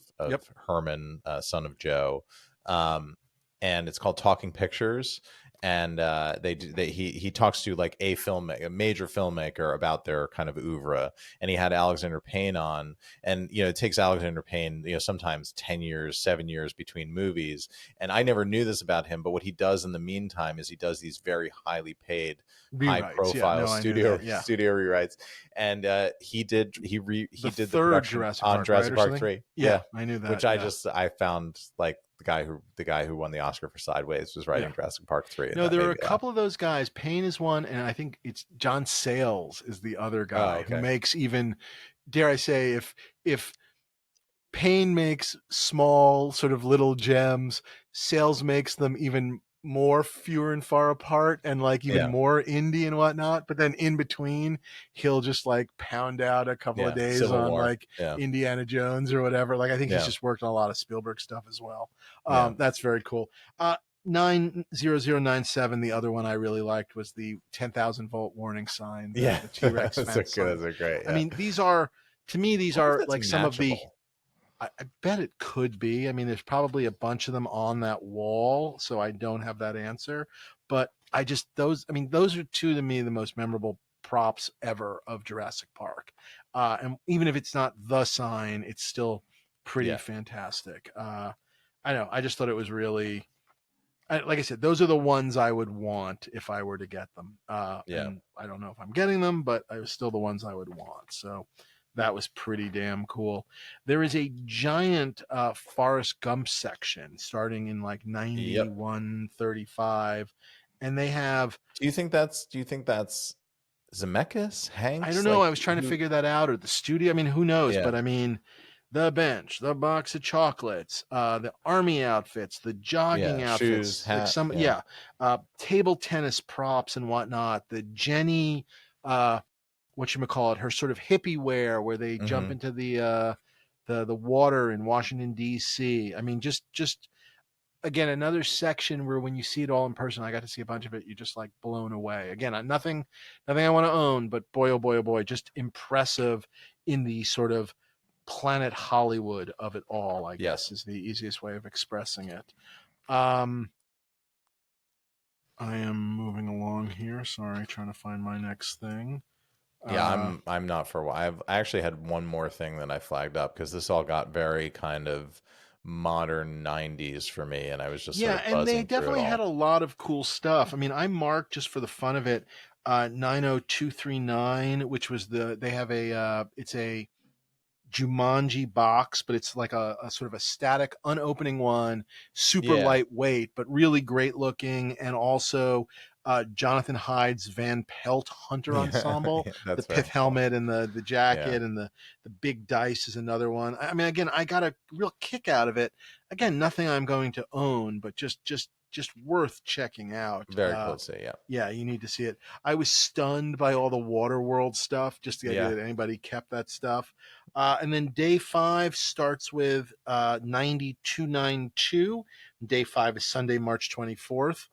Herman, son of Joe. And it's called Talking Pictures, and he talks to like a major filmmaker about their kind of oeuvre, and he had Alexander Payne on, and it takes Alexander Payne sometimes 10 years, 7 years between movies, and I never knew this about him, but what he does in the meantime is he does these very highly paid, high profile studio rewrites, and he did the
third Jurassic Park,
Jurassic Park 3.
I knew that,
which I found like the guy who won the Oscar for Sideways was writing Jurassic Park 3.
No, there are a couple of those guys. Payne is one, and I think it's John Sayles is the other guy who makes, even, dare I say, if Payne makes small sort of little gems, Sayles makes them even more fewer and far apart and like even
Yeah.
more indie and whatnot. But then in between, he'll just like pound out a couple of
Yeah.
days
Civil
on
War.
like
Yeah.
Indiana Jones or whatever. Like I think he's
Yeah.
just worked on a lot of Spielberg stuff as well.
Yeah.
That's very cool. 90097, the other one I really liked was the 10,000-volt warning sign,
Yeah.
the T-Rex
Those are
fence
good.
sign.
Those are great.
I
Yeah.
mean, these are, to me, these
I wonder if
are
that's
like some of the,
matchable.
I bet it could be. I mean, there's probably a bunch of them on that wall, so I don't have that answer. But I just, those, I mean, those are two to me the most memorable props ever of Jurassic Park. And even if it's not the sign, it's still pretty
Yeah.
fantastic. I know. I just thought it was really, like I said, those are the ones I would want if I were to get them.
Yeah.
And I don't know if I'm getting them, but I was still the ones I would want. So that was pretty damn cool. There is a giant Forrest Gump section starting in like
Yep.
9135, and they have.
Do you think that's Zemeckis? Hanks?
I don't know.
Like
I was trying to
who?
figure that out, or the studio. I mean, who knows?
Yeah.
But I mean, the bench, the box of chocolates, the army outfits, the jogging
Yeah.
outfits,
Shoes,
like
hat.
some,
Yeah.
table tennis props and whatnot. The Jenny, whatchamacallit, her sort of hippie wear where they jump
Mhm.
into the water in Washington D.C. I mean, just again another section where when you see it all in person, I got to see a bunch of it. You're just like blown away. Again, nothing I want to own, but boy, oh boy, oh boy, just impressive in the sort of Planet Hollywood of it all, I guess,
Yes.
is the easiest way of expressing it. I am moving along here. Sorry, trying to find my next thing.
Yeah, I'm not for a while. I actually had one more thing that I flagged up because this all got very kind of modern 90s for me, and I was just sort
Yeah,
of
and they
buzzing through it
definitely had
all.
a lot of cool stuff. I mean, I marked just for the fun of it 90239, which was they have it's a Jumanji box, but it's like a sort of a static, unopening one, super
Yeah.
lightweight, but really great looking. And also Jonathan Hyde's Van Pelt Hunter Ensemble,
Yeah,
the
that's
pith
very cool.
helmet and the
Yeah.
jacket and the big dice is another one. I mean, again, I got a real kick out of it. Again, nothing I'm going to own, but just worth checking out.
Very cool to see. Yeah.
Yeah, you need to see it. I was stunned by all the Waterworld stuff, just the idea
Yeah.
that anybody kept that stuff. And then day 5 starts with 9292. Day 5 is Sunday, March 24th.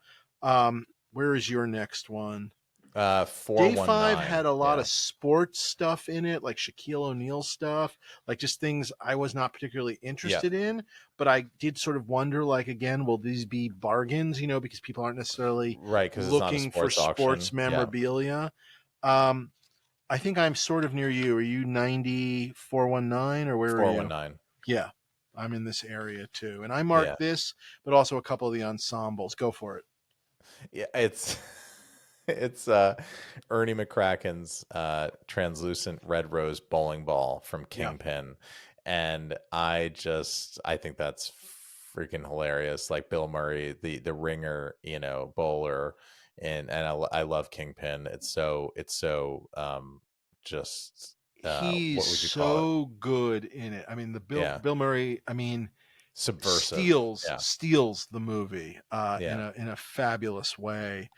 Where is your next one? Day 5
419.
had a lot
Yeah.
of sports stuff in it, like Shaquille O'Neal stuff, like just things I was not particularly interested in. But I did sort of wonder, like, again, will these be bargains, because people aren't necessarily
Right, because it's not a
looking for
sports auction.
sports
Yeah.
memorabilia. I think I'm sort of near you. Are you 9419 or where are you?
419.
Yeah, I'm in this area too. And I
Yeah.
marked this, but also a couple of the ensembles. Go for it.
Yeah, it's Ernie McCracken's translucent red rose bowling ball from
Yeah.
Kingpin, and I think that's freaking hilarious. Like Bill Murray, the ringer, bowler, and I love Kingpin. It's so just
He's
what would you call it?
so good in it. I mean, the
Yeah,
Bill Murray, I mean,
subversive. Yeah,
steals the movie
yeah,
in a fabulous way.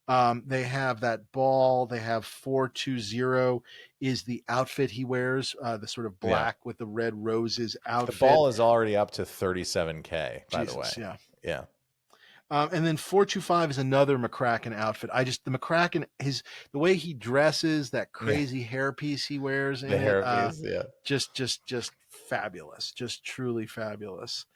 They have that ball. They have 420 is the outfit he wears, the sort of
yeah.
black with the red roses
The
outfit.
ball is already up to 37K, by the way.
Jesus, yeah.
Yeah.
And then 425 is another McCracken outfit. The McCracken, the way he dresses, that crazy hairpiece he wears in
The
it,
hairpiece, yeah.
just fabulous, just truly fabulous.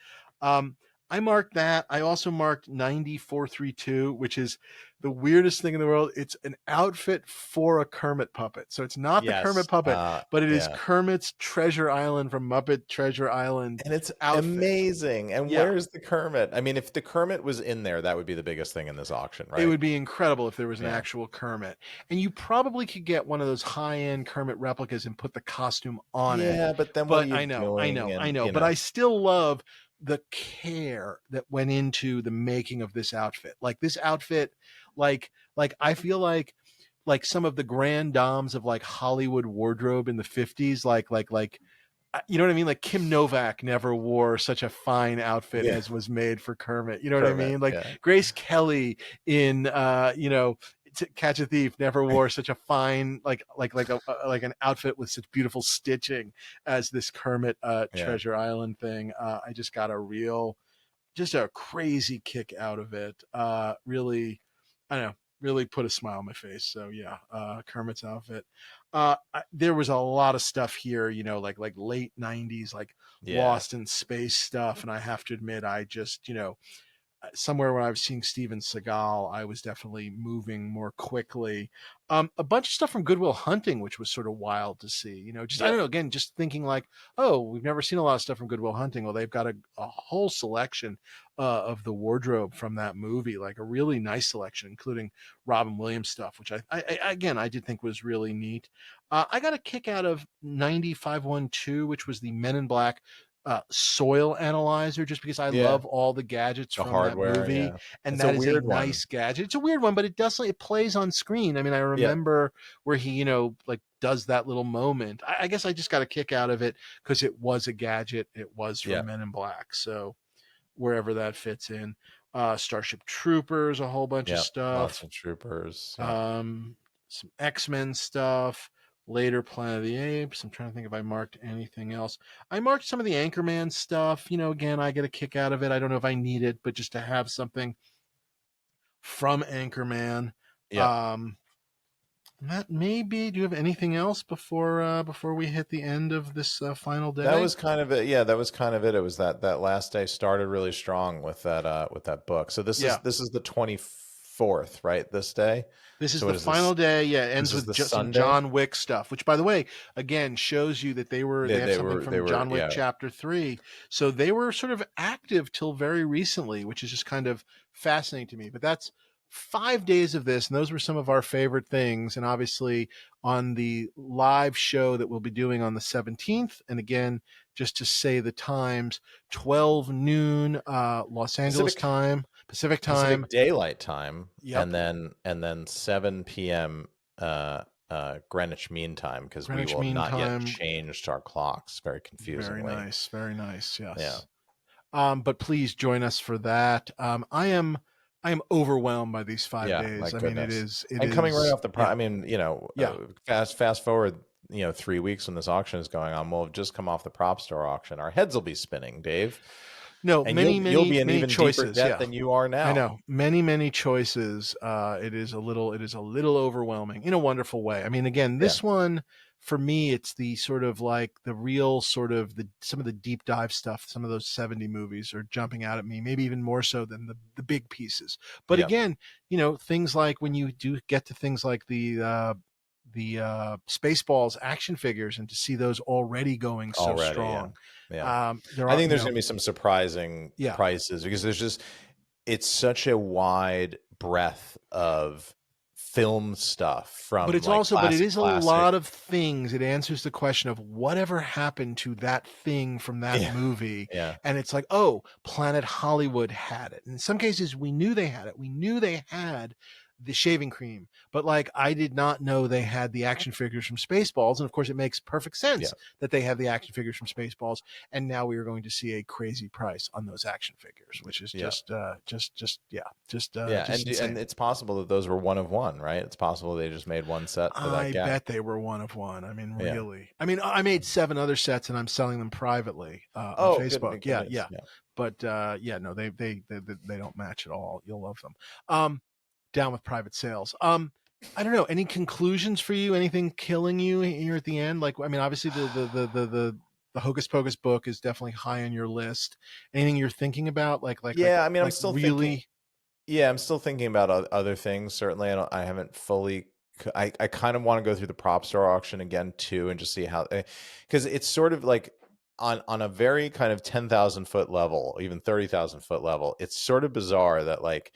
I marked that. I also marked 9432, which is the weirdest thing in the world. It's an outfit for a Kermit puppet. So it's not the Kermit puppet, but it is Kermit's Treasure Island from Muppet Treasure Island.
And it's
outfit.
Amazing. And where's the Kermit? I mean, if the Kermit was in there, that would be the biggest thing in this auction, right?
It would be incredible if there was an actual Kermit. And you probably could get one of those high-end Kermit replicas and put the costume on it.
Yeah, but then what are you
I know.
doing?
But I still love the care that went into the making of this outfit. Like this outfit, like I feel like some of the grand dames of like Hollywood wardrobe in the 50s, like You know what I mean? Like Kim Novak never wore such a fine outfit
Yeah.
as was made for Kermit. You know what I
Kermit.
mean? Like
Yeah.
Grace Kelly in to Catch a Thief never wore such a fine like an outfit with such beautiful stitching as this Kermit
Yeah.
Treasure Island thing. I just got just a crazy kick out of it. Really, I don't know, really put a smile on my face. So yeah, Kermit's outfit. There was a lot of stuff here, like late '90s, like
Yeah.
Lost in Space stuff, and I have to admit, I just somewhere when I was seeing Steven Seagal, I was definitely moving more quickly. A bunch of stuff from Goodwill Hunting, which was sort of wild to see. Just I don't
Yep.
know. Again, just thinking like, oh, we've never seen a lot of stuff from Goodwill Hunting. Well, they've got a whole selection of the wardrobe from that movie, like a really nice selection, including Robin Williams stuff, which I did think was really neat. I got a kick out of 9512, which was the Men in Black soil analyzer, just because I
Yeah.
love all the gadgets
The
from that
hardware.
movie,
Yeah.
and
It's a
that is a
weird one.
nice gadget. It's a weird one, but it plays on screen. I mean, I
Yeah.
remember where he like does that little moment. I guess I just got a kick out of it because it was a gadget. It was
Yeah.
from Men in Black, so wherever that fits in. Starship Troopers, a whole bunch of
Yeah. Lots
stuff.
of troopers. Yeah.
Some X-Men stuff, later Planet of the Apes. I'm trying to think if I marked anything else. I marked some of the Anchorman stuff. Again, I get a kick out of it. I don't know if I need it, but just to have something from Anchorman.
Yeah.
Um, that maybe. Do you have anything else before we hit the end of this final day?
That was kind of it. Yeah, that was kind of it. It was that last day started really strong with that book. So this is
Yeah.
this is the 24th, right? This day.
This is
So
the
what is this?
final day. Yeah, it
This
ends
is
with
the
just some
Sunday.
John Wick stuff, which, by the way, again shows you that they have something
They
from
were
John Wick
yeah.
Chapter 3. So they were sort of active till very recently, which is just kind of fascinating to me. But that's 5 days of this, and those were some of our favorite things. And obviously, on the live show that we'll be doing on the 17th, and again, just to say the times: 12 noon Los Angeles time, Pacific time.
Pacific Daylight Time,
Yep.
and then 7 p.m. Greenwich Mean Time, because we
Greenwich
will
Mean
not yet
Time.
changed our clocks very
Very
confusingly.
nice. Very nice.
Yeah.
Yes. But please join us for that. I am overwhelmed by these five
Yeah, my
days. I mean,
goodness.
it
And coming right
is,
off the
yeah,
I mean,
yeah.
fast forward, 3 weeks when this auction is going on, we'll have just come off the prop store auction. Our heads will be spinning, Dave,
No,
and
many,
you'll
many,
be in
many
even deeper
choices.
debt
Yeah,
than you are
I
now.
know. Many, many choices. It is a little overwhelming in a wonderful way. I mean, again,
Yeah.
this one for me, it's the sort of like the real sort of some of the deep dive stuff. Some of those 70 movies are jumping out at me, maybe even more so than the big pieces. But
Yeah.
again, things like when you do get to things like the Spaceballs action figures, and to see those already going so
Already, yeah.
strong.
Yeah.
There
I
are,
think there's going to be some surprising
yeah.
prices, because it's such a wide breadth of film stuff, from
But it's
like
also, but it is a
classic.
lot of things. It answers the question of whatever happened to that thing from that
Yeah.
movie.
Yeah.
And it's like, oh, Planet Hollywood had it. In some cases, we knew they had it. We knew they had the shaving cream, but like I did not know they had the action figures from Spaceballs. And of course, it makes perfect sense
Yeah.
that they have the action figures from Spaceballs. And now we are going to see a crazy price on those action figures, which is
Yeah.
insane.
And it's possible that those were one of one, right? It's possible they just made one set for that
I
gag.
bet they were one of one. I mean,
Yeah.
really. I mean, I made 7 other sets and I'm selling them privately on Facebook.
Goodness.
Yeah. But no, they don't match at all. You'll love them. Down with private sales. I don't know. Any conclusions for you? Anything killing you here at the end? Like, I mean, obviously the Hocus Pocus book is definitely high on your list. Anything you're thinking about?
Yeah, I mean, I'm
like
still
really.
thinking. Yeah, I'm still thinking about other things. Certainly, I haven't fully. I kind of want to go through the prop store auction again too, and just see how, because it's sort of like on a very kind of 10,000 foot level, even 30,000 foot level. It's sort of bizarre that like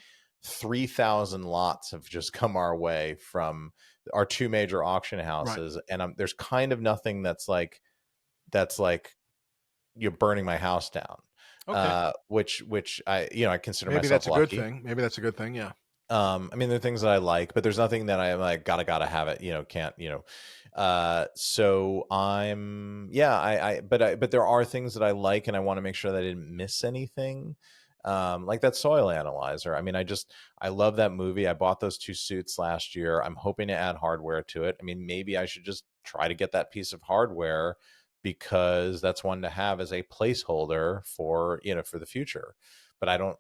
3,000 lots have just come our way from our 2 major auction houses, right. And there's kind of nothing that's like you're burning my house down.
Okay.
Which I consider
maybe
myself
that's a
lucky.
good thing. Maybe that's a good thing. Yeah.
I mean, there are things that I like, but there's nothing that I'm like, gotta have it, can't, so but there are things that I like and I want to make sure that I didn't miss anything. Like that soil analyzer. I mean, I love that movie. I bought those 2 suits last year. I'm hoping to add hardware to it. I mean, maybe I should just try to get that piece of hardware because that's one to have as a placeholder for, for the future. But I don't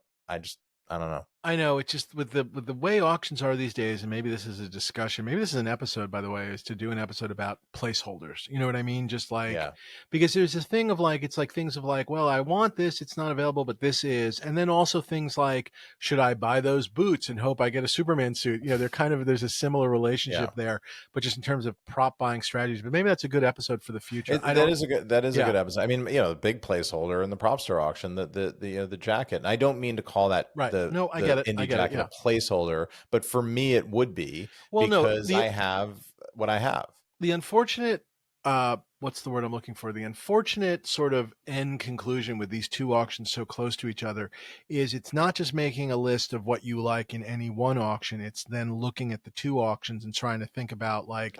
know.
I know, it's just with the way auctions are these days, and maybe this is a discussion. Maybe this is an episode, by the way, is to do an episode about placeholders. You know what I mean? Just like,
Yeah.
because there's this thing of like, it's like things of like, well, I want this, it's not available, but this is, and then also things like, should I buy those boots and hope I get a Superman suit? They're kind of, there's a similar relationship there, but just in terms of prop buying strategies. But maybe that's a good episode for the future.
That is a good episode. I mean, the big placeholder in the prop store auction, the jacket. And I don't mean to call that
right. No, I
the
get it.
indie
I get
jacket
it, yeah.
a placeholder, but for me it would be because I have what I have.
The unfortunate what's the word I'm looking for? The unfortunate sort of end conclusion with these two auctions so close to each other is it's not just making a list of what you like in any one auction. It's then looking at the two auctions and trying to think about like,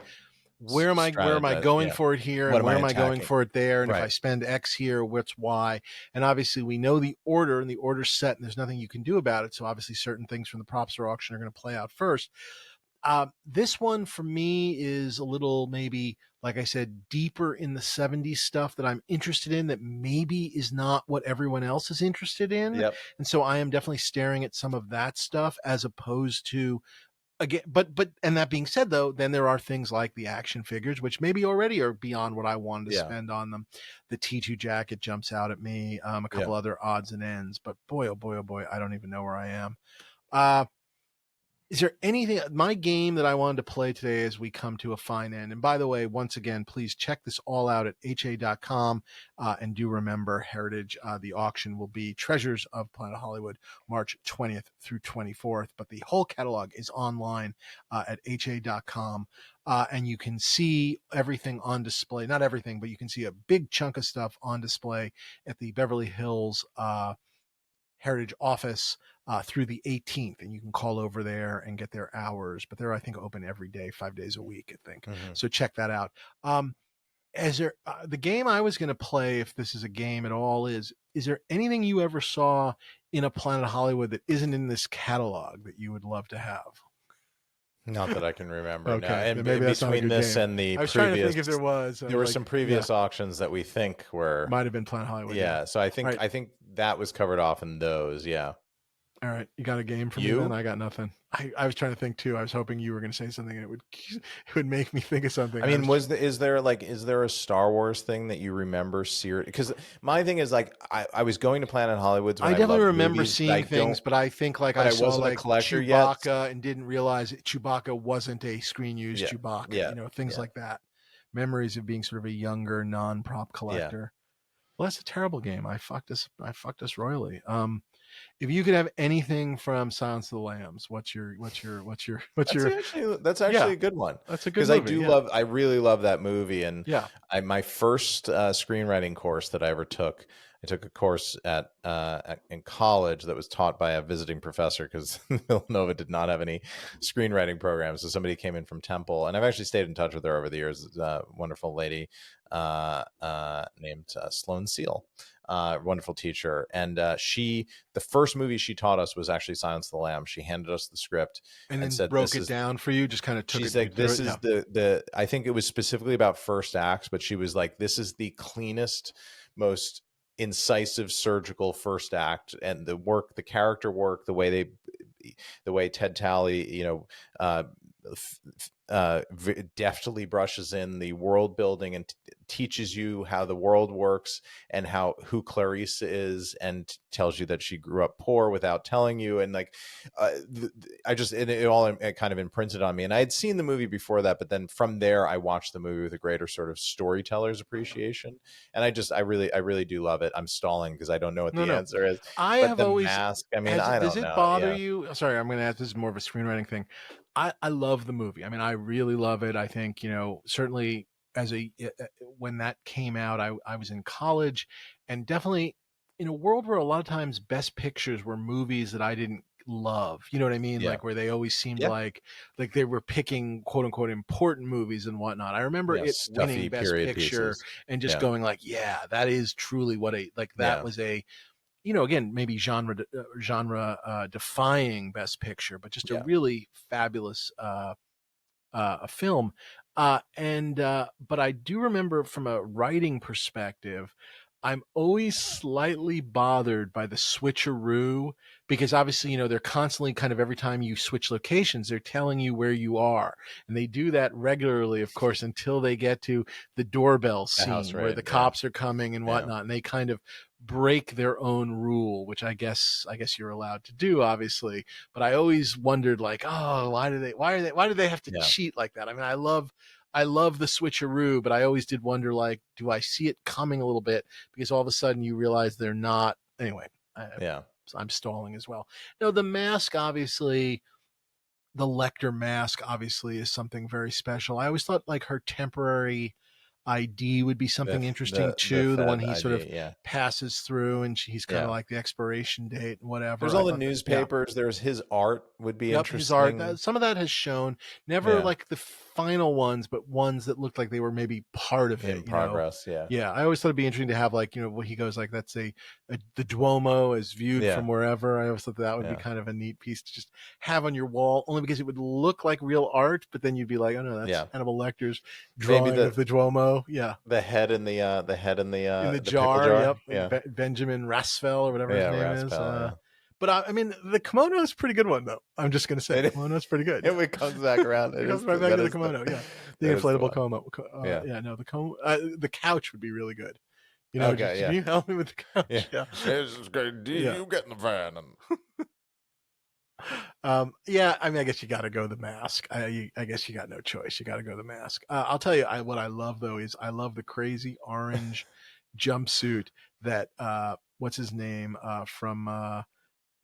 where am I going for it here, and where am I going for it there, and if I spend X here, what's Y? And obviously we know the order, and the order's set, and there's nothing you can do about it. So obviously certain things from the props or auction are going to play out first. This one for me is a little, maybe, like I said, deeper in the 70s stuff that I'm interested in that maybe is not what everyone else is interested in.
Yep.
And so I am definitely staring at some of that stuff as opposed to, again, but and that being said, though, then there are things like the action figures, which maybe already are beyond what I wanted to spend on them. The T2 jacket jumps out at me, a couple other odds and ends, but boy, oh boy, oh boy, I don't even know where I am. Is there anything, my game that I wanted to play today as we come to a fine end? And by the way, once again, please check this all out at ha.com. And do remember, Heritage, the auction will be Treasures of Planet Hollywood, March 20th through 24th. But the whole catalog is online at ha.com. And you can see everything on display. Not everything, but you can see a big chunk of stuff on display at the Beverly Hills Heritage office through the 18th, and you can call over there and get their hours, but they're, I think, open every day, 5 days a week, I think. So check that out. As there, the game I was going to play, if this is a game at all, is there anything you ever saw in a Planet Hollywood that isn't in this catalog that you would love to have?
Not that I can remember.
Okay,
now. And
maybe
between this
game.
and the
I was
previous,
trying to think if there was.
There were some previous auctions that we think were
might have been Planet Hollywood.
Yeah, so I think that was covered off in those. Yeah.
All right, you got a game for me then? I got nothing. I was trying to think too. I was hoping you were going to say something and it would make me think of something.
I mean, is there a Star Wars thing that you remember? Because my thing is like I was going to Planet Hollywood.
I definitely remember seeing things, but I think like I saw like Chewbacca and didn't realize Chewbacca wasn't a screen used Chewbacca. Things like that. Memories of being sort of a younger non-prop collector. Well, that's a terrible game. I fucked us royally. If you could have anything from Silence of the Lambs, what's your? That's
actually a good one.
That's a good movie.
Because I really love that movie. And my first screenwriting course that I ever took, I took a course in college that was taught by a visiting professor because Villanova did not have any screenwriting programs. So somebody came in from Temple, and I've actually stayed in touch with her over the years. A wonderful lady named Sloan Seal. Wonderful teacher, and the first movie she taught us was actually Silence of the Lambs. She handed us the script
and then
said,
broke it down for you. Just kind of took it.
She's like, "This is the." I think it was specifically about first acts, but she was like, "This is the cleanest, most incisive, surgical first act, and the character work, the way Ted Talley, deftly brushes in the world building and teaches you how the world works and who Clarice is, and tells you that she grew up poor without telling you, and like it all kind of imprinted on me. And I had seen the movie before that, but then from there I watched the movie with a greater sort of storyteller's appreciation, and I really do love it. I'm stalling because I don't know what the answer is.
I have always
Mask, I mean, I don't know.
Does it bother you? Sorry, I'm going to ask. This is more of a screenwriting thing. I love the movie. I mean, I really love it. I think, certainly when that came out, I was in college, and definitely in a world where a lot of times best pictures were movies that I didn't love. You know what I mean?
Yeah.
Like where they always seemed
Yeah.
like they were picking quote unquote important movies and whatnot. I remember it
Stuffy
winning Best
period
Picture
pieces.
and just going like, yeah, that is truly what that was a, again, maybe genre defying Best Picture, but just a really fabulous a film. But I do remember from a writing perspective, I'm always slightly bothered by the switcheroo, because obviously, they're constantly kind of, every time you switch locations, they're telling you where you are. And they do that regularly, of course, until they get to the doorbell scene where the cops are coming and whatnot. And they kind of break their own rule, which I guess you're allowed to do, obviously. But I always wondered, like, oh, why do they have to cheat like that? I mean, I love the switcheroo, but I always did wonder, like, do I see it coming a little bit? Because all of a sudden you realize they're not. Anyway, I'm stalling as well. No, the mask, obviously, the Lecter mask, obviously, is something very special. I always thought, like, her temporary ID would be something interesting too. The one he sort of passes through, and he's kind of like the expiration date and whatever.
There's all the newspapers. There's his art would be interesting.
His art. Some of that has shown. Never like the final ones, but ones that looked like they were maybe part of it.
In progress,
Yeah. I always thought it'd be interesting to have, like, what he goes like, that's the Duomo as viewed from wherever. I always thought that would be kind of a neat piece to just have on your wall, only because it would look like real art, but then you'd be like, oh no, that's Hannibal Lecter's drawing of the Duomo. Yeah,
the head in the
jar. Benjamin Rasfel or whatever his name is. But I mean, the kimono is a pretty good one, though. I'm just going to say the kimono is pretty good.
It comes back around.
It comes back to the kimono. The inflatable kimono. The couch would be really good. Can you help me with the couch?
This is great. You get in the van
I mean, I guess you got to go the mask. I guess you got no choice. You got to go the mask. I'll tell you, what I love, though, is I love the crazy orange jumpsuit that what's his name from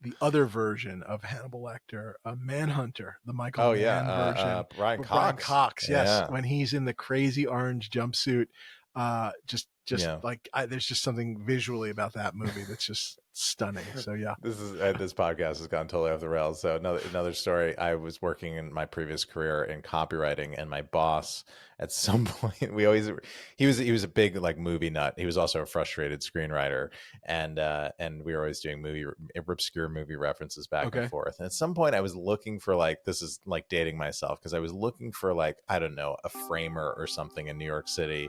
the other version of Hannibal Lecter, Manhunter, the Michael Mann version.
Brian Cox.
Brian Cox, yes, when he's in the crazy orange jumpsuit. There's just something visually about that movie that's just stunning. So
this podcast has gone totally off the rails. So another story. I was working in my previous career in copywriting, and my boss, at some point, he was a big, like, movie nut. He was also a frustrated screenwriter, and we were always doing obscure movie references back and forth. And at some point, I was looking for, like, this is like dating myself, because I was looking for, like, I don't know, a framer or something in New York City,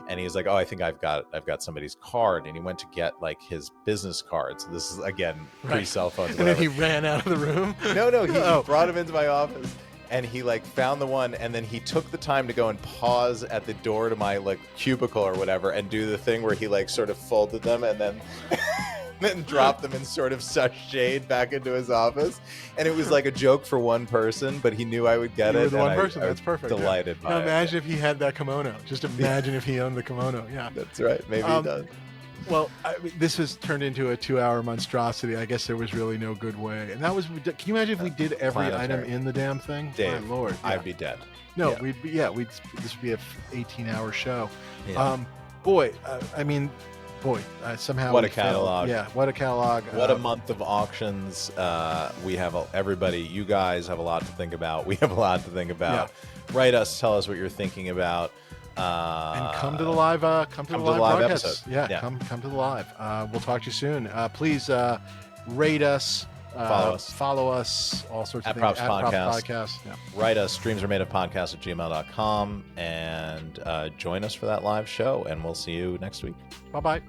and he was like, oh, I think I've got somebody's card, and he went to get, like, his business cards. This is, again, pre-cell phones.
And then he ran out of the room.
No, he brought him into my office, and he, like, found the one, and then he took the time to go and pause at the door to my, like, cubicle or whatever, and do the thing where he, like, sort of folded them and then then dropped them in sort of such shade back into his office. And it was like a joke for one person, but he knew I would get it.
The one person, that's perfect.
Delighted by
it. Imagine if he had that kimono. Just imagine if he owned the kimono. Yeah,
that's right. Maybe he does.
Well, this has turned into a 2-hour monstrosity. I guess there was really no good way. And that was, can you imagine if we did every item in the damn thing?
Dave,
my Lord.
I'd be dead.
No, this would be an 18-hour show.
Yeah.
Somehow
what a catalog.
What a catalog.
What a month of auctions. We have everybody, you guys have a lot to think about. We have a lot to think about. Write us, tell us what you're thinking about.
And come to the live broadcast. Come to the live. We'll talk to you soon. Please rate us, follow us, all sorts of things.
Props Podcast.
Yeah.
Write us, streamsaremadeofpodcast@gmail.com, and join us for that live show, and we'll see you next week.
Bye-bye.